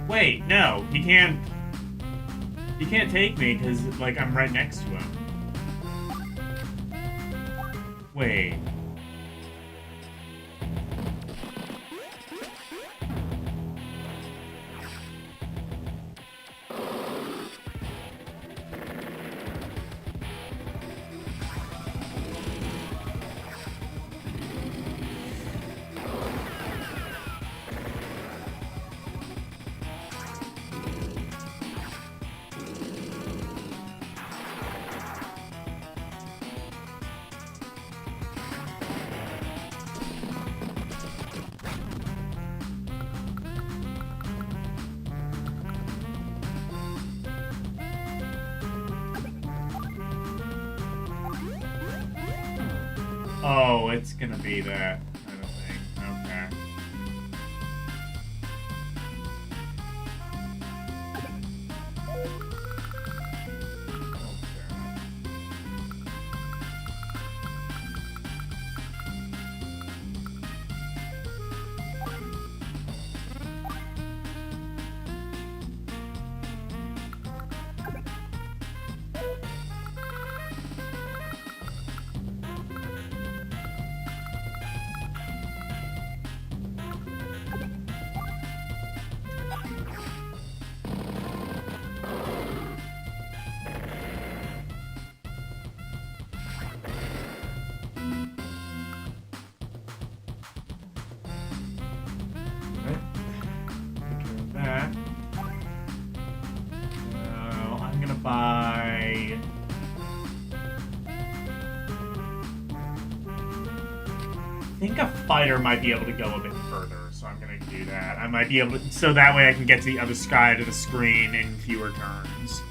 Wait, no, he can't. He can't take me because, like, I'm right next to him. Wait. Oh, it's gonna be that kind of thing. Okay. That. I'm gonna buy. I think a fighter might be able to go a bit further, so I'm gonna do that. I might be able to, so that way I can get to the other side of the screen in fewer turns.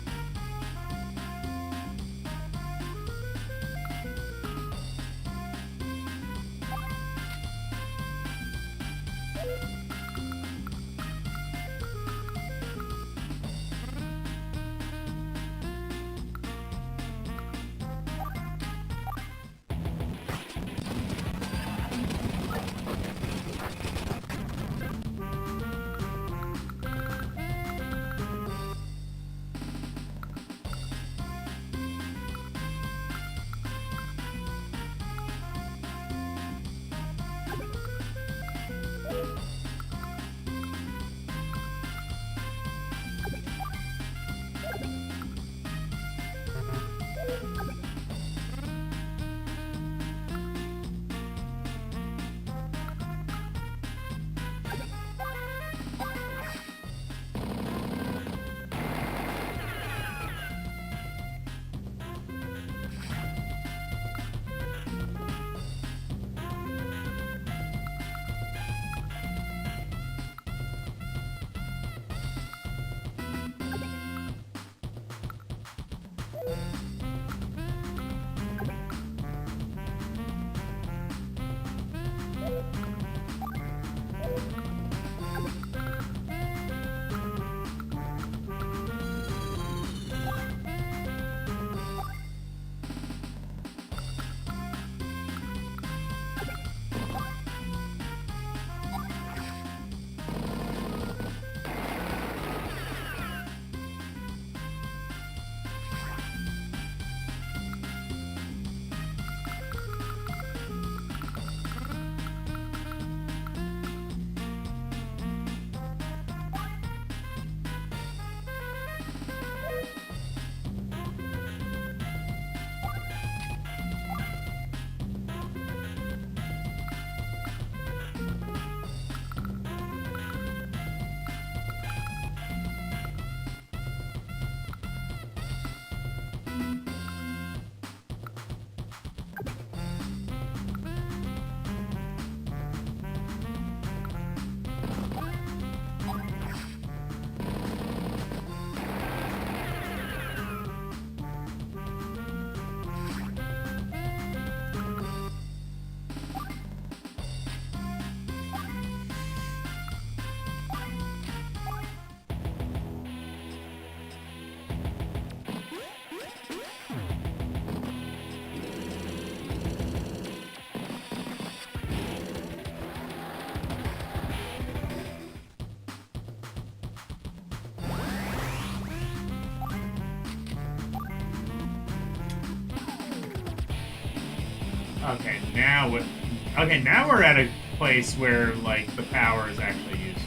Okay, now we're at a place where, like, the power is actually useful.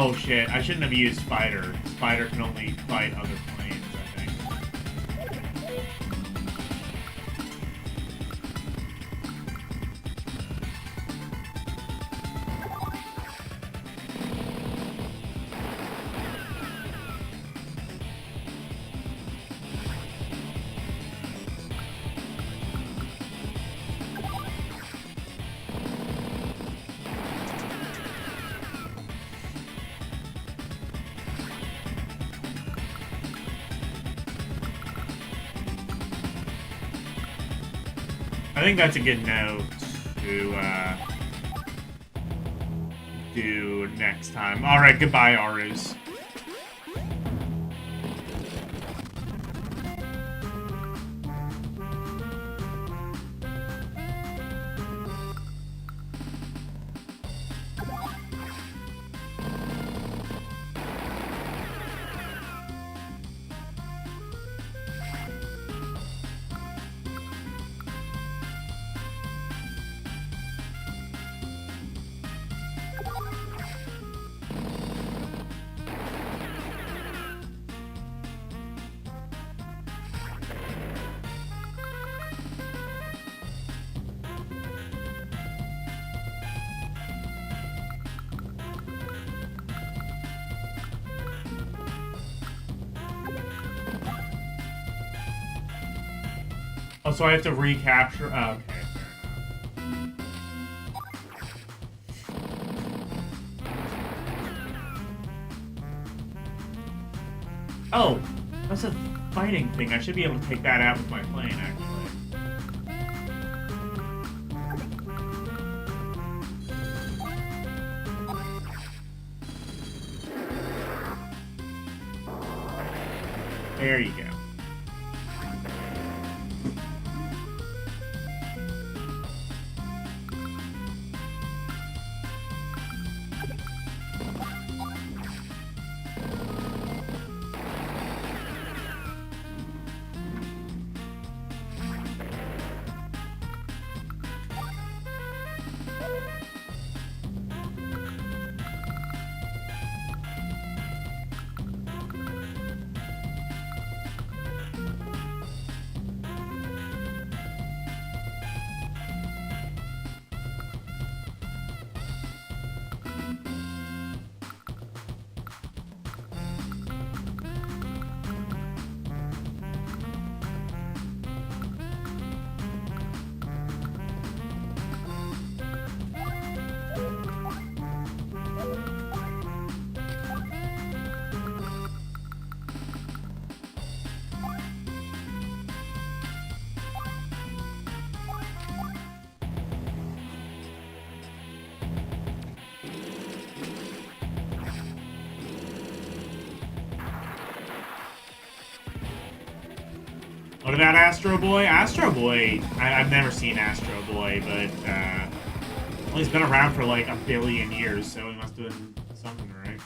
Oh shit, I shouldn't have used Spider. Spider can only fight other planes, I think. I think that's a good note to do next time. Alright, goodbye, Arus. Oh, so I have to recapture. Oh, okay, fair enough. Oh, that's a fighting thing. I should be able to take that out with my plane, actually. There you go. What about Astro Boy? Astro Boy, I've never seen Astro Boy, but well, he's been around for like 1 billion years, so he must have been something, right?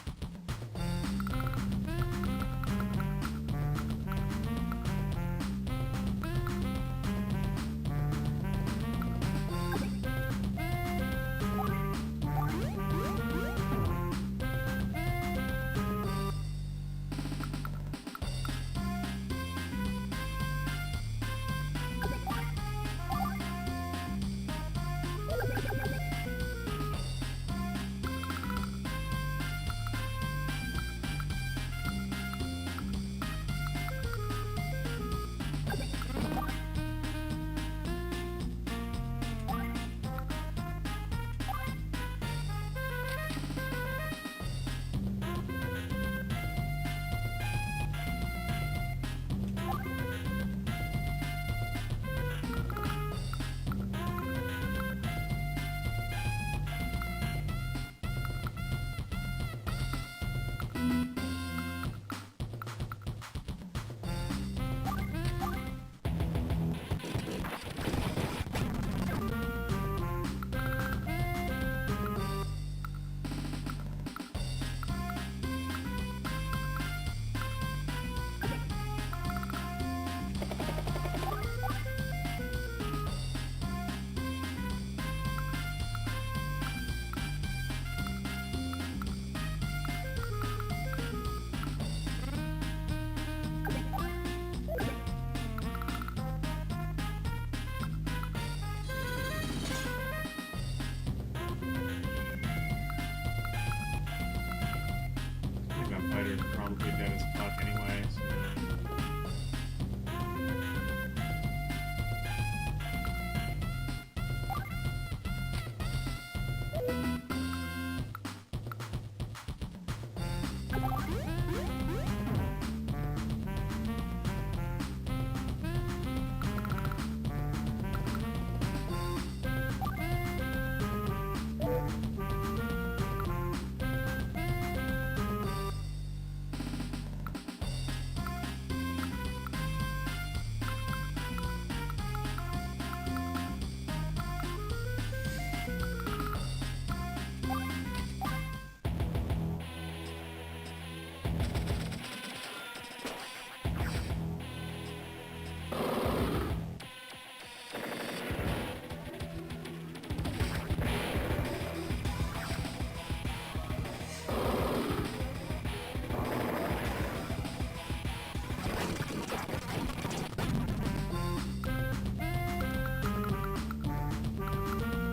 probably dead as fuck anyway. So.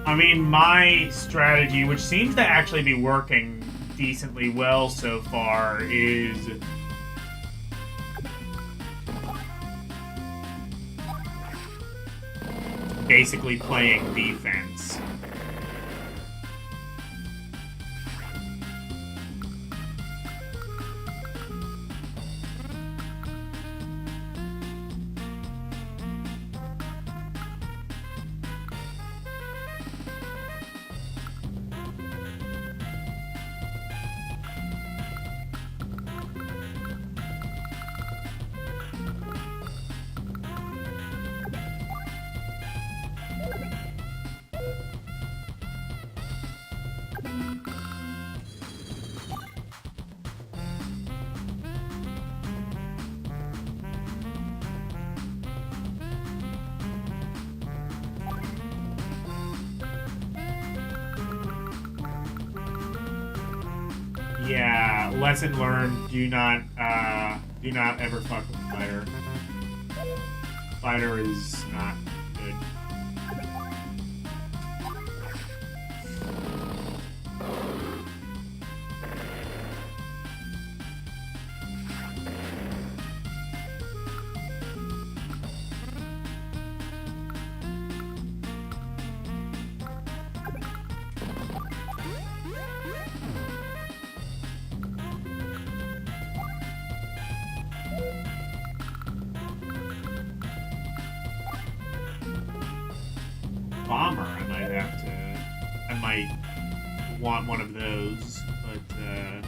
I mean, my strategy, which seems to actually be working decently well so far, is basically playing defense. Yeah, lesson learned, do not ever fuck with Fighter. Fighter is not good. Bomber, I might want one of those, but, yeah.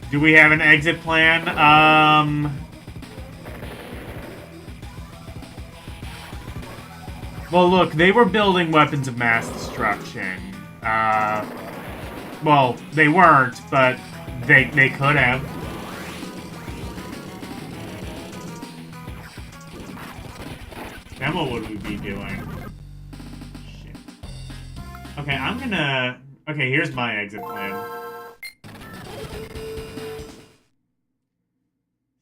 Do we have an exit plan? Well, look, they were building weapons of mass destruction. Well, they weren't, but they could have. Then what would we be doing? Shit. Okay, I'm gonna... Okay, here's my exit plan.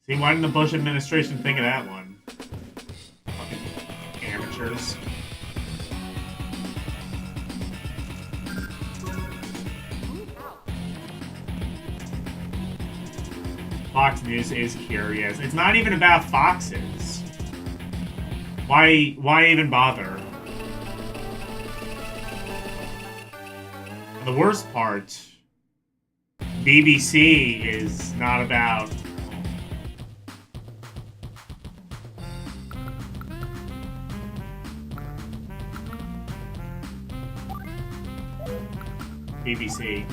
See, why didn't the Bush administration think of that one? Fucking amateurs. Fox News is curious. It's not even about foxes. Why even bother? And the worst part, BBC is not about... BBC.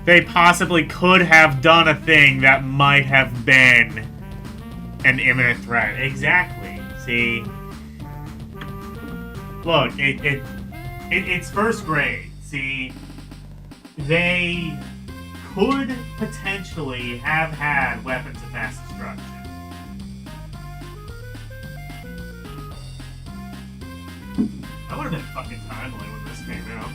they possibly could have done a thing that might have been an imminent threat. Exactly. See? Look, it's first grade. See? They could potentially have had weapons of mass destruction. That would have been fucking timely when this came out.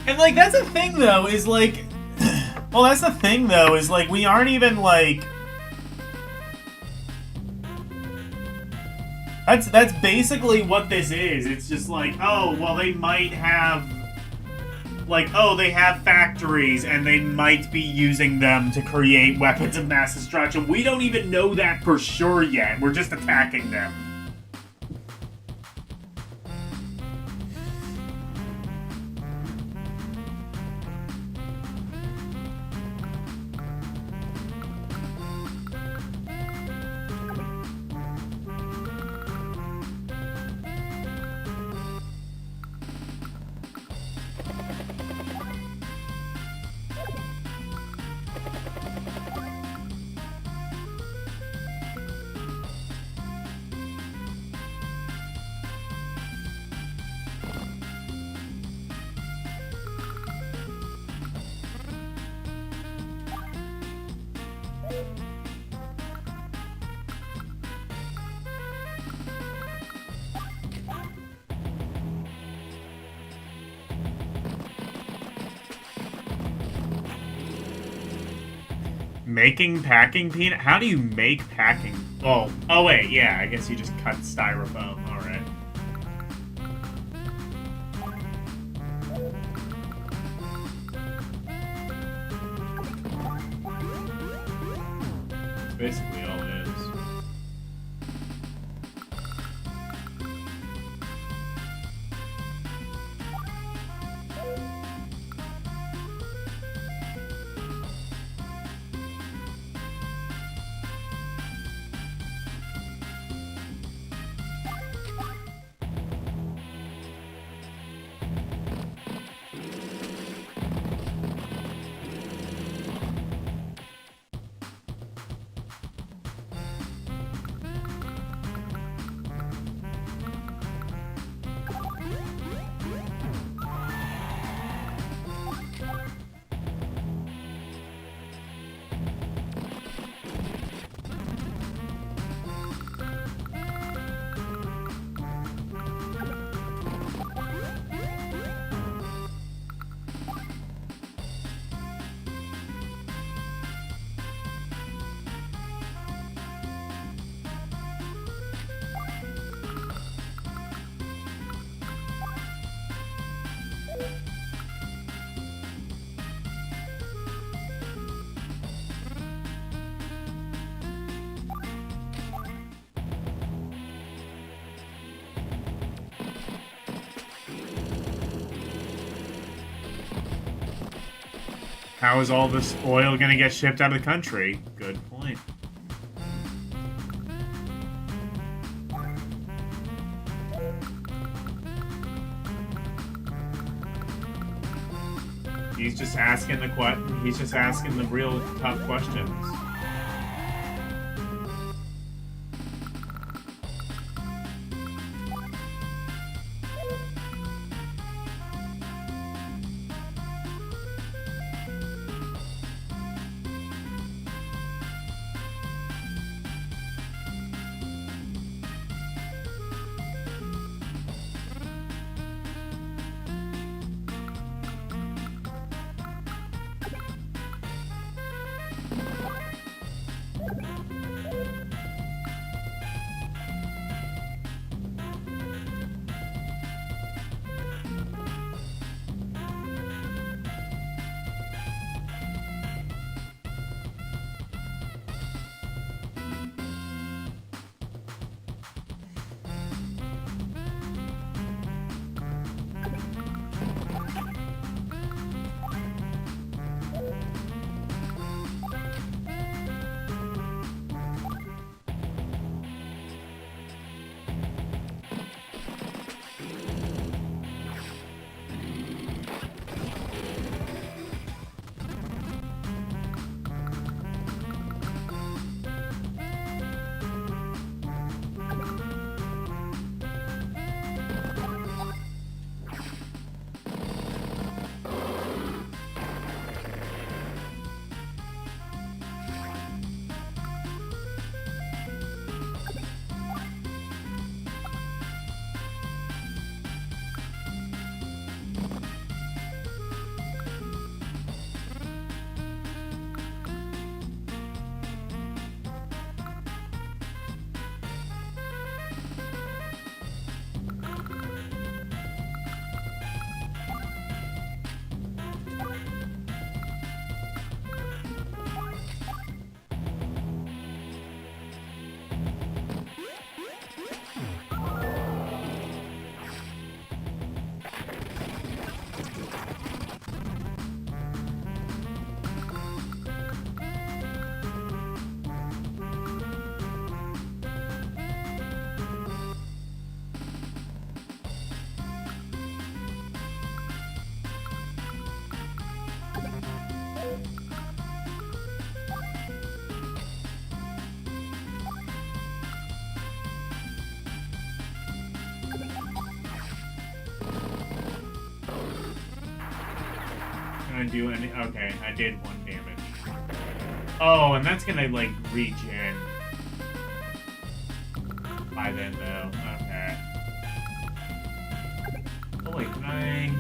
And, like, that's the thing, though, is, like... well, that's the thing, though, is, like, we aren't even, like... That's basically what this is. It's just like, oh, well, they might have... like, oh, they have factories, and they might be using them to create weapons of mass destruction. We don't even know that for sure yet. We're just attacking them. Making packing peanut? How do you make packing? Oh wait, yeah, I guess you just cut styrofoam. Alright. That's basically all it is. How is all this oil gonna get shipped out of the country? Good point. He's just asking the real tough questions. gonna do any... Okay, I did 1 damage. Oh, and that's gonna, like, regen. By then, though. Okay. Oh, wait, can I...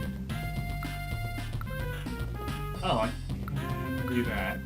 Oh, I can do that.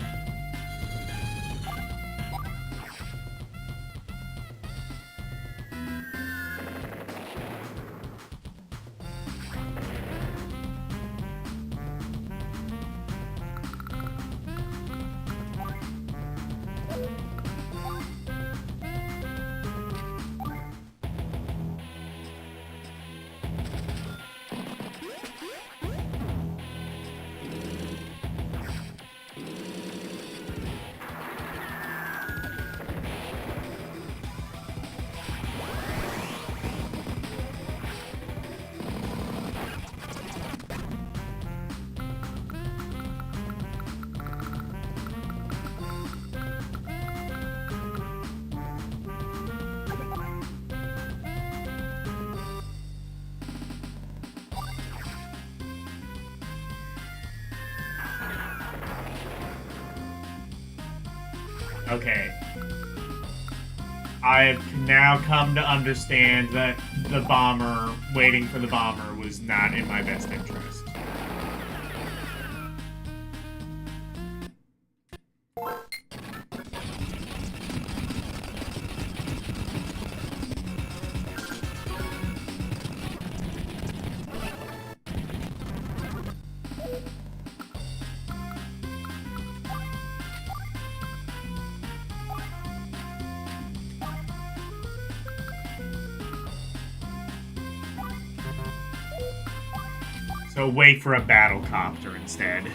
Okay. I've now come to understand that the bomber, waiting for the bomber, was not in my best interest. So wait for a battle copter instead.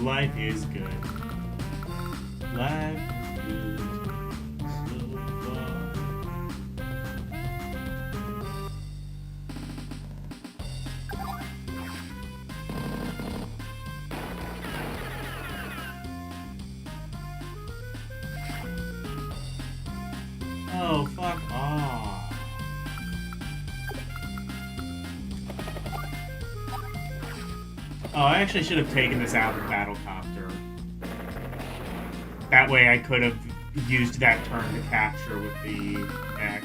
life is good. Life is good so far. Oh, fuck off. Oh, I actually should have taken this out of the Battlecopter. That way I could have used that turn to capture with the mech.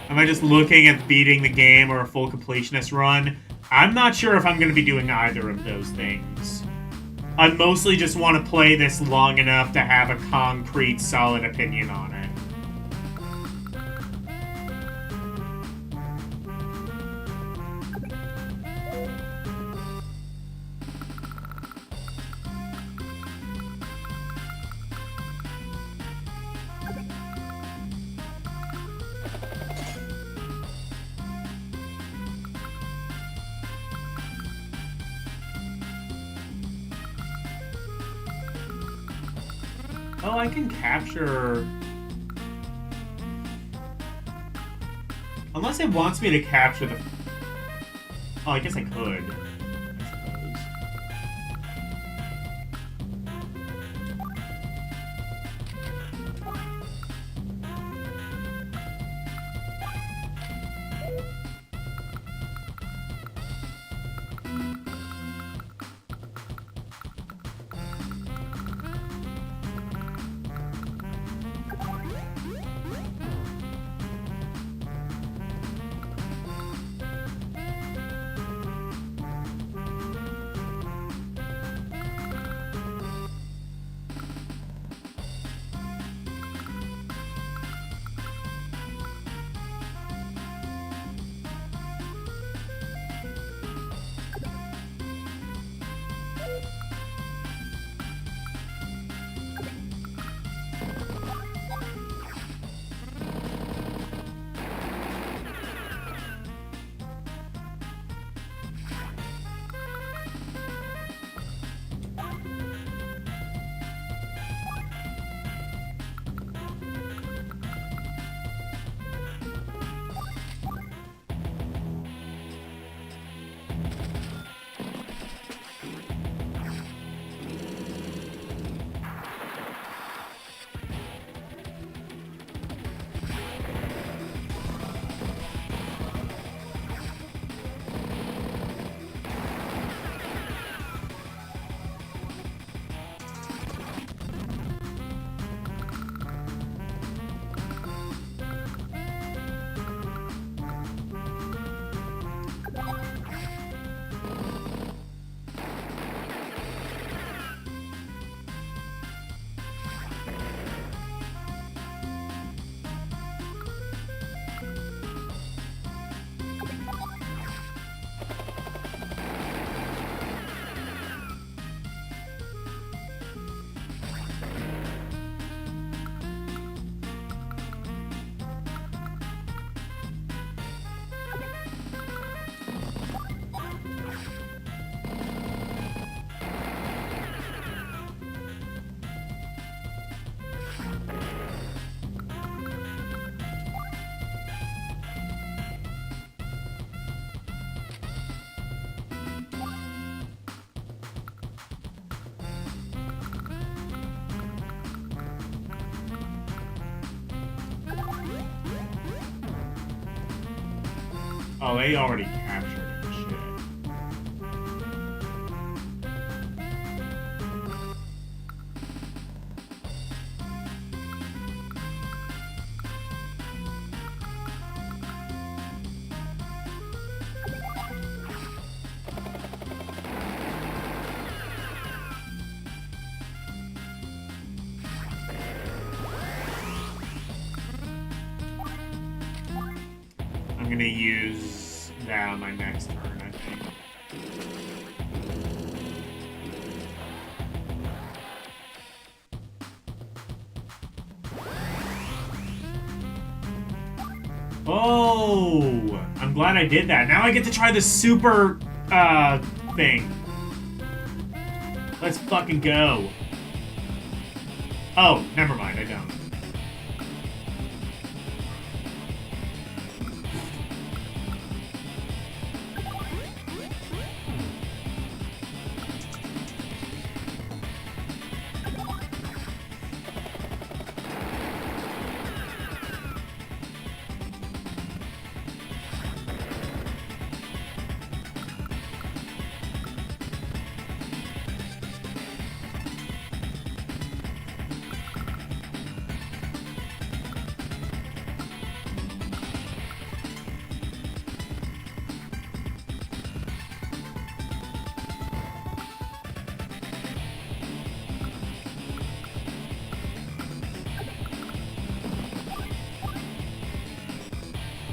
Am I just looking at beating the game or a full completionist run? I'm not sure if I'm going to be doing either of those things. I mostly just want to play this long enough to have a concrete, solid opinion on it. Oh, I can capture... Unless it wants me to capture the... Oh, I guess I could. I suppose. Oh, they already captured it. Shit. I'm gonna use that on my next turn, I think. Oh, I'm glad I did that. Now I get to try the super thing. Let's fucking go. Oh, never mind, I don't.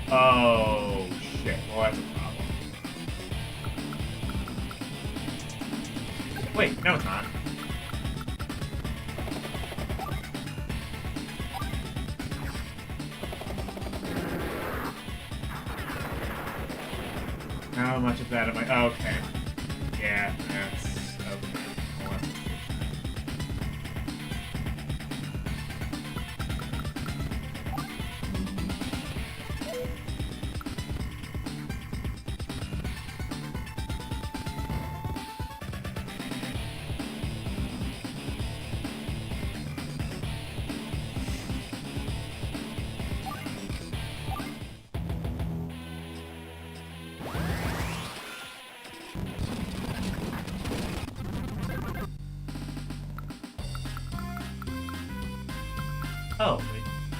Oh, shit. Well, that's a problem. Wait, no it's not. How much of that am I... Okay. Yeah, that's... Okay. Well, that's Oh,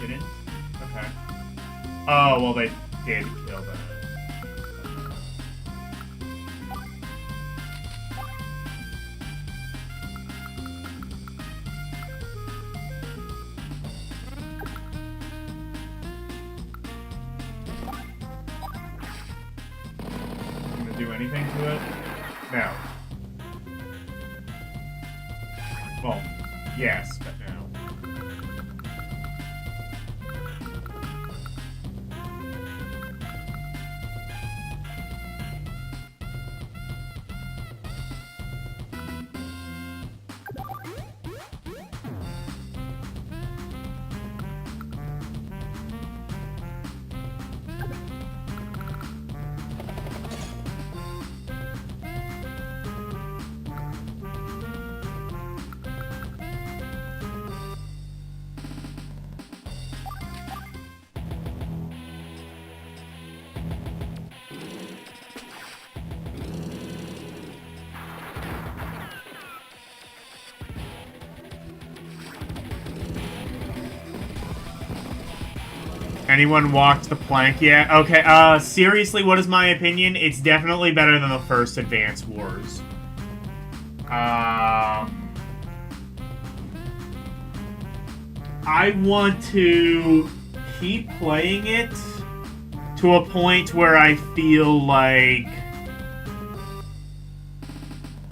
they didn't? Okay. Oh, well, they did kill them. I'm gonna do anything to it? No. Well, yes, but no. Anyone walked the plank yet? Okay, seriously, what is my opinion? It's definitely better than the first Advance Wars. I want to keep playing it to a point where I feel like...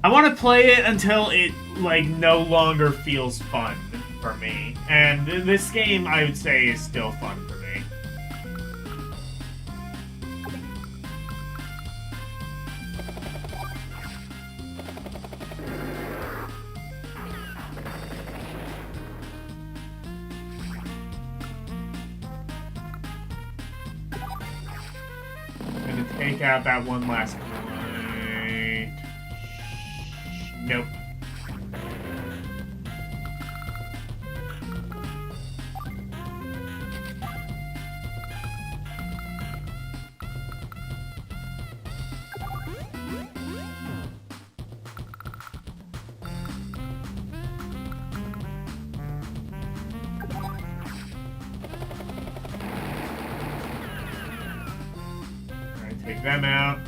I want to play it until it, like, no longer feels fun for me. And this game, I would say, is still fun for me. Take out that one last point. Nope. Take them out.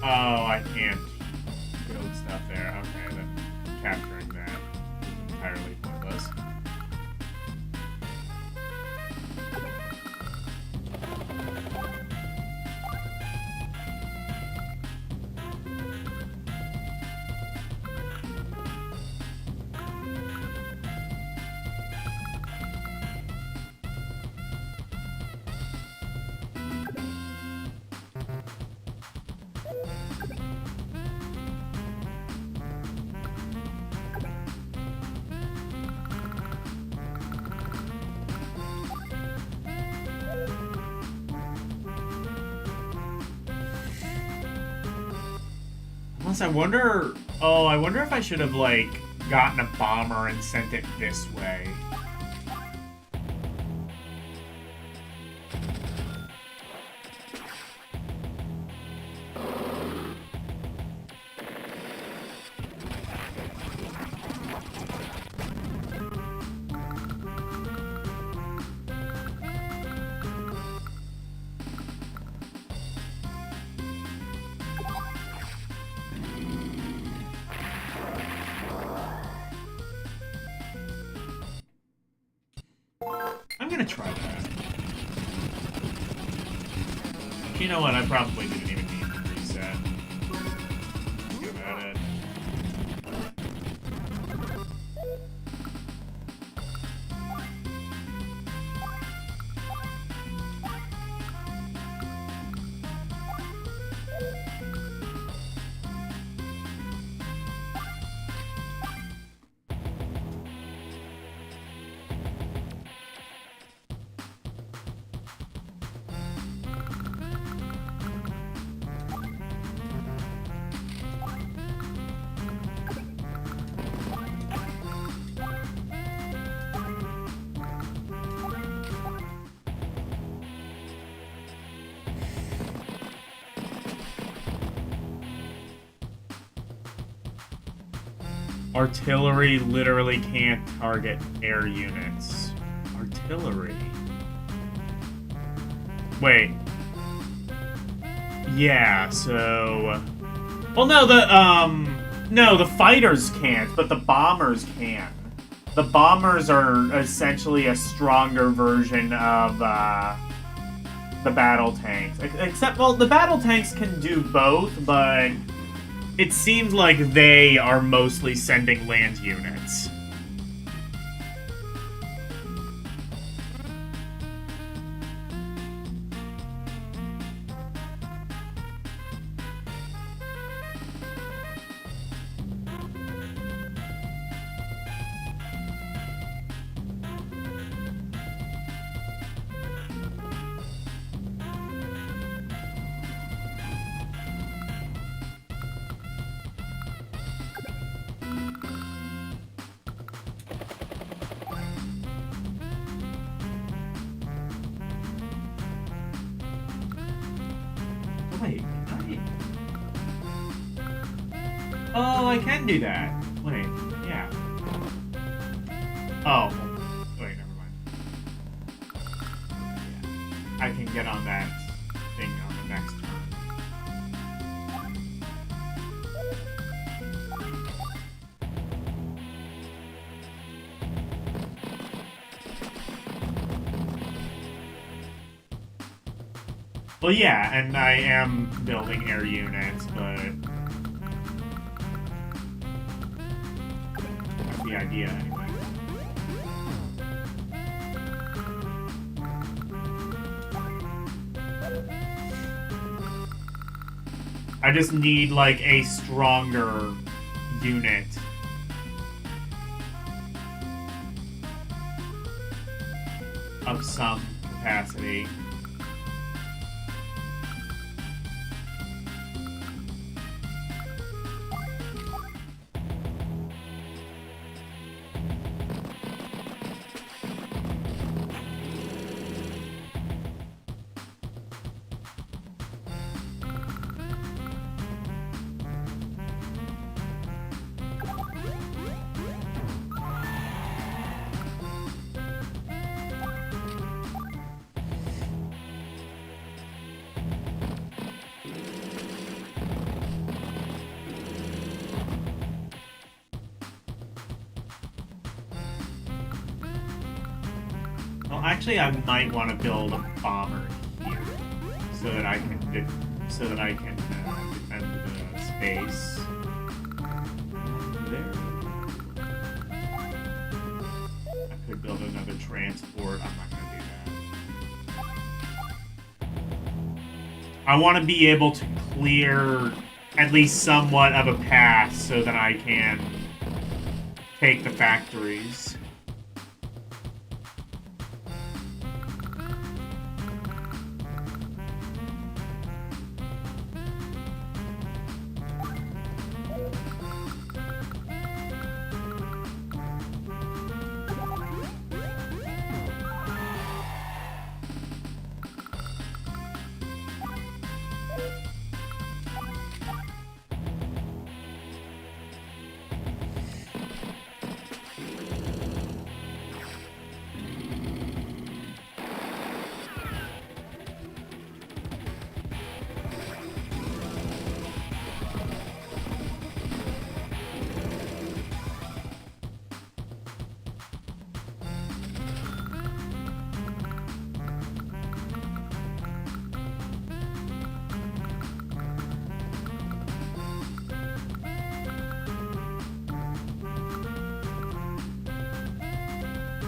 Oh, I can't build stuff there. Okay, then capturing that is entirely pointless. Unless I wonder... Oh, I wonder if I should have, like, gotten a bomber and sent it this way. I'm gonna try that. You know what? I probably didn't even need to reset. Think about it. Artillery literally can't target air units. Artillery. Wait. Yeah, so... Well, no, the fighters can't, but the bombers can. The bombers are essentially a stronger version of, the battle tanks. Except, well, the battle tanks can do both, but... It seems like they are mostly sending land units. Wait, can I... Oh, I can do that. Wait, yeah. Oh. Wait, never mind. Yeah. I can get on that thing on the next turn. Well, yeah, and I am building air units, but that's the idea anyway. I just need, like, a stronger unit. Of some capacity. Actually, I might want to build a bomber here so that I can defend the space. There. I could build another transport. I'm not gonna do that. I want to be able to clear at least somewhat of a path so that I can take the factories.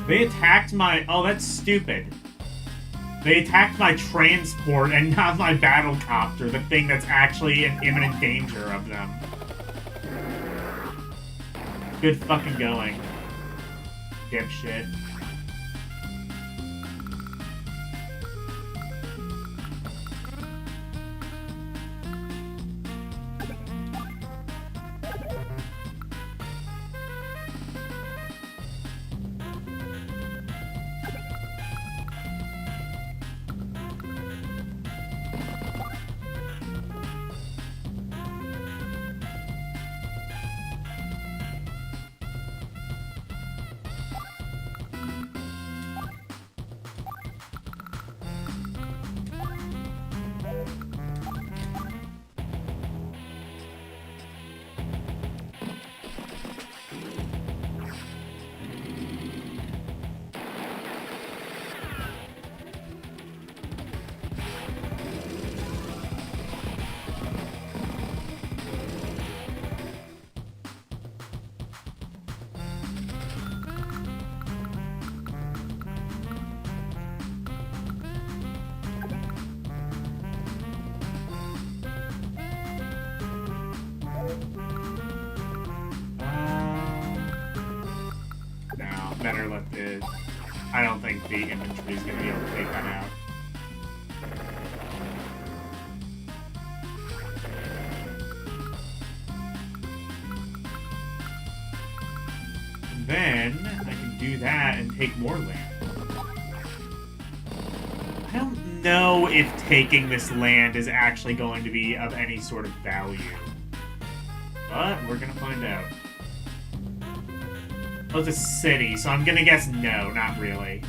They attacked my... Oh, that's stupid. They attacked my transport and not my battlecopter, the thing that's actually in imminent danger of them. Good fucking going. Dipshit. Better let the... I don't think the infantry is going to be able to take that out. And then I can do that and take more land. I don't know if taking this land is actually going to be of any sort of value. But we're going to find out. Oh, it's a city, so I'm gonna guess no, not really.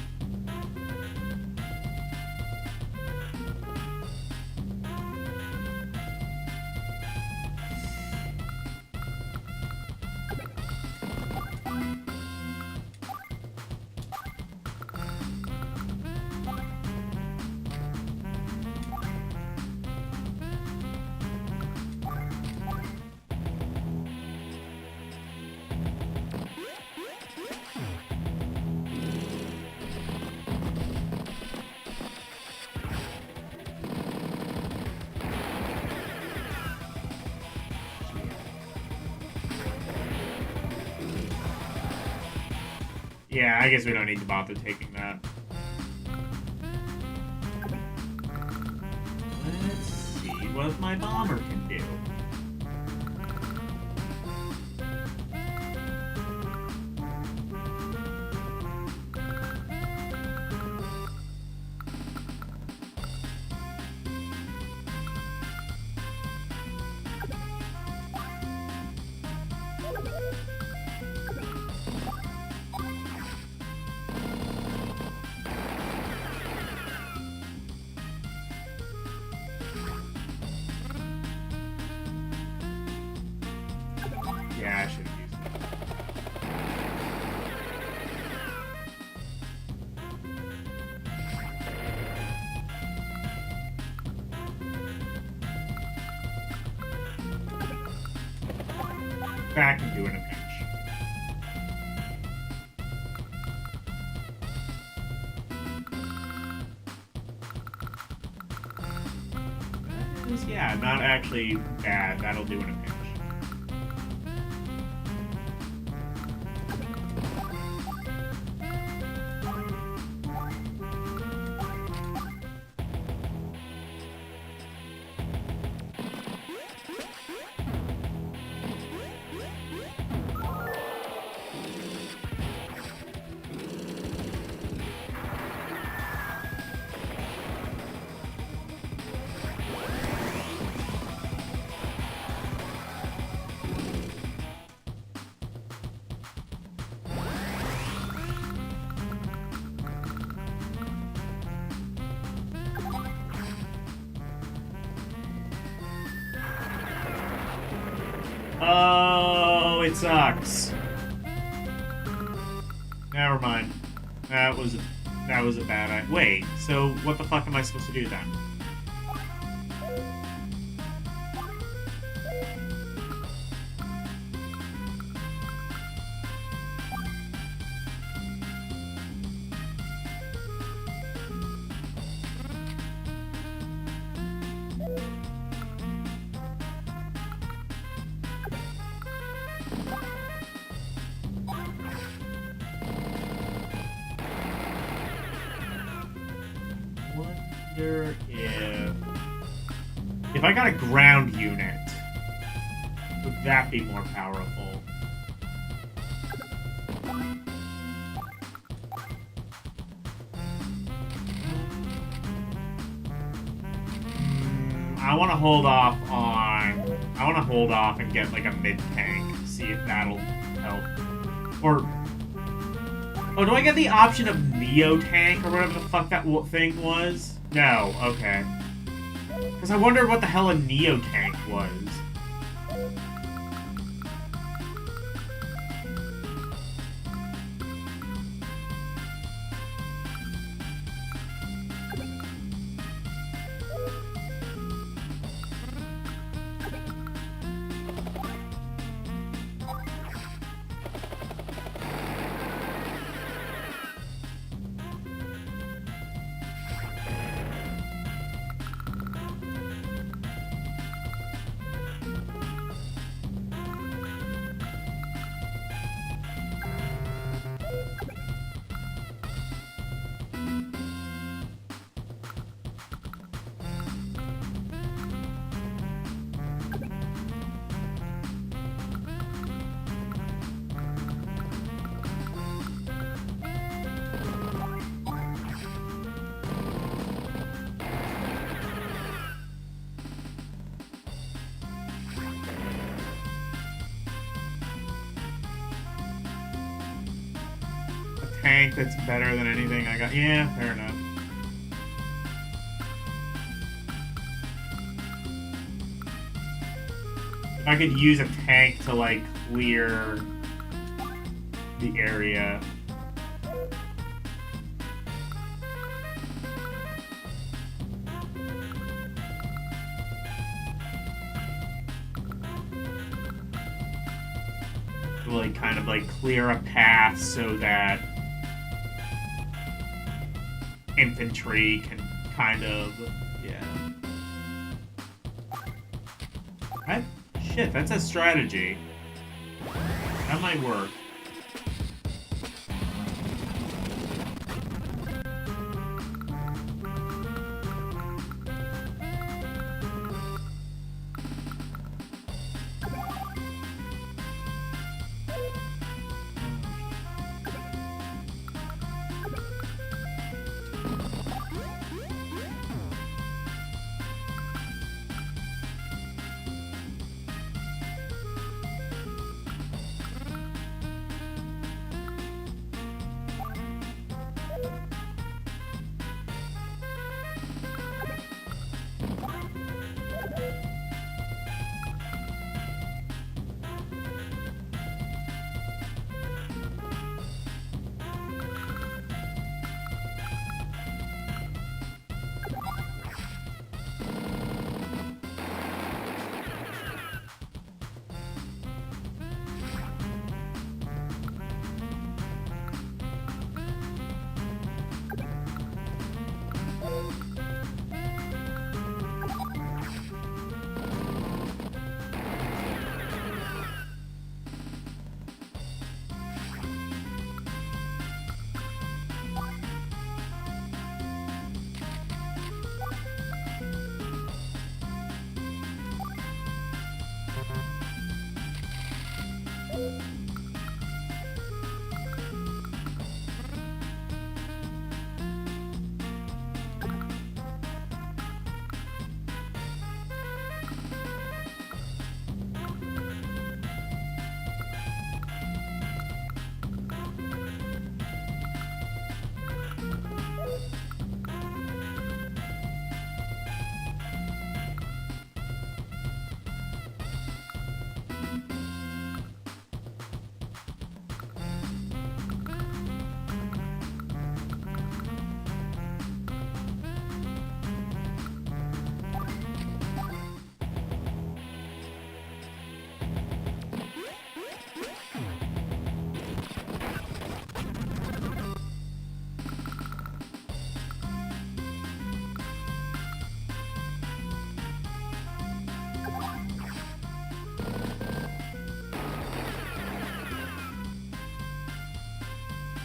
Yeah, I guess we don't need to bother taking that. Let's see what my bomber can do. That can do in a pinch. Yeah, not actually bad. That'll do in a pinch. Oh, it sucks. Never mind. That was a bad idea. Wait, so what the fuck am I supposed to do then? Wonder if I got a ground unit, would that be more powerful? I want to hold off and get like a mid tank, see if that'll help. Or oh, do I get the option of Neo Tank or whatever the fuck that thing was? No, okay. Because I wondered what the hell a Neo Tank was. Tank that's better than anything I got. Yeah, fair enough. If I could use a tank to, like, clear the area. To, like, kind of, like, clear a path so that infantry can kind of, yeah. Shit, that's a strategy. That might work.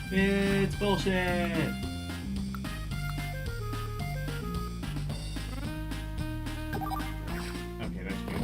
It's bullshit. Okay, that's good.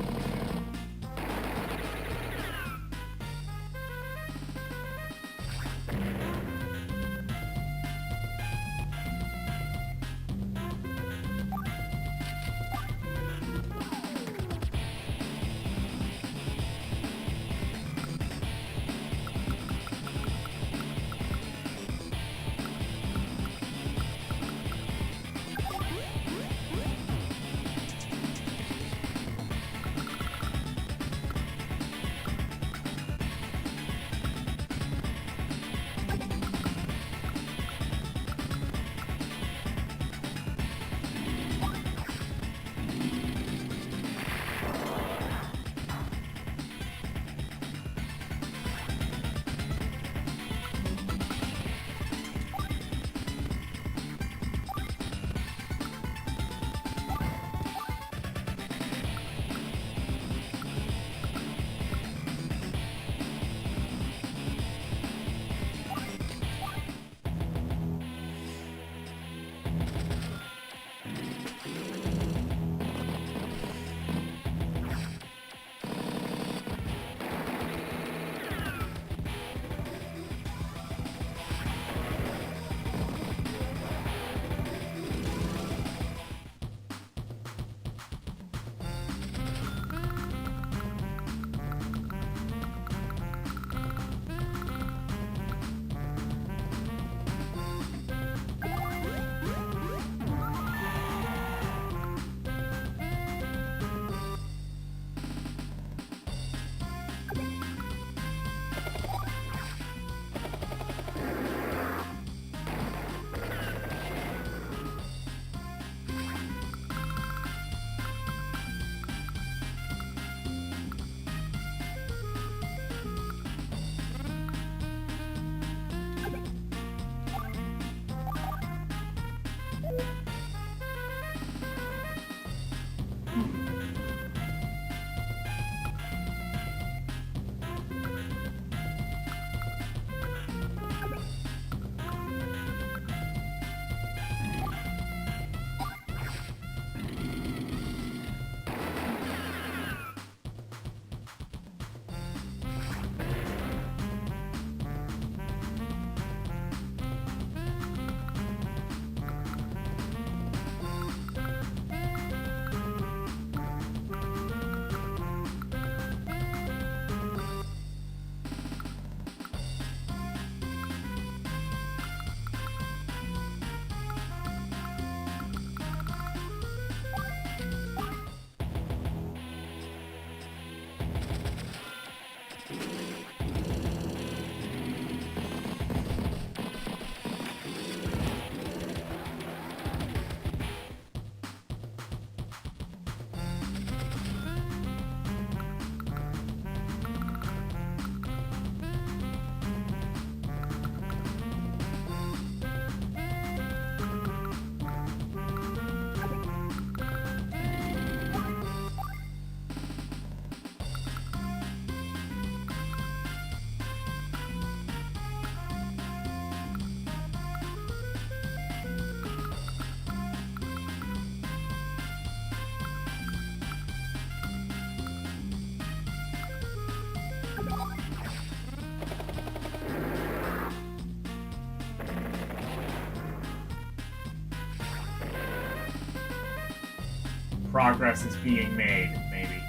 Progress is being made, maybe.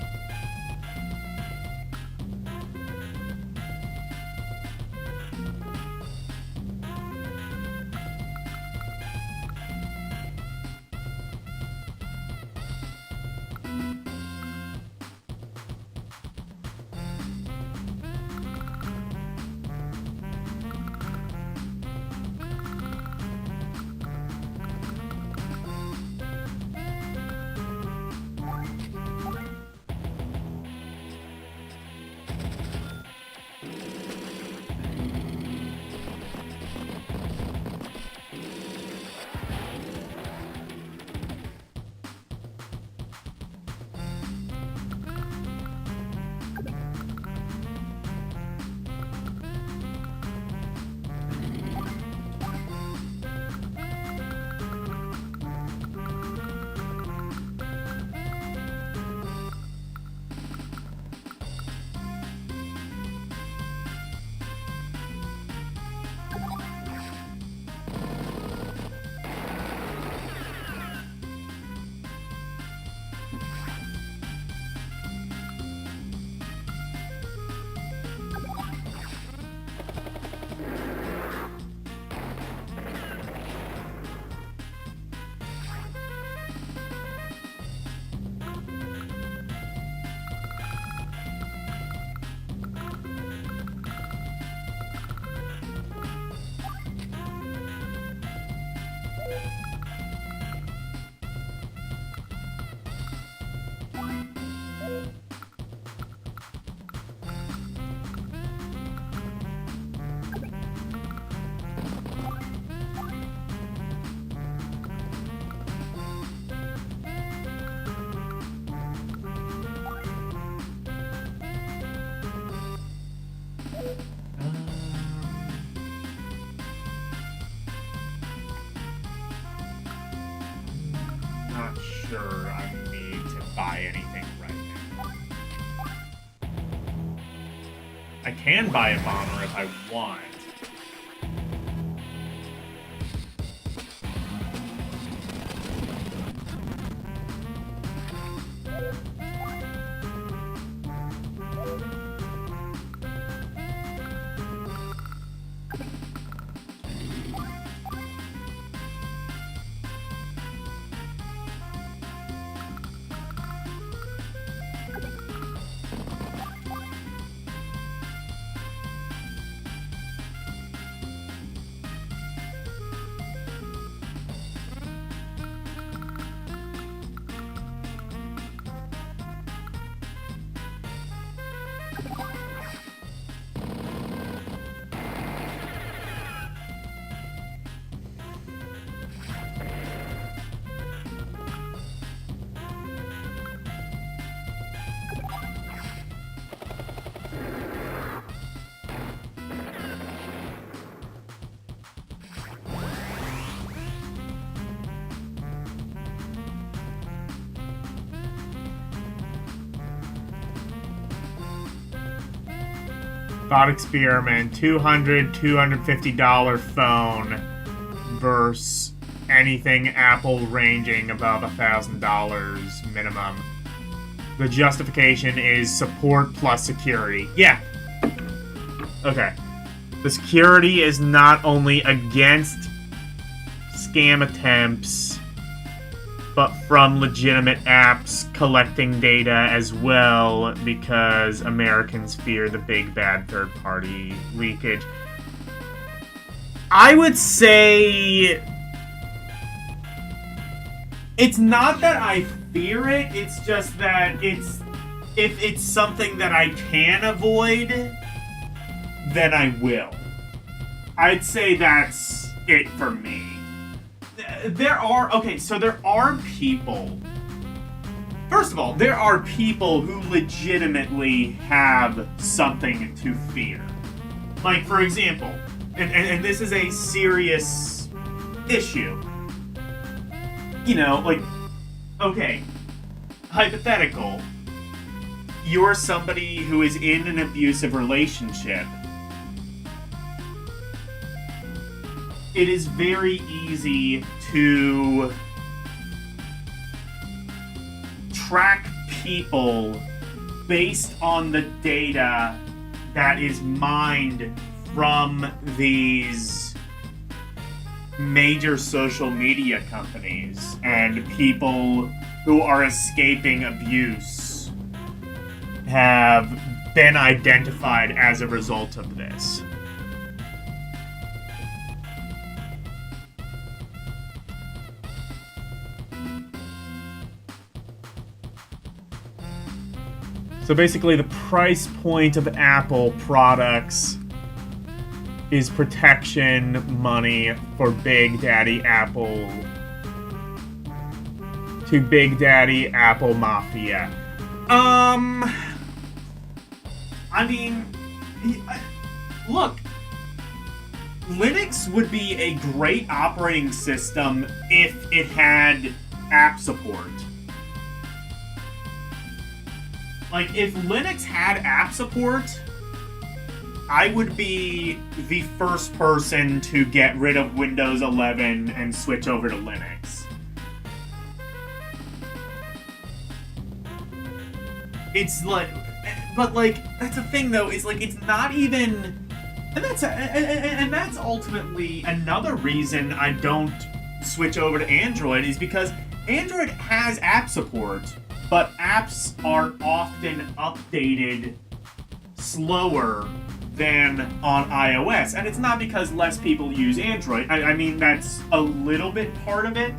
sure I need to buy anything right now. I can buy a bomber if I want. Thought experiment, $250 phone versus anything Apple ranging above $1,000 minimum. The justification is support plus security. Yeah. Okay. The security is not only against scam attempts, but from legitimate apps collecting data as well, because Americans fear the big bad third-party leakage. I would say it's not that I fear it, it's just that if it's something that I can avoid, then I will. I'd say that's it for me. There are people. First of all, there are people who legitimately have something to fear. Like, for example, and this is a serious issue. You know, like, okay, hypothetical. You're somebody who is in an abusive relationship. It is very easy to track people based on the data that is mined from these major social media companies and people who are escaping abuse have been identified as a result of this. So basically, the price point of Apple products is protection money for Big Daddy Apple to Big Daddy Apple Mafia. I mean, look, Linux would be a great operating system if it had app support. Like, if Linux had app support, I would be the first person to get rid of Windows 11 and switch over to Linux. It's like, but like, that's the thing though, is like, it's not even, and that's ultimately another reason I don't switch over to Android, is because Android has app support, but apps are often updated slower than on iOS. And it's not because less people use Android. I mean, that's a little bit part of it.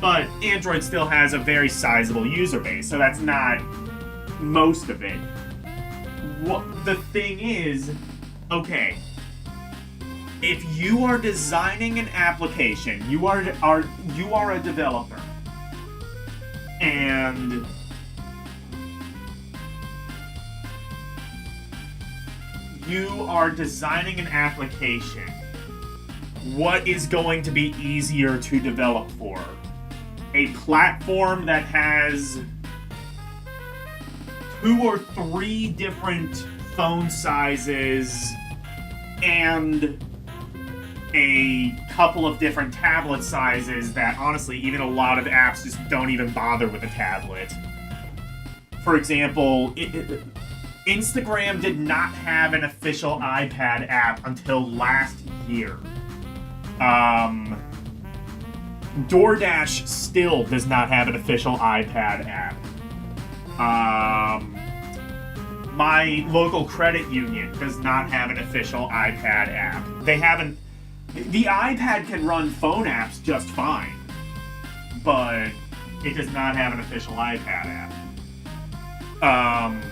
But Android still has a very sizable user base, so that's not most of it. What the thing is, okay, if you are designing an application, you are a developer, and you are designing an application, what is going to be easier to develop for? a platform that has 2 or 3 different phone sizes and a couple of different tablet sizes that, honestly, even a lot of apps just don't even bother with a tablet. For example, Instagram did not have an official iPad app until last year. DoorDash still does not have an official iPad app. My local credit union does not have an official iPad app. They haven't... The iPad can run phone apps just fine, but it does not have an official iPad app.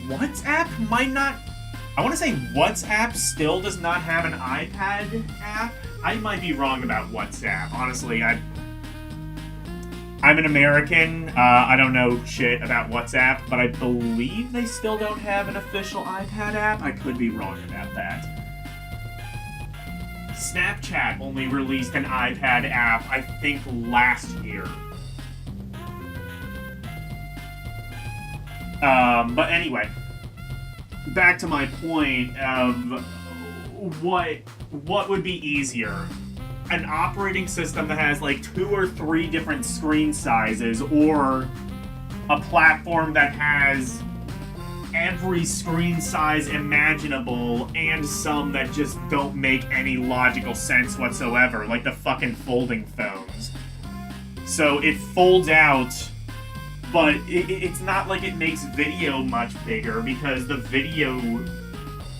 WhatsApp might not... I want to say WhatsApp still does not have an iPad app. I might be wrong about WhatsApp. Honestly, I'm an American. I don't know shit about WhatsApp, but I believe they still don't have an official iPad app. I could be wrong about that. Snapchat only released an iPad app, I think, last year. But anyway, back to my point of what would be easier. An operating system that has like 2 or 3 different screen sizes, or a platform that has every screen size imaginable and some that just don't make any logical sense whatsoever, like the fucking folding phones. So it folds out, but it's not like it makes video much bigger, because the video,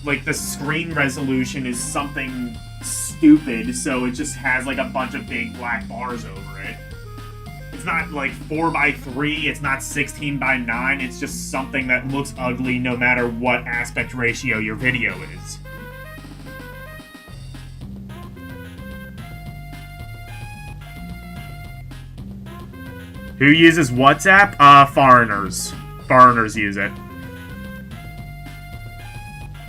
like the screen resolution is something stupid, so it just has like a bunch of big black bars over it. It's not like 4:3, it's not 16:9, it's just something that looks ugly no matter what aspect ratio your video is. Who uses WhatsApp? Foreigners. Foreigners use it.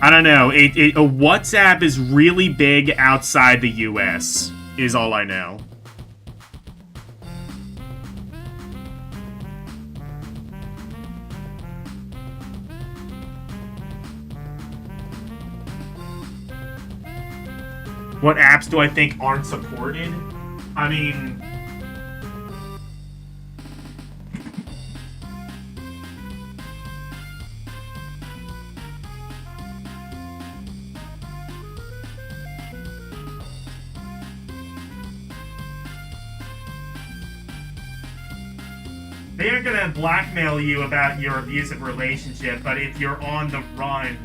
I don't know. A WhatsApp is really big outside the US, is all I know. What apps do I think aren't supported? I mean... They aren't gonna blackmail you about your abusive relationship, but if you're on the run,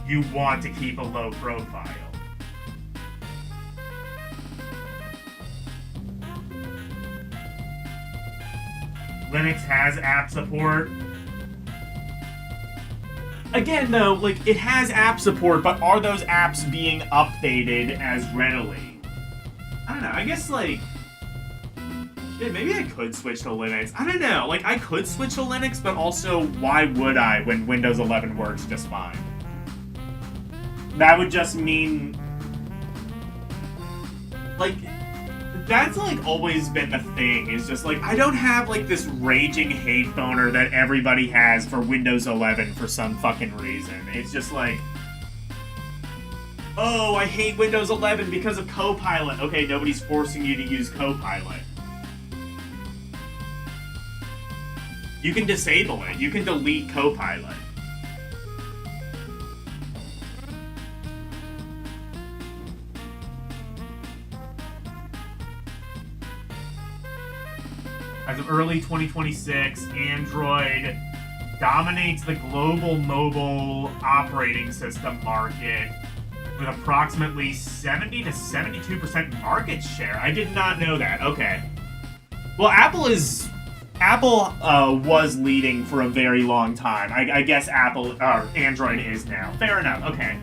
you want to keep a low profile. Linux has app support. Again, though, like, it has app support, but are those apps being updated as readily? I don't know, I guess, like... Yeah, maybe I could switch to Linux. I don't know, like, I could switch to Linux, but also, why would I when Windows 11 works just fine? That would just mean... Like... That's, like, always been the thing, is just, like, I don't have, like, this raging hate boner that everybody has for Windows 11 for some fucking reason. It's just, like, oh, I hate Windows 11 because of Copilot. Okay, nobody's forcing you to use Copilot. You can disable it. You can delete Copilot. As of early 2026, Android dominates the global mobile operating system market with approximately 70 to 72% market share. I did not know that. Okay. Well, Apple was leading for a very long time. I guess Android is now. Fair enough. Okay.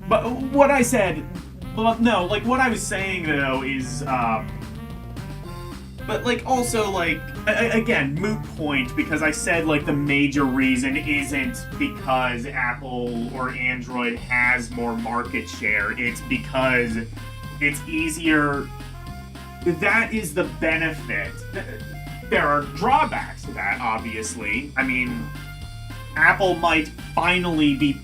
But what I said, well, no, like what I was saying though is, but, like, also, like, again, moot point, because I said, like, the major reason isn't because Apple or Android has more market share. It's because it's easier that is the benefit. There are drawbacks to that, obviously. I mean, Apple might finally be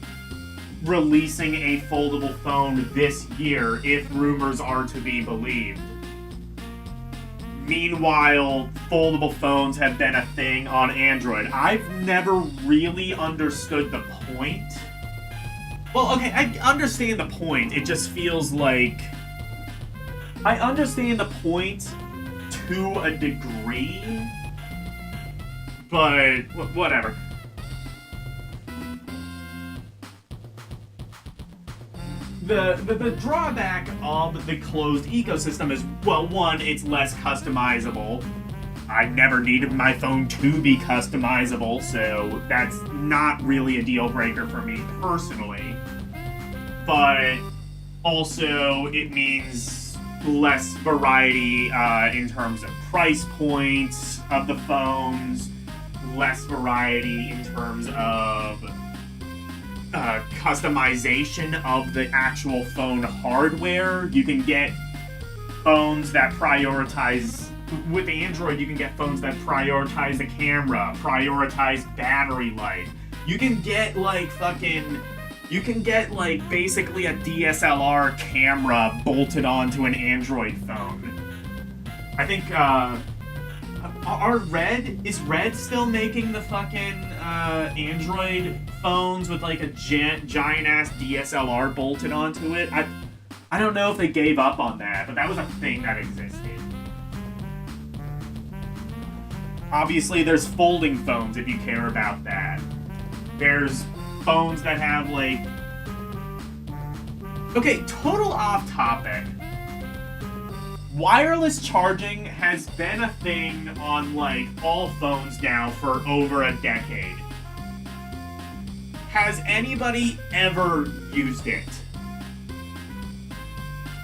releasing a foldable phone this year, if rumors are to be believed. Meanwhile, foldable phones have been a thing on Android. I've never really understood the point. Well, okay, I understand the point. It just feels like... I understand the point to a degree, but whatever. The drawback of the closed ecosystem is, well, one, it's less customizable. I never needed my phone to be customizable, so that's not really a deal breaker for me personally. But also, it means less variety in terms of price points of the phones, less variety in terms of customization of the actual phone hardware. You can get phones that prioritize... With Android, you can get phones that prioritize the camera, prioritize battery life. You can get, like, fucking... You can get, like, basically a DSLR camera bolted onto an Android phone. I think, is Red still making the fucking, Android phones with, like, a giant-ass DSLR bolted onto it? I don't know if they gave up on that, but that was a thing that existed. Obviously, there's folding phones if you care about that. There's phones that have, like... Okay, total off topic. Wireless charging has been a thing on, like, all phones now for over a decade. Has anybody ever used it?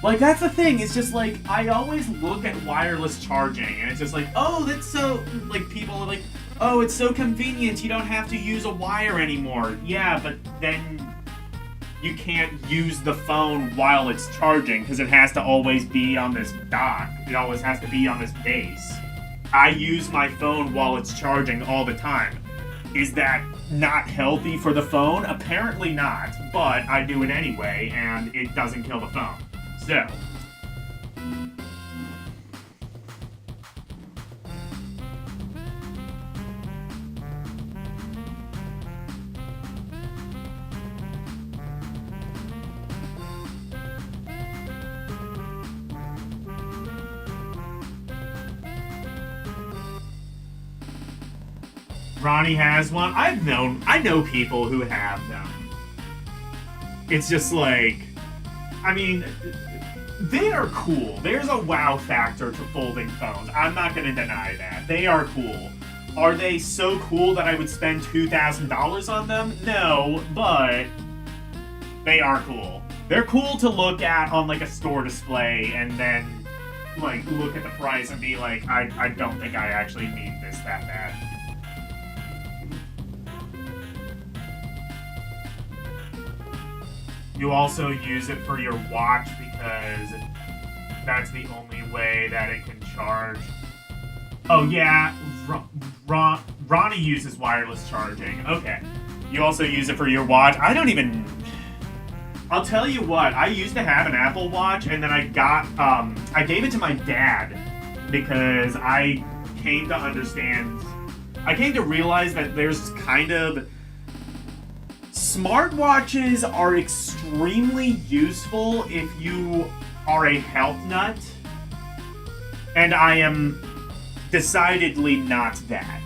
Like, that's the thing, it's just like, I always look at wireless charging, and it's just like, oh, that's so, like, people are like, oh, it's so convenient, you don't have to use a wire anymore. Yeah, but then you can't use the phone while it's charging, because it has to always be on this dock. It always has to be on this base. I use my phone while it's charging all the time. Is that not healthy for the phone? Apparently not, but I do it anyway, and it doesn't kill the phone. So, Ronnie has one. I know people who have them. It's just like, I mean, they are cool. There's a wow factor to folding phones. I'm not going to deny that. They are cool. Are they so cool that I would spend $2,000 on them? No, but they are cool. They're cool to look at on, like, a store display and then, like, look at the price and be like, I don't think I actually need this that bad. You also use it for your watch because that's the only way that it can charge. Oh yeah, Ronnie uses wireless charging. Okay. You also use it for your watch. I'll tell you what, I used to have an Apple Watch and then I gave it to my dad because I came to realize that there's kind of... Smartwatches are extremely useful if you are a health nut, and I am decidedly not that.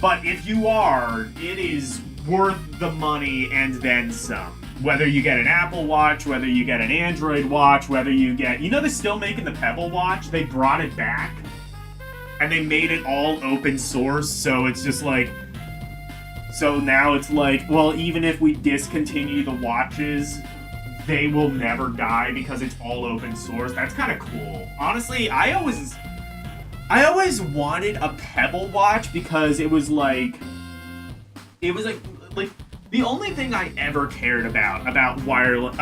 But if you are, it is worth the money and then some. Whether you get an Apple Watch, whether you get an Android watch, whether you get... You know they're still making the Pebble Watch? They brought it back, and they made it all open source, so it's just like... So now it's like, well, even if we discontinue the watches, they will never die because it's all open source. That's kind of cool. Honestly, I always wanted a Pebble watch because it was like The only thing I ever cared about wireless,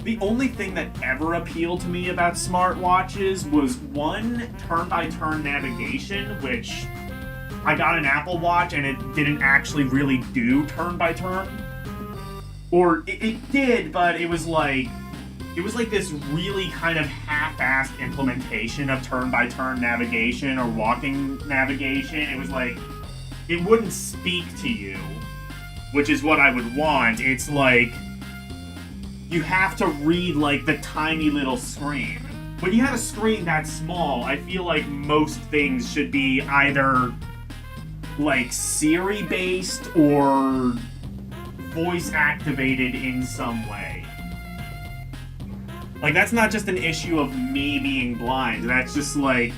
the only thing that ever appealed to me about smartwatches was one, turn-by-turn navigation, which I got an Apple Watch and it didn't actually really do turn-by-turn. Or it did, but it was like this really kind of half-assed implementation of turn-by-turn navigation or walking navigation. It was like, it wouldn't speak to you, which is what I would want. It's like, you have to read, like, the tiny little screen. When you have a screen that small, I feel like most things should be either, like, Siri-based or voice-activated in some way. Like, that's not just an issue of me being blind. That's just, like,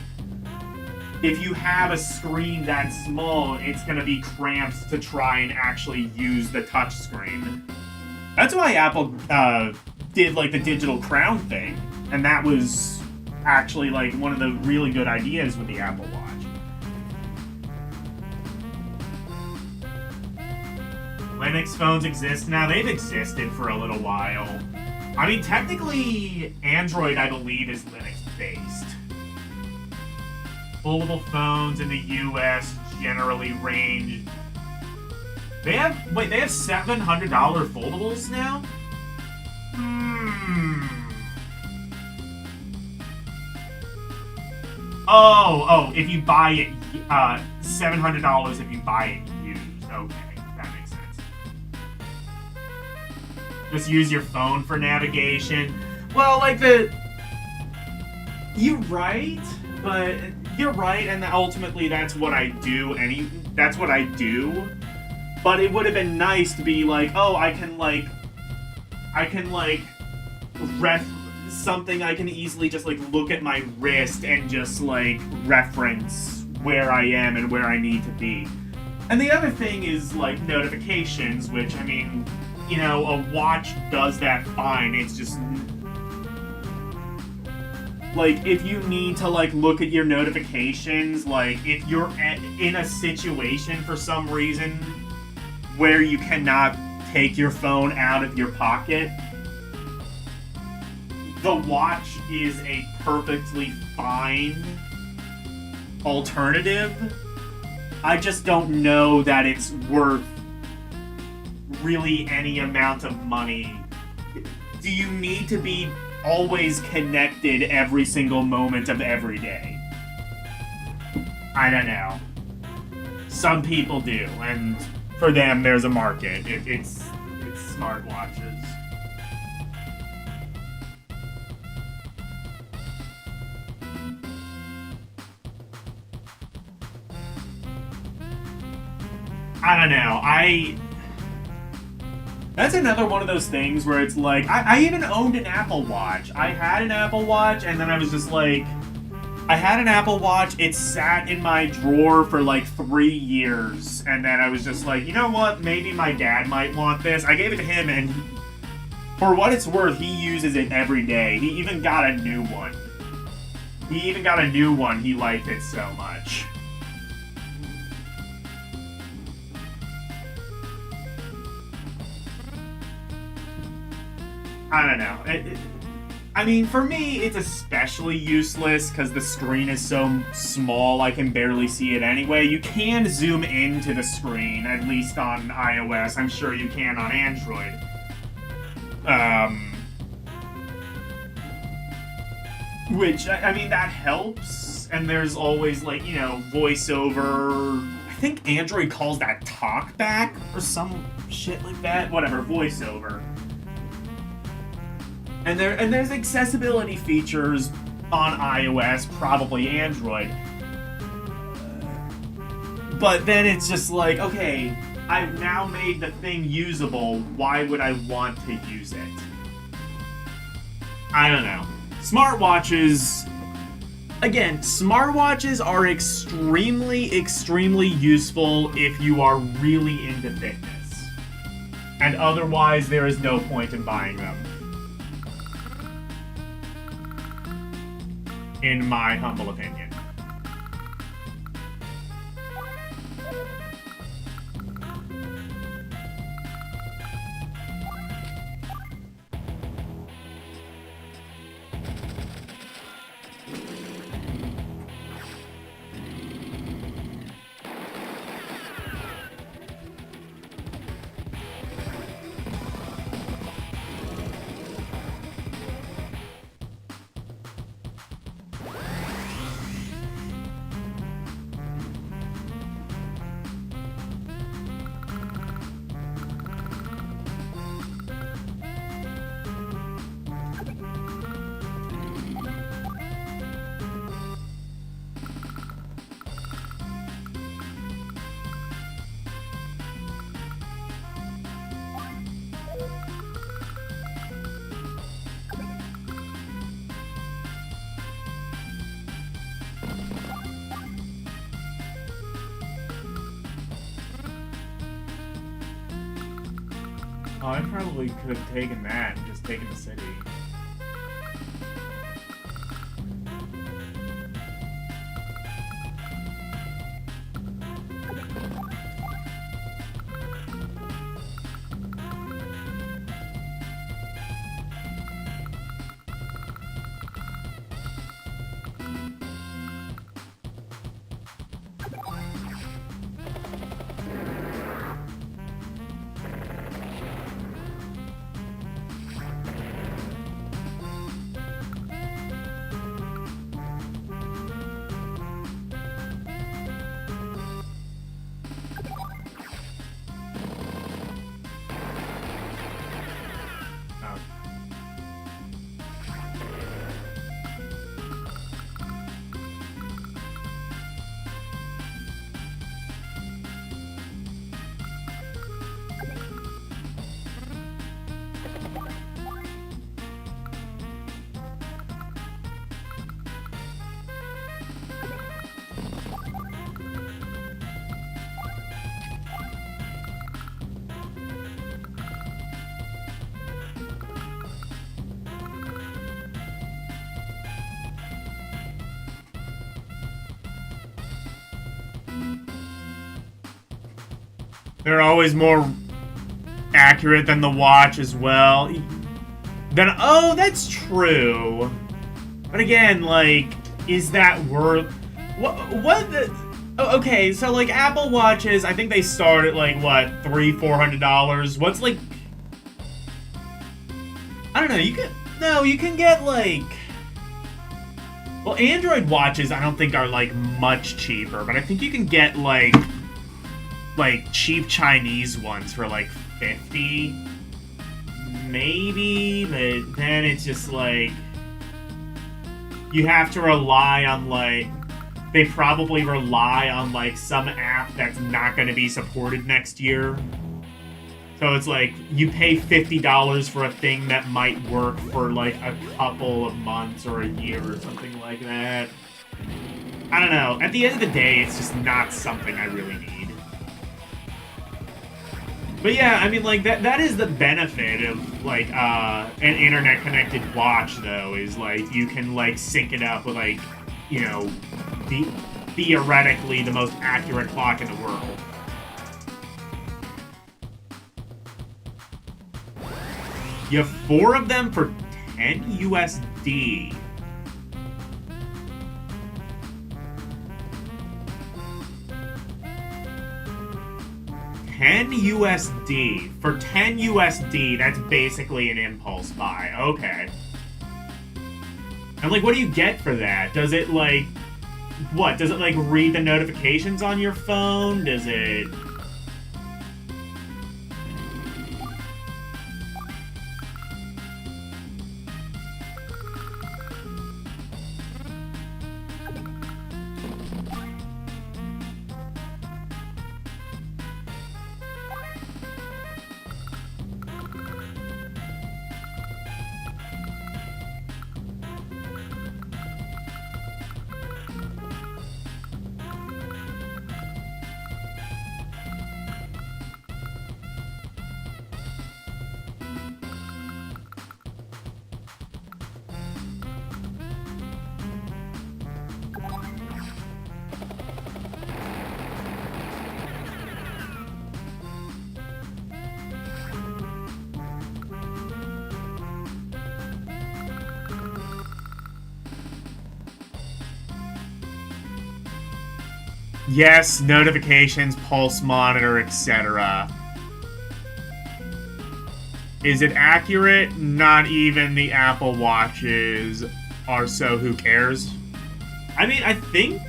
if you have a screen that small, it's going to be cramped to try and actually use the touch screen. That's why Apple did, like, the digital crown thing. And that was actually, like, one of the really good ideas with the Apple Watch. Linux phones exist now. They've existed for a little while. I mean, technically, Android, I believe, is Linux-based. Foldable phones in the US generally range. They have $700 foldables now? Oh, if you buy it, $700 if you buy it used. Okay, that makes sense. Just use your phone for navigation. Well, like you're right, but you're right, and ultimately that's what I do. That's what I do. But it would have been nice to be like, oh, I can ref something. I can easily just like look at my wrist and just like reference where I am and where I need to be. And the other thing is like notifications, which I mean, you know, a watch does that fine. It's just like, if you need to, like, look at your notifications, like, if you're in a situation for some reason where you cannot take your phone out of your pocket, the watch is a perfectly fine alternative. I just don't know that it's worth really any amount of money. Do you need to be always connected every single moment of every day? I don't know. Some people do, and for them, there's a market. It's smartwatches. I don't know. That's another one of those things where it's like, I even owned an Apple Watch. I had an Apple Watch, and then I was just like, I had an Apple Watch, it sat in my drawer for like 3 years, and then I was just like, you know what, maybe my dad might want this. I gave it to him, and for what it's worth, he uses it every day. He even got a new one. He liked it so much. I don't know. I mean, for me, it's especially useless because the screen is so small I can barely see it anyway. You can zoom into the screen, at least on iOS. I'm sure you can on Android. Which, I mean, that helps. And there's always, like, you know, voiceover. I think Android calls that talkback or some shit like that. Whatever, voiceover. And there's accessibility features on iOS, probably Android. But then it's just like, okay, I've now made the thing usable. Why would I want to use it? I don't know. Smartwatches... Again, smartwatches are extremely, extremely useful if you are really into fitness. And otherwise, there is no point in buying them. In my humble opinion. Oh, I probably could have taken that and just taken the city. They're always more accurate than the watch as well. Then, oh, that's true. But again, like, is that worth... What the... Oh, okay, so, like, Apple Watches, I think they start at, like, what, $300-400? What's, like... I don't know, you can... No, you can get, like... Well, Android watches, I don't think are, like, much cheaper, but I think you can get, like cheap Chinese ones for like 50 maybe, but then it's just like you have to rely on like they probably rely on like some app that's not going to be supported next year. So it's like you pay $50 for a thing that might work for like a couple of months or a year or something like that. I don't know. At the end of the day, it's just not something I really need. But yeah, I mean, like, that is the benefit of, like, an internet-connected watch, though, is, like, you can, like, sync it up with, like, you know, theoretically the most accurate clock in the world. You have 4 of them for 10 USD. $10 For 10 USD, that's basically an impulse buy. Okay. And, like, what do you get for that? Does it, like... What? Does it, like, read the notifications on your phone? Does it... Yes, notifications, pulse monitor, etc. Is it accurate? Not even the Apple Watches are, so who cares? I mean, I think...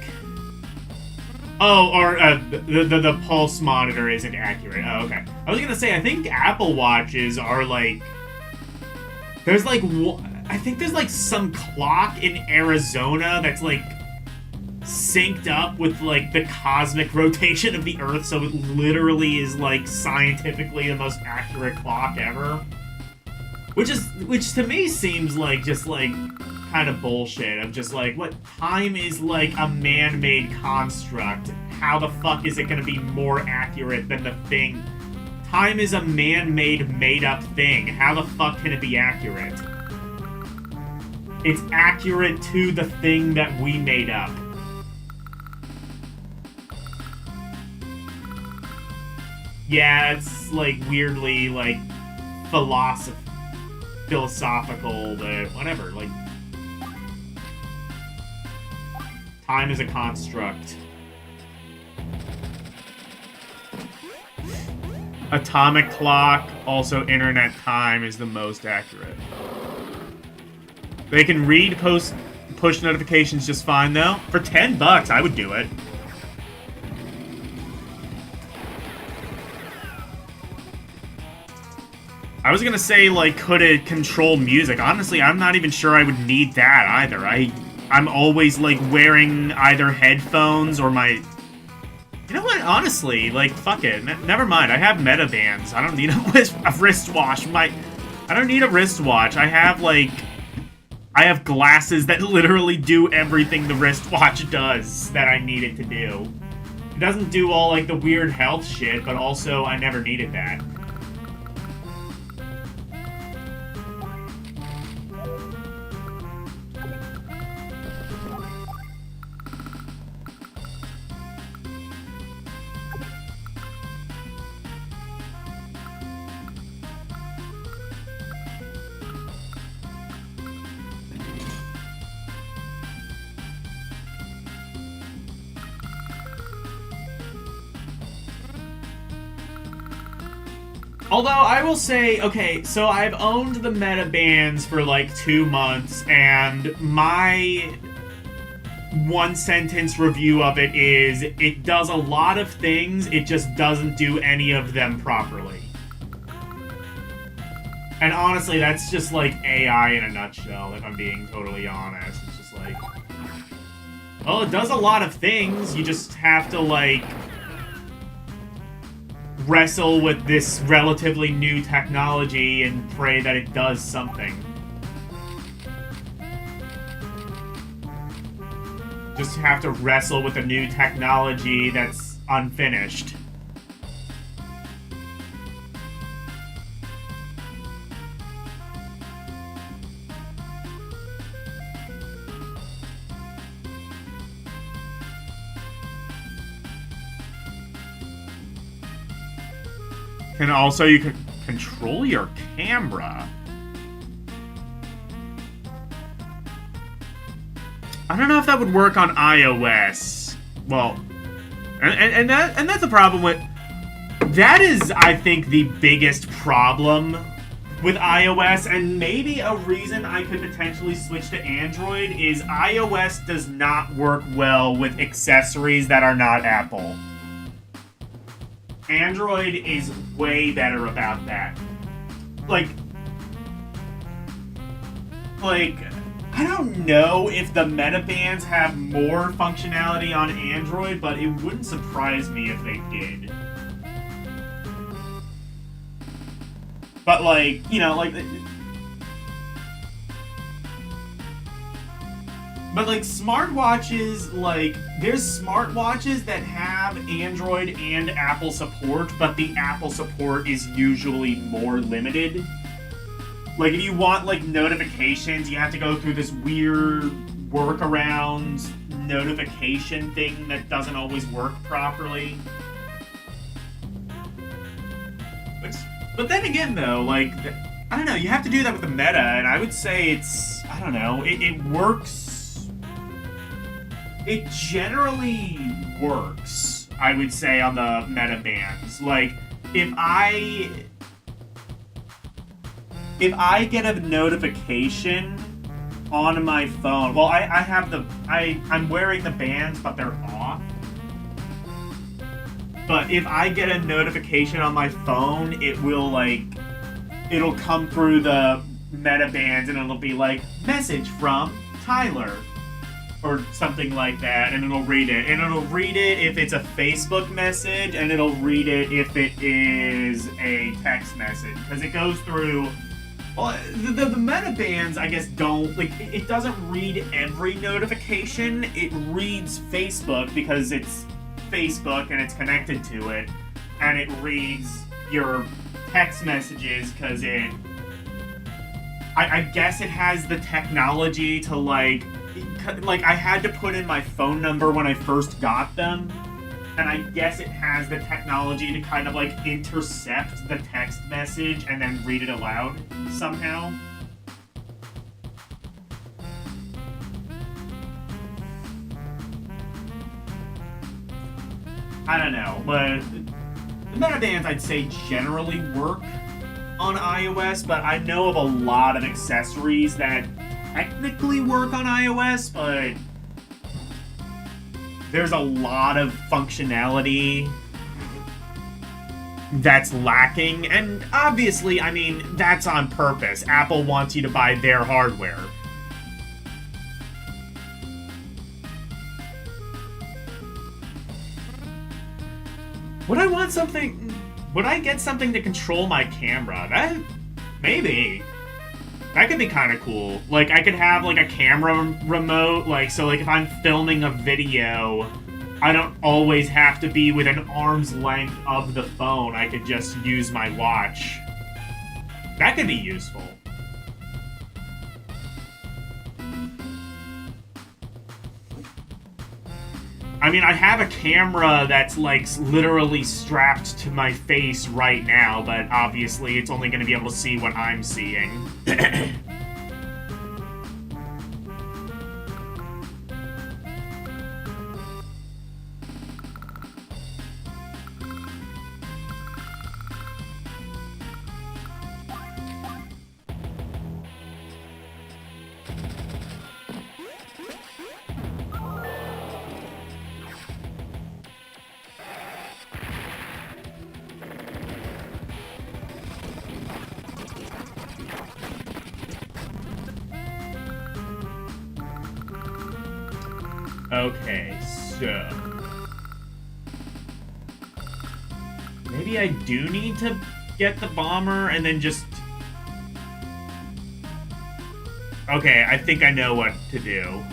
Oh, or the pulse monitor isn't accurate. Oh, okay. I was gonna say, I think Apple Watches are, like... There's, like... I think there's, like, some clock in Arizona that's, like... synced up with, like, the cosmic rotation of the Earth, so it literally is, like, scientifically the most accurate clock ever. Which to me seems like, just, like, kind of bullshit. Of just, like, what, time is, like, a man-made construct. How the fuck is it gonna be more accurate than the thing Time is a man-made, made-up thing. How the fuck can it be accurate? It's accurate to the thing that we made up. Yeah, it's, like, weirdly, like, philosophical, but whatever, like... Time is a construct. Atomic clock, also internet time, is the most accurate. They can read push notifications just fine, though. For $10, I would do it. I was gonna say, like, could it control music? Honestly, I'm not even sure I would need that either. I'm always, like, wearing either headphones or my... You know what? Honestly, like, fuck it. Never mind. I have meta bands. I don't need a wristwatch. I don't need a wristwatch. I have, like... I have glasses that literally do everything the wristwatch does that I need it to do. It doesn't do all, like, the weird health shit, but also I never needed that. Although, I will say, okay, so I've owned the meta bands for like 2 months, and my one-sentence review of it is, it does a lot of things, it just doesn't do any of them properly. And honestly, that's just like AI in a nutshell, if I'm being totally honest. It's just like, well, it does a lot of things, you just have to, like... wrestle with this relatively new technology and pray that it does something. Just have to wrestle with a new technology that's unfinished. And also, you can control your camera. I don't know if that would work on iOS. Well, and that's a problem with... That is, I think, the biggest problem with iOS, and maybe a reason I could potentially switch to Android is iOS does not work well with accessories that are not Apple. Android is way better about that. Like, I don't know if the meta bands have more functionality on Android, but it wouldn't surprise me if they did. But, like, you know, like... But, like, smartwatches, like, there's smartwatches that have Android and Apple support, but the Apple support is usually more limited. Like, if you want, like, notifications, you have to go through this weird workaround notification thing that doesn't always work properly. But then again, though, like, I don't know, you have to do that with the meta, and I would say it's, I don't know, it works... It generally works, I would say, on the meta bands. Like, if I get a notification on my phone, well, I'm wearing the bands, but they're off. But if I get a notification on my phone, it will, like, it'll come through the meta bands, and it'll be like, message from Tyler. Or something like that, and it'll read it. And it'll read it if it's a Facebook message, and it'll read it if it is a text message. Because it goes through... Well, the meta bands, I guess, don't... Like, it doesn't read every notification. It reads Facebook, because it's Facebook, and it's connected to it. And it reads your text messages because I guess it has the technology to like I had to put in my phone number when I first got them, and I guess it has the technology to kind of like intercept the text message and then read it aloud somehow. I don't know, but the metabands I'd say generally work on iOS, but I know of a lot of accessories that technically work on iOS, but there's a lot of functionality that's lacking, and obviously, I mean, that's on purpose. Apple wants you to buy their hardware. Would I want something... Would I get something to control my camera? That... Maybe. That could be kind of cool. Like, I could have, like, a camera remote, like, so, like, if I'm filming a video, I don't always have to be within arm's length of the phone. I could just use my watch. That could be useful. I mean, I have a camera that's, like, literally strapped to my face right now, but obviously it's only going to be able to see what I'm seeing. Okay, so... maybe I do need to get the bomber and then just... Okay, I think I know what to do.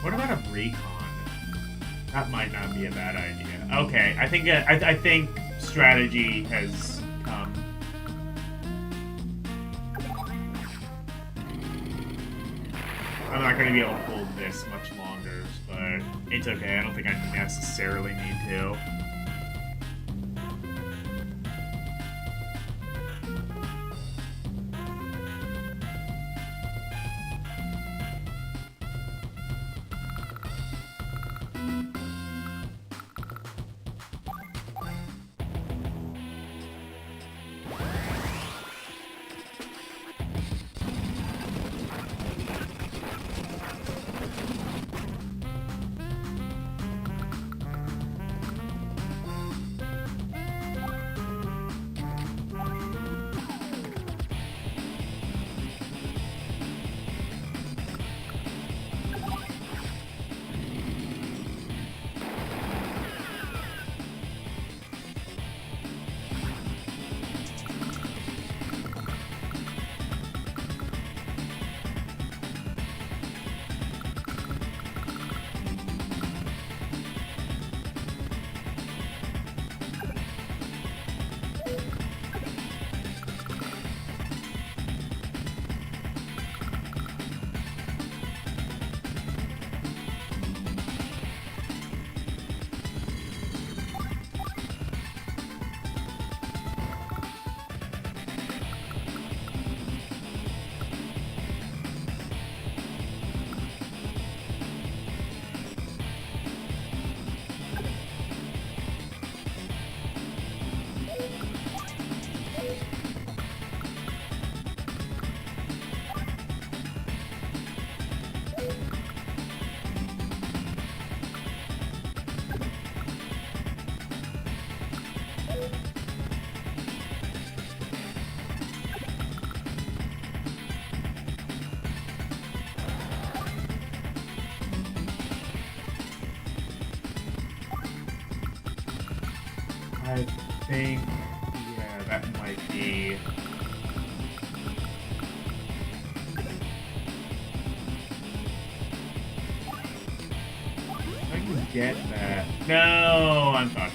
What about a recon? That might not be a bad idea. Okay, I think strategy has come. I'm not going to be able to hold this much longer, but it's okay. I don't think I necessarily need to. I think, yeah, that might be. I can get that. No, I'm fucked.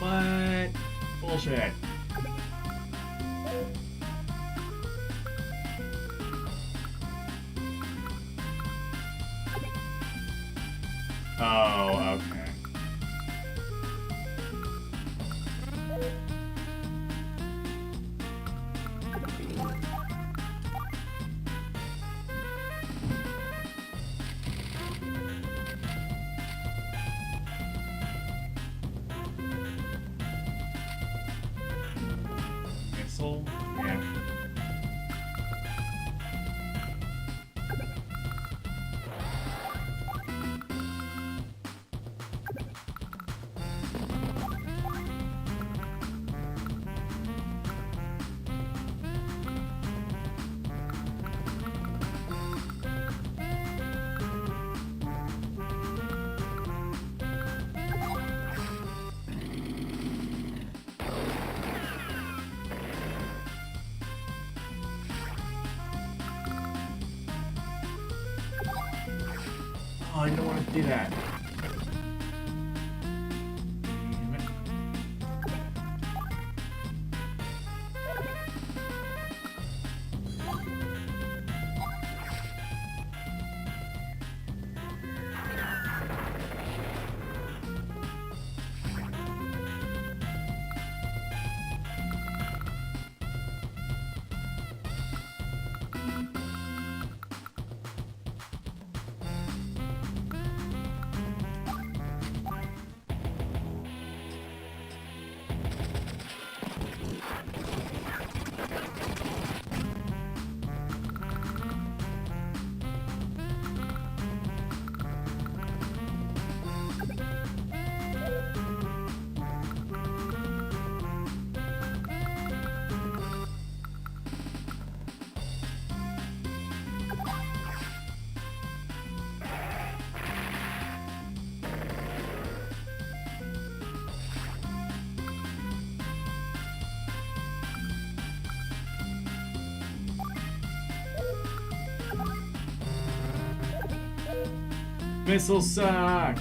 What? Bullshit. Oh, okay. Missile? Yeah. Oh, I don't want to do that. Damn it. Missiles suck.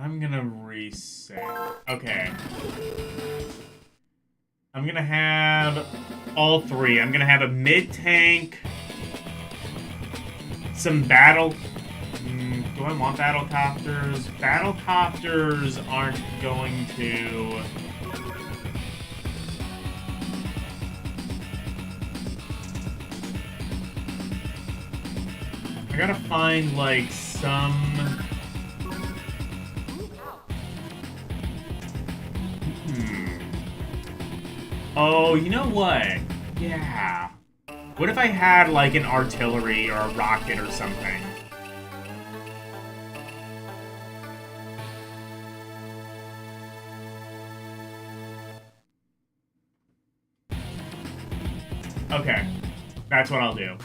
I'm gonna reset. Okay. I'm gonna have all three. I'm gonna have a mid-tank, some battle... do I want battle copters? Battle copters aren't going to... I gotta find, like, some... Oh, you know what? Yeah. What if I had, like, an artillery or a rocket or something? Okay. That's what I'll do.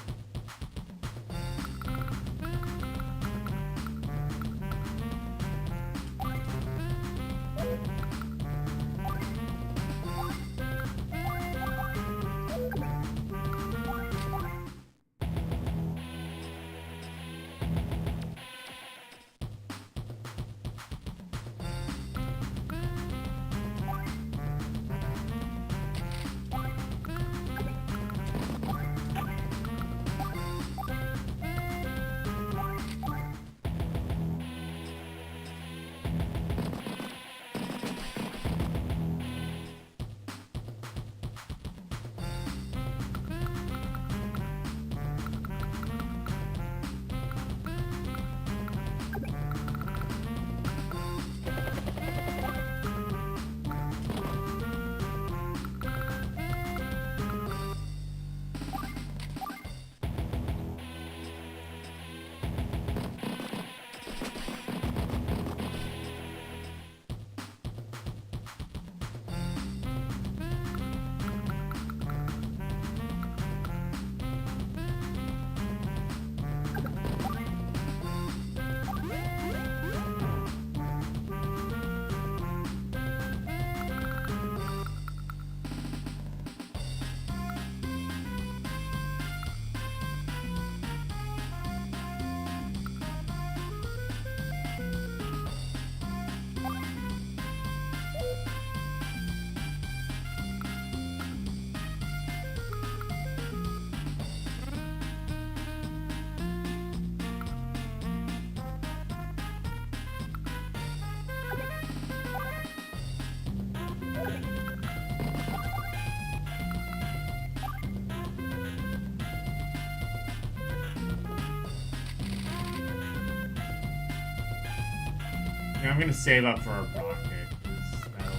Yeah, I'm gonna save up for a rocket, 'cause that'll...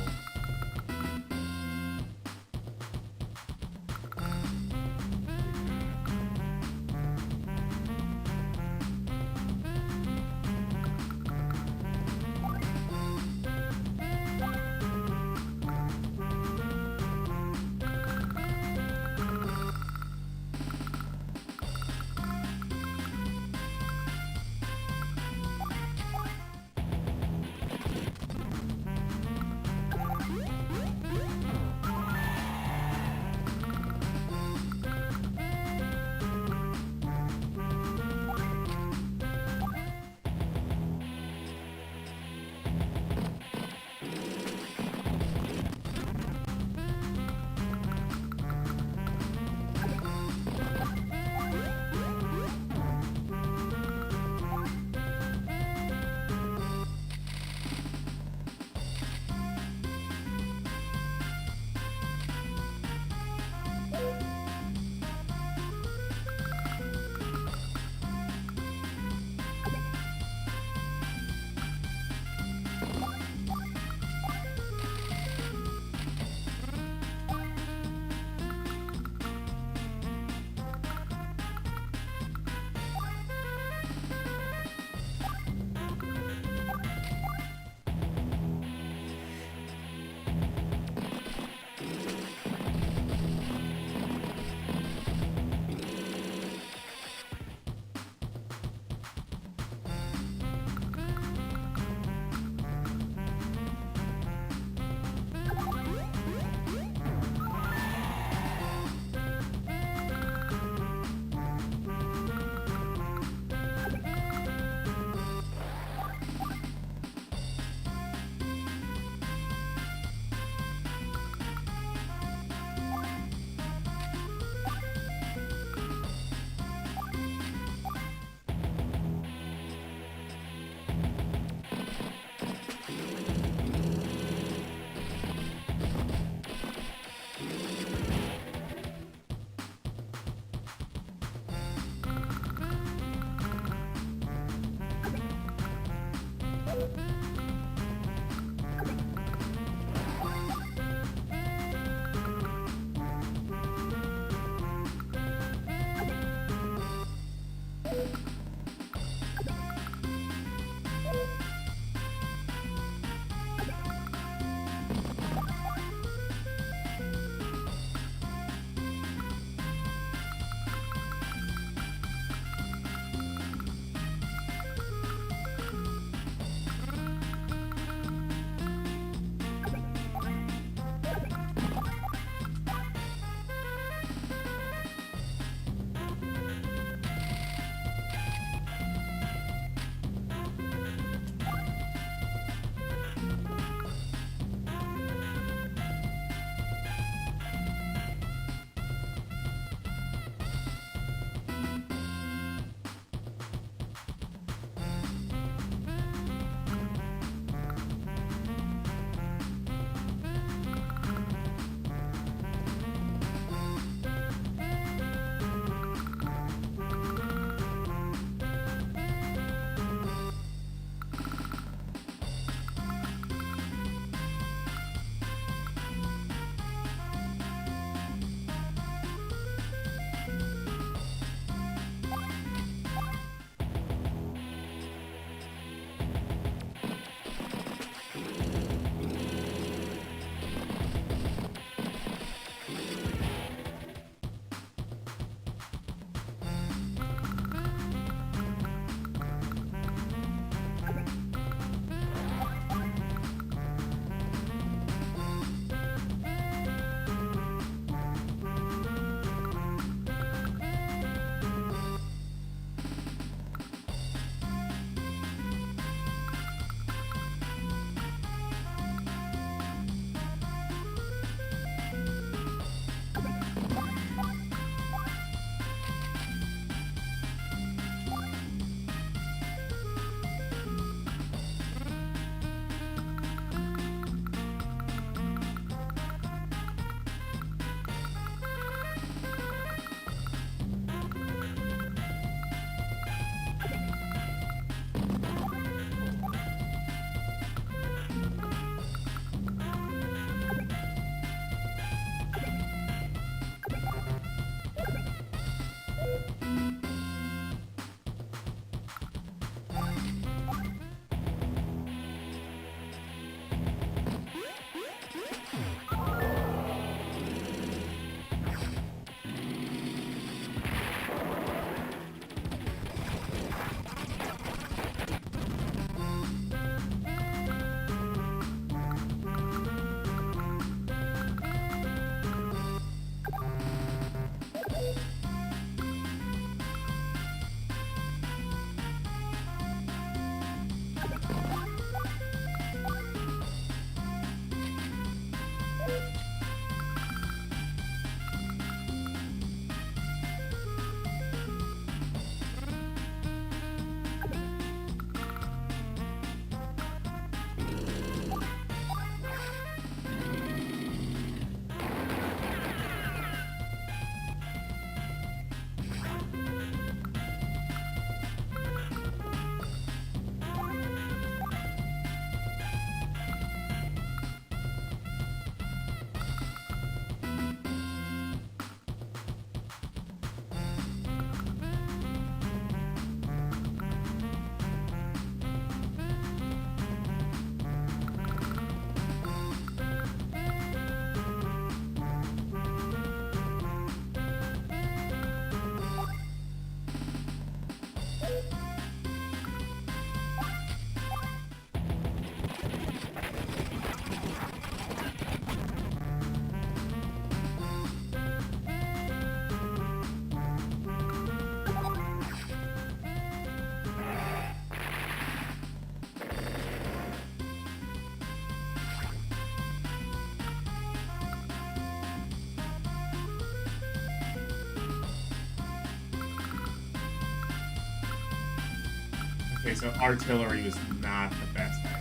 Okay, so artillery was not the best idea.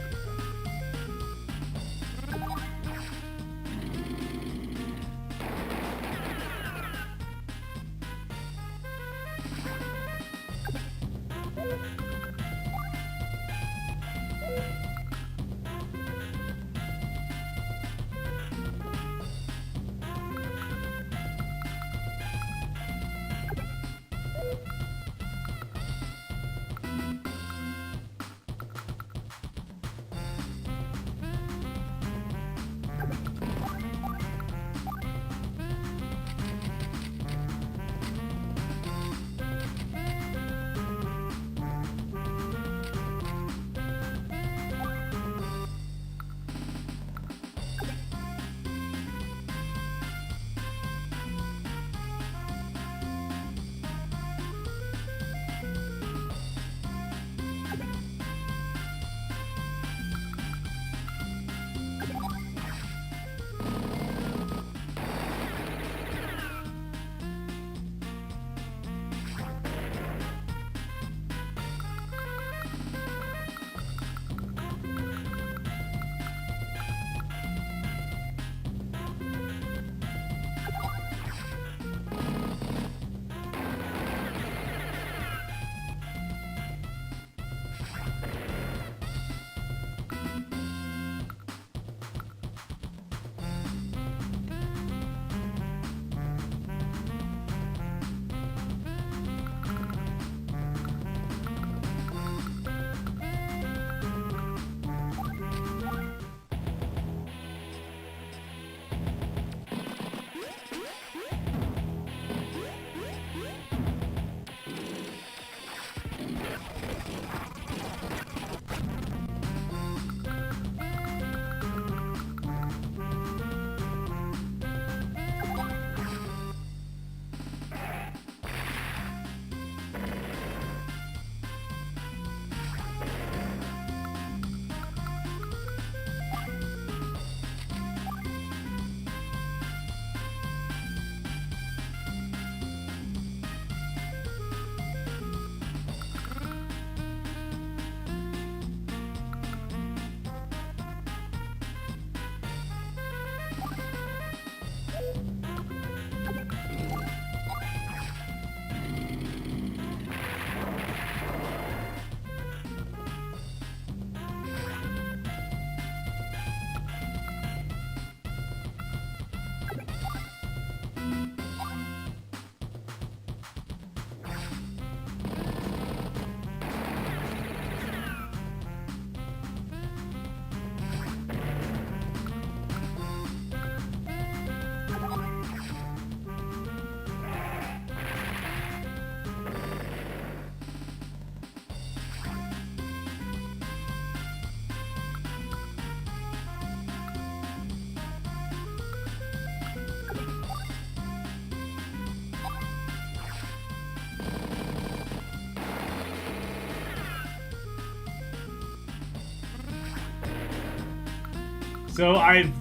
So I've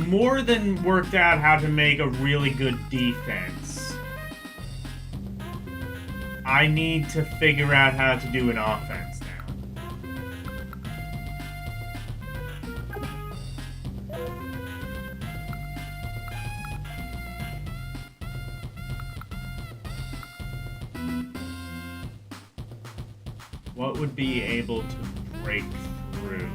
more than worked out how to make a really good defense. I need to figure out how to do an offense now. What would be able to break through?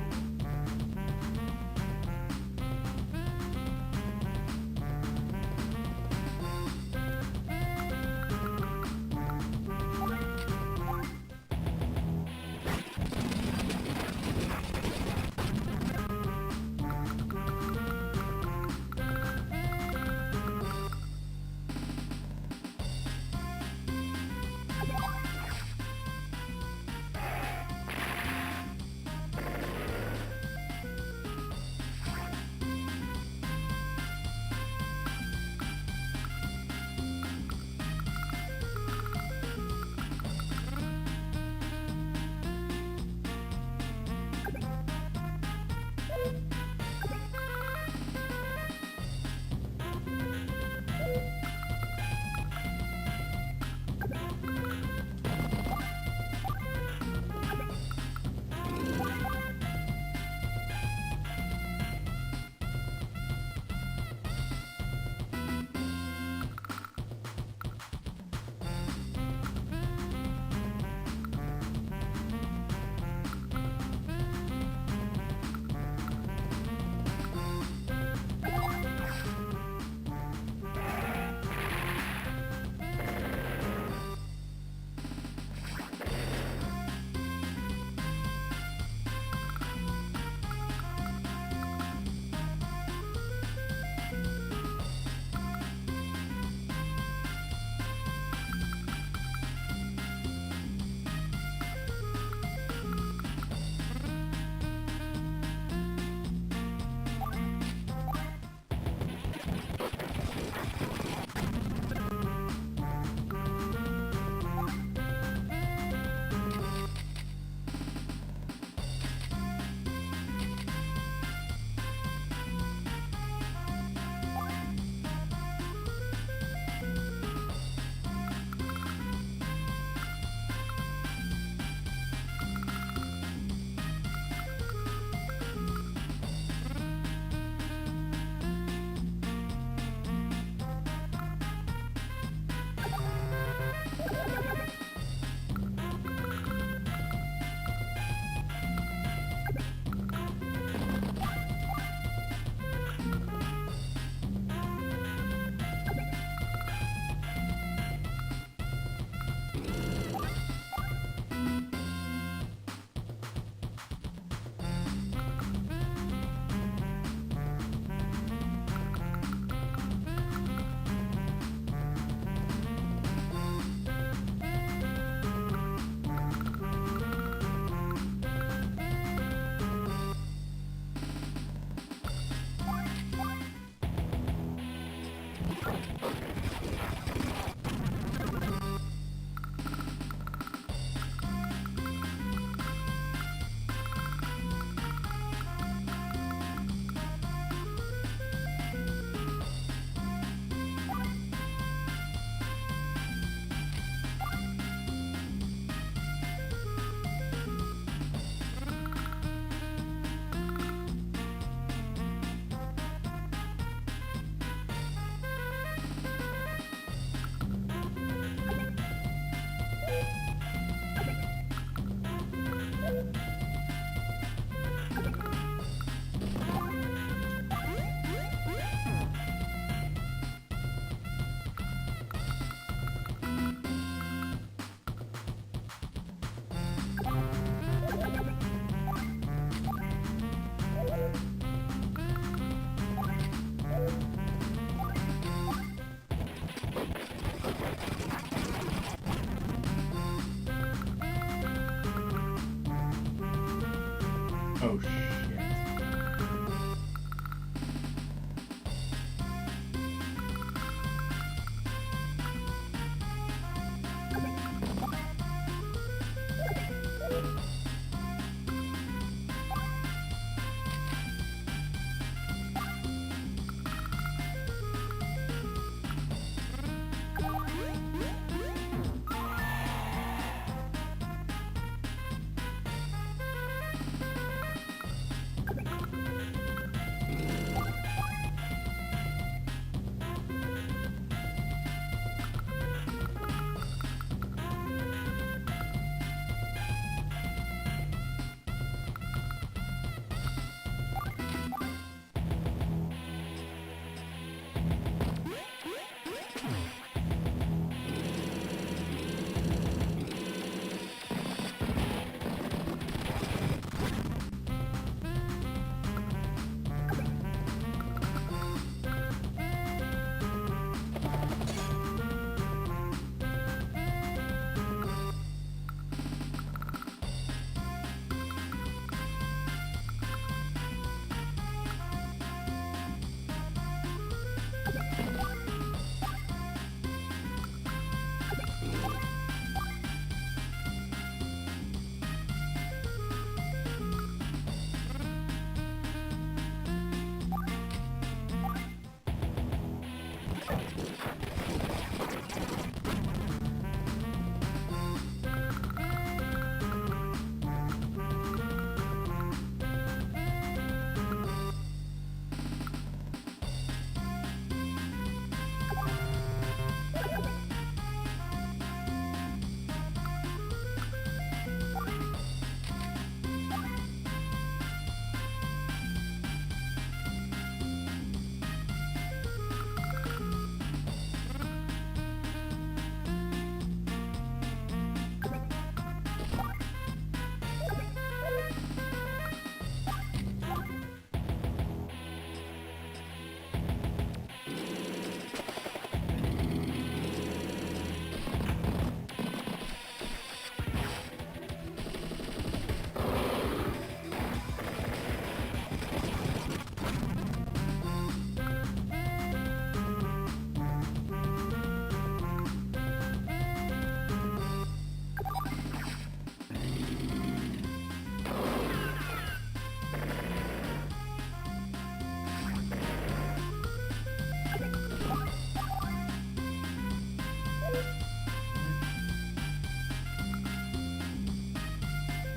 Oh shit.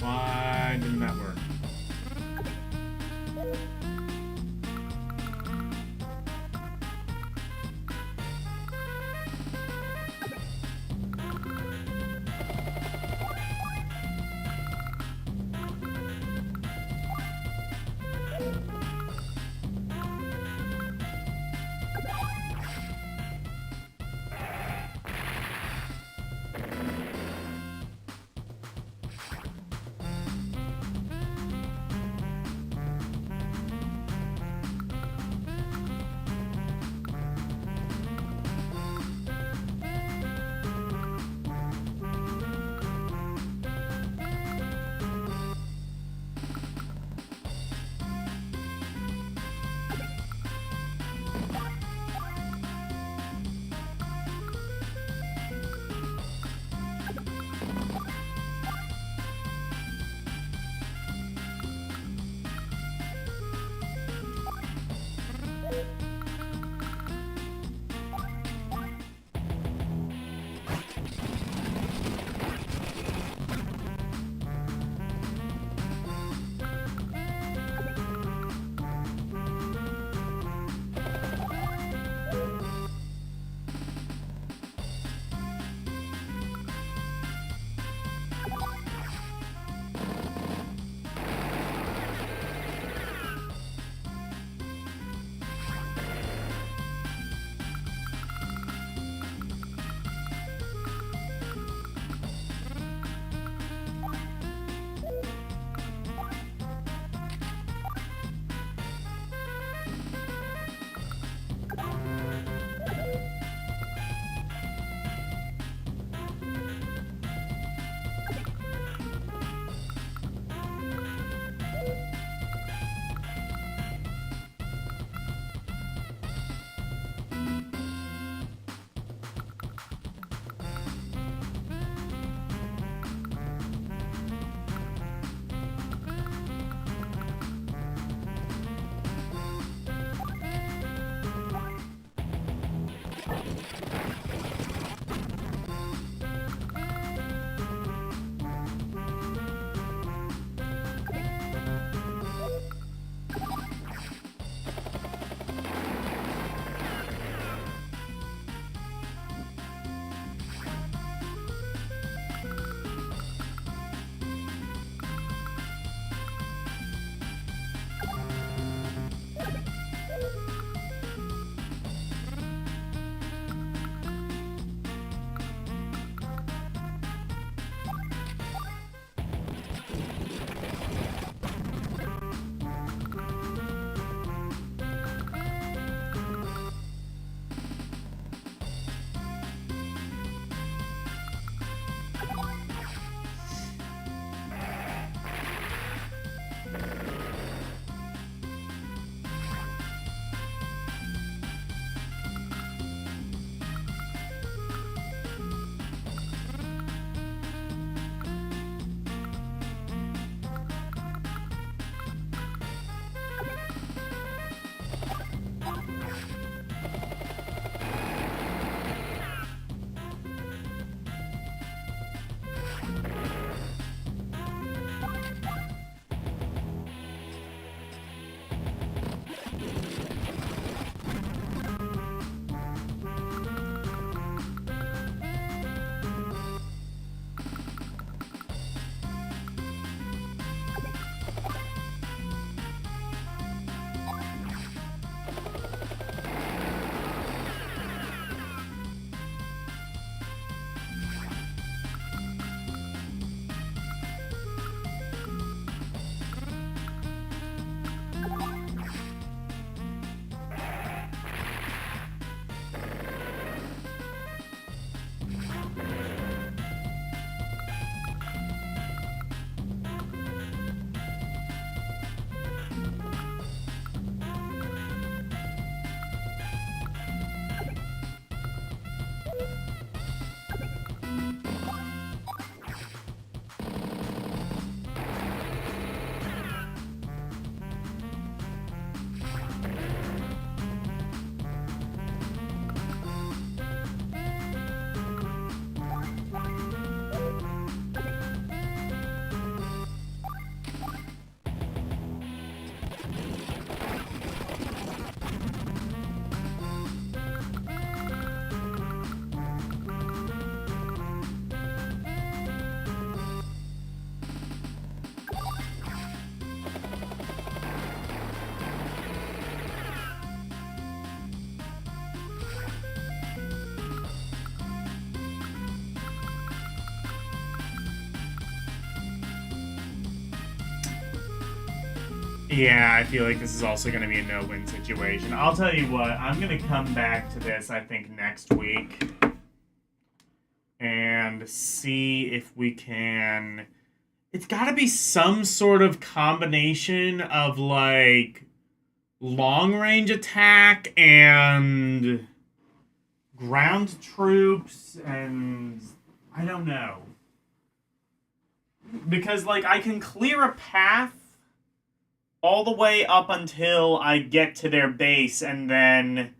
Why didn't that work? Yeah, I feel like this is also going to be a no-win situation. I'll tell you what, I'm going to come back to this, I think, next week. And see if we can... It's got to be some sort of combination of, like, long-range attack and ground troops and... I don't know. Because, like, I can clear a path all the way up until I get to their base, and then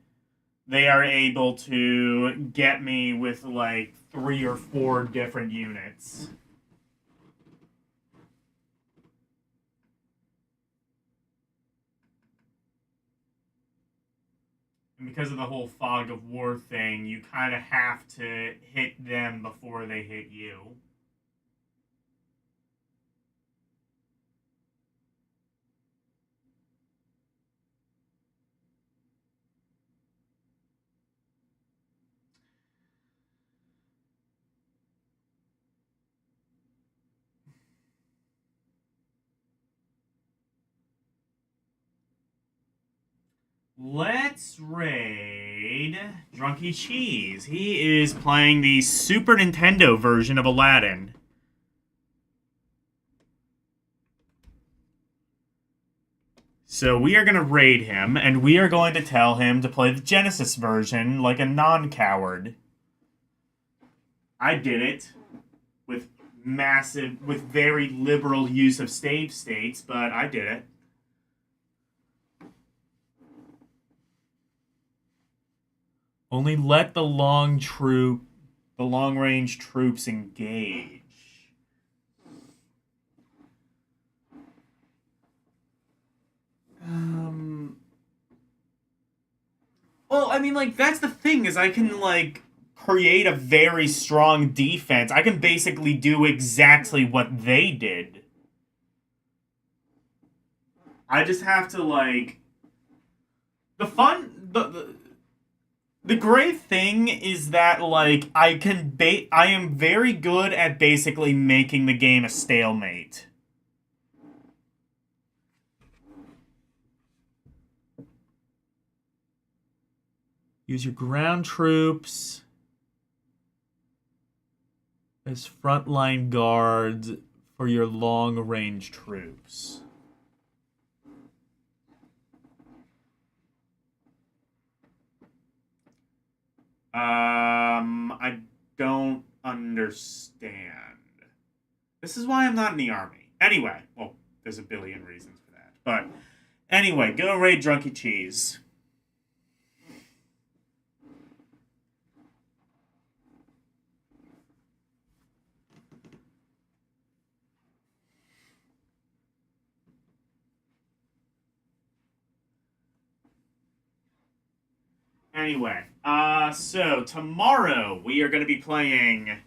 they are able to get me with, like, 3 or 4 different units. And because of the whole fog of war thing, you kind of have to hit them before they hit you. Let's raid Drunky Cheese. He is playing the Super Nintendo version of Aladdin. So we are going to raid him, and we are going to tell him to play the Genesis version like a non-coward. I did it with very liberal use of save states, but I did it. Only let the long-range troops engage. Well, I mean, like, that's the thing, is I can, like, create a very strong defense. I can basically do exactly what they did. I just have to, like... The great thing is that, like, I am very good at basically making the game a stalemate. Use your ground troops as frontline guards for your long-range troops. I don't understand. This is why I'm not in the army. Anyway, well, there's a billion reasons for that. But anyway, go raid Drunky Cheese. Anyway, so tomorrow we are going to be playing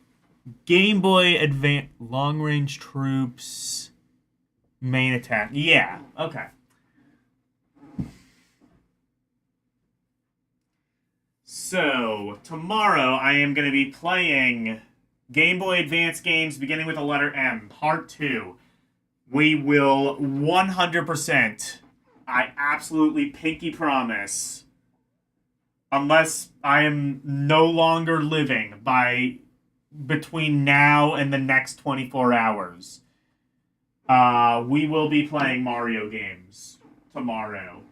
Game Boy Advance Long Range Troops Main Attack. Yeah, okay. So, tomorrow I am going to be playing Game Boy Advance games beginning with the letter M, Part 2. We will 100%, I absolutely pinky promise, unless I am no longer living by between now and the next 24 hours, we will be playing Mario games tomorrow.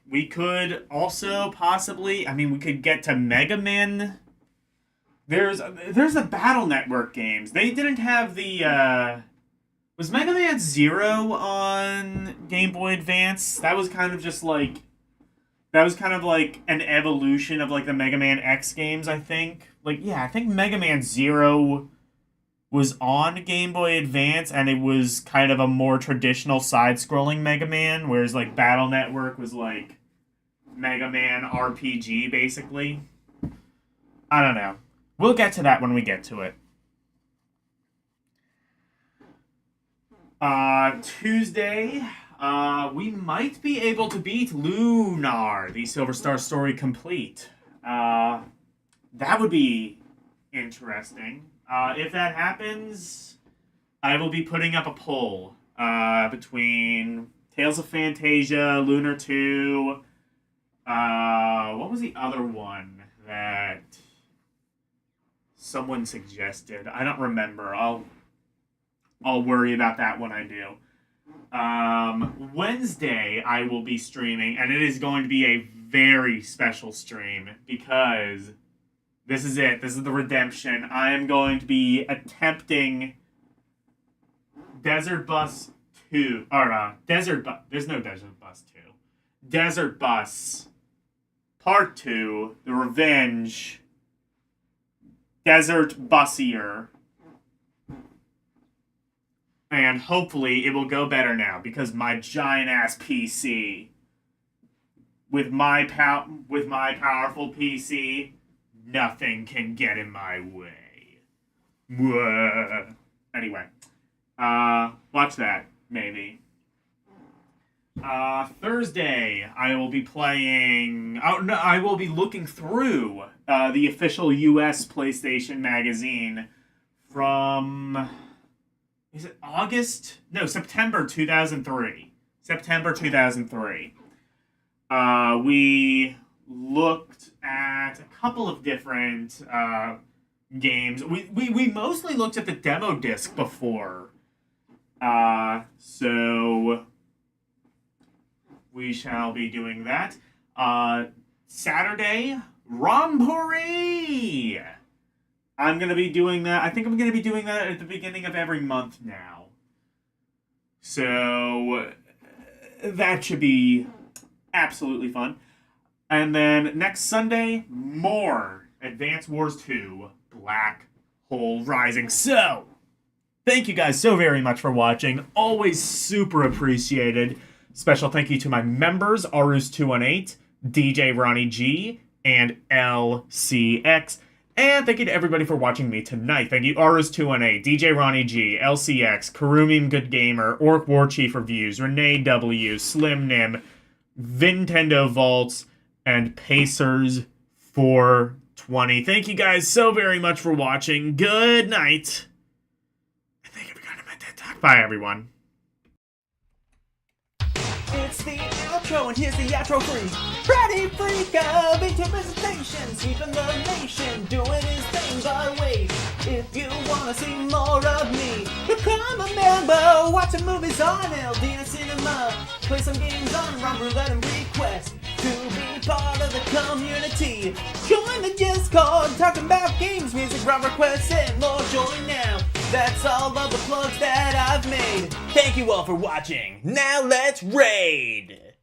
We could also possibly, I mean, we could get to Mega Man. There's the Battle Network games. They didn't have the, was Mega Man Zero on Game Boy Advance? That was kind of just like, that was kind of like an evolution of like the Mega Man X games, I think. Like, yeah, I think Mega Man Zero was on Game Boy Advance, and it was kind of a more traditional side-scrolling Mega Man, whereas like Battle Network was like Mega Man RPG, basically. I don't know. We'll get to that when we get to it. Tuesday, we might be able to beat Lunar, the Silver Star story complete. That would be interesting. If that happens, I will be putting up a poll between Tales of Fantasia, Lunar 2. What was the other one that someone suggested? I don't remember. I'll worry about that when I do. Wednesday I will be streaming, and it is going to be a very special stream because this is it. This is the redemption. I am going to be attempting Desert Bus 2, or Desert Bus. There's no Desert Bus 2. Desert Bus Part 2, The Revenge, Desert Bussier. And hopefully it will go better now because my giant ass PC, with my powerful PC, nothing can get in my way. Mwah. Anyway, watch that maybe. Thursday I will be playing. Oh no, I will be looking through the official U.S. PlayStation magazine from. Is it August? No, September 2003. September 2003. We looked at a couple of different games. We mostly looked at the demo disc before. So we shall be doing that. Saturday, Rompuri! I'm going to be doing that. I think I'm going to be doing that at the beginning of every month now. So that should be absolutely fun. And then next Sunday, more Advance Wars 2 Black Hole Rising. So, thank you guys so very much for watching. Always super appreciated. Special thank you to my members, Arus218, DJ Ronnie G, and LCX. And thank you to everybody for watching me tonight. Thank you, Arus218, DJ Ronnie G, LCX, Karumim Good Gamer, Orc War Chief Reviews, Renee W, Slim Nim, Nintendo Vaults, and Pacers 420. Thank you guys so very much for watching. Good night. I think I've got my TED Talk. Bye, everyone. It's the outro, and here's the outro free. Freddy Freak of into presentation, sweeping the nation, doing his thing by way. If you wanna see more of me, become a member, watch some movies on LDN Cinema, play some games on Rum Roulette and request to be part of the community. Join the Discord, talking about games, music, rock requests, and more. Join now. That's all of the plugs that I've made. Thank you all for watching. Now let's raid!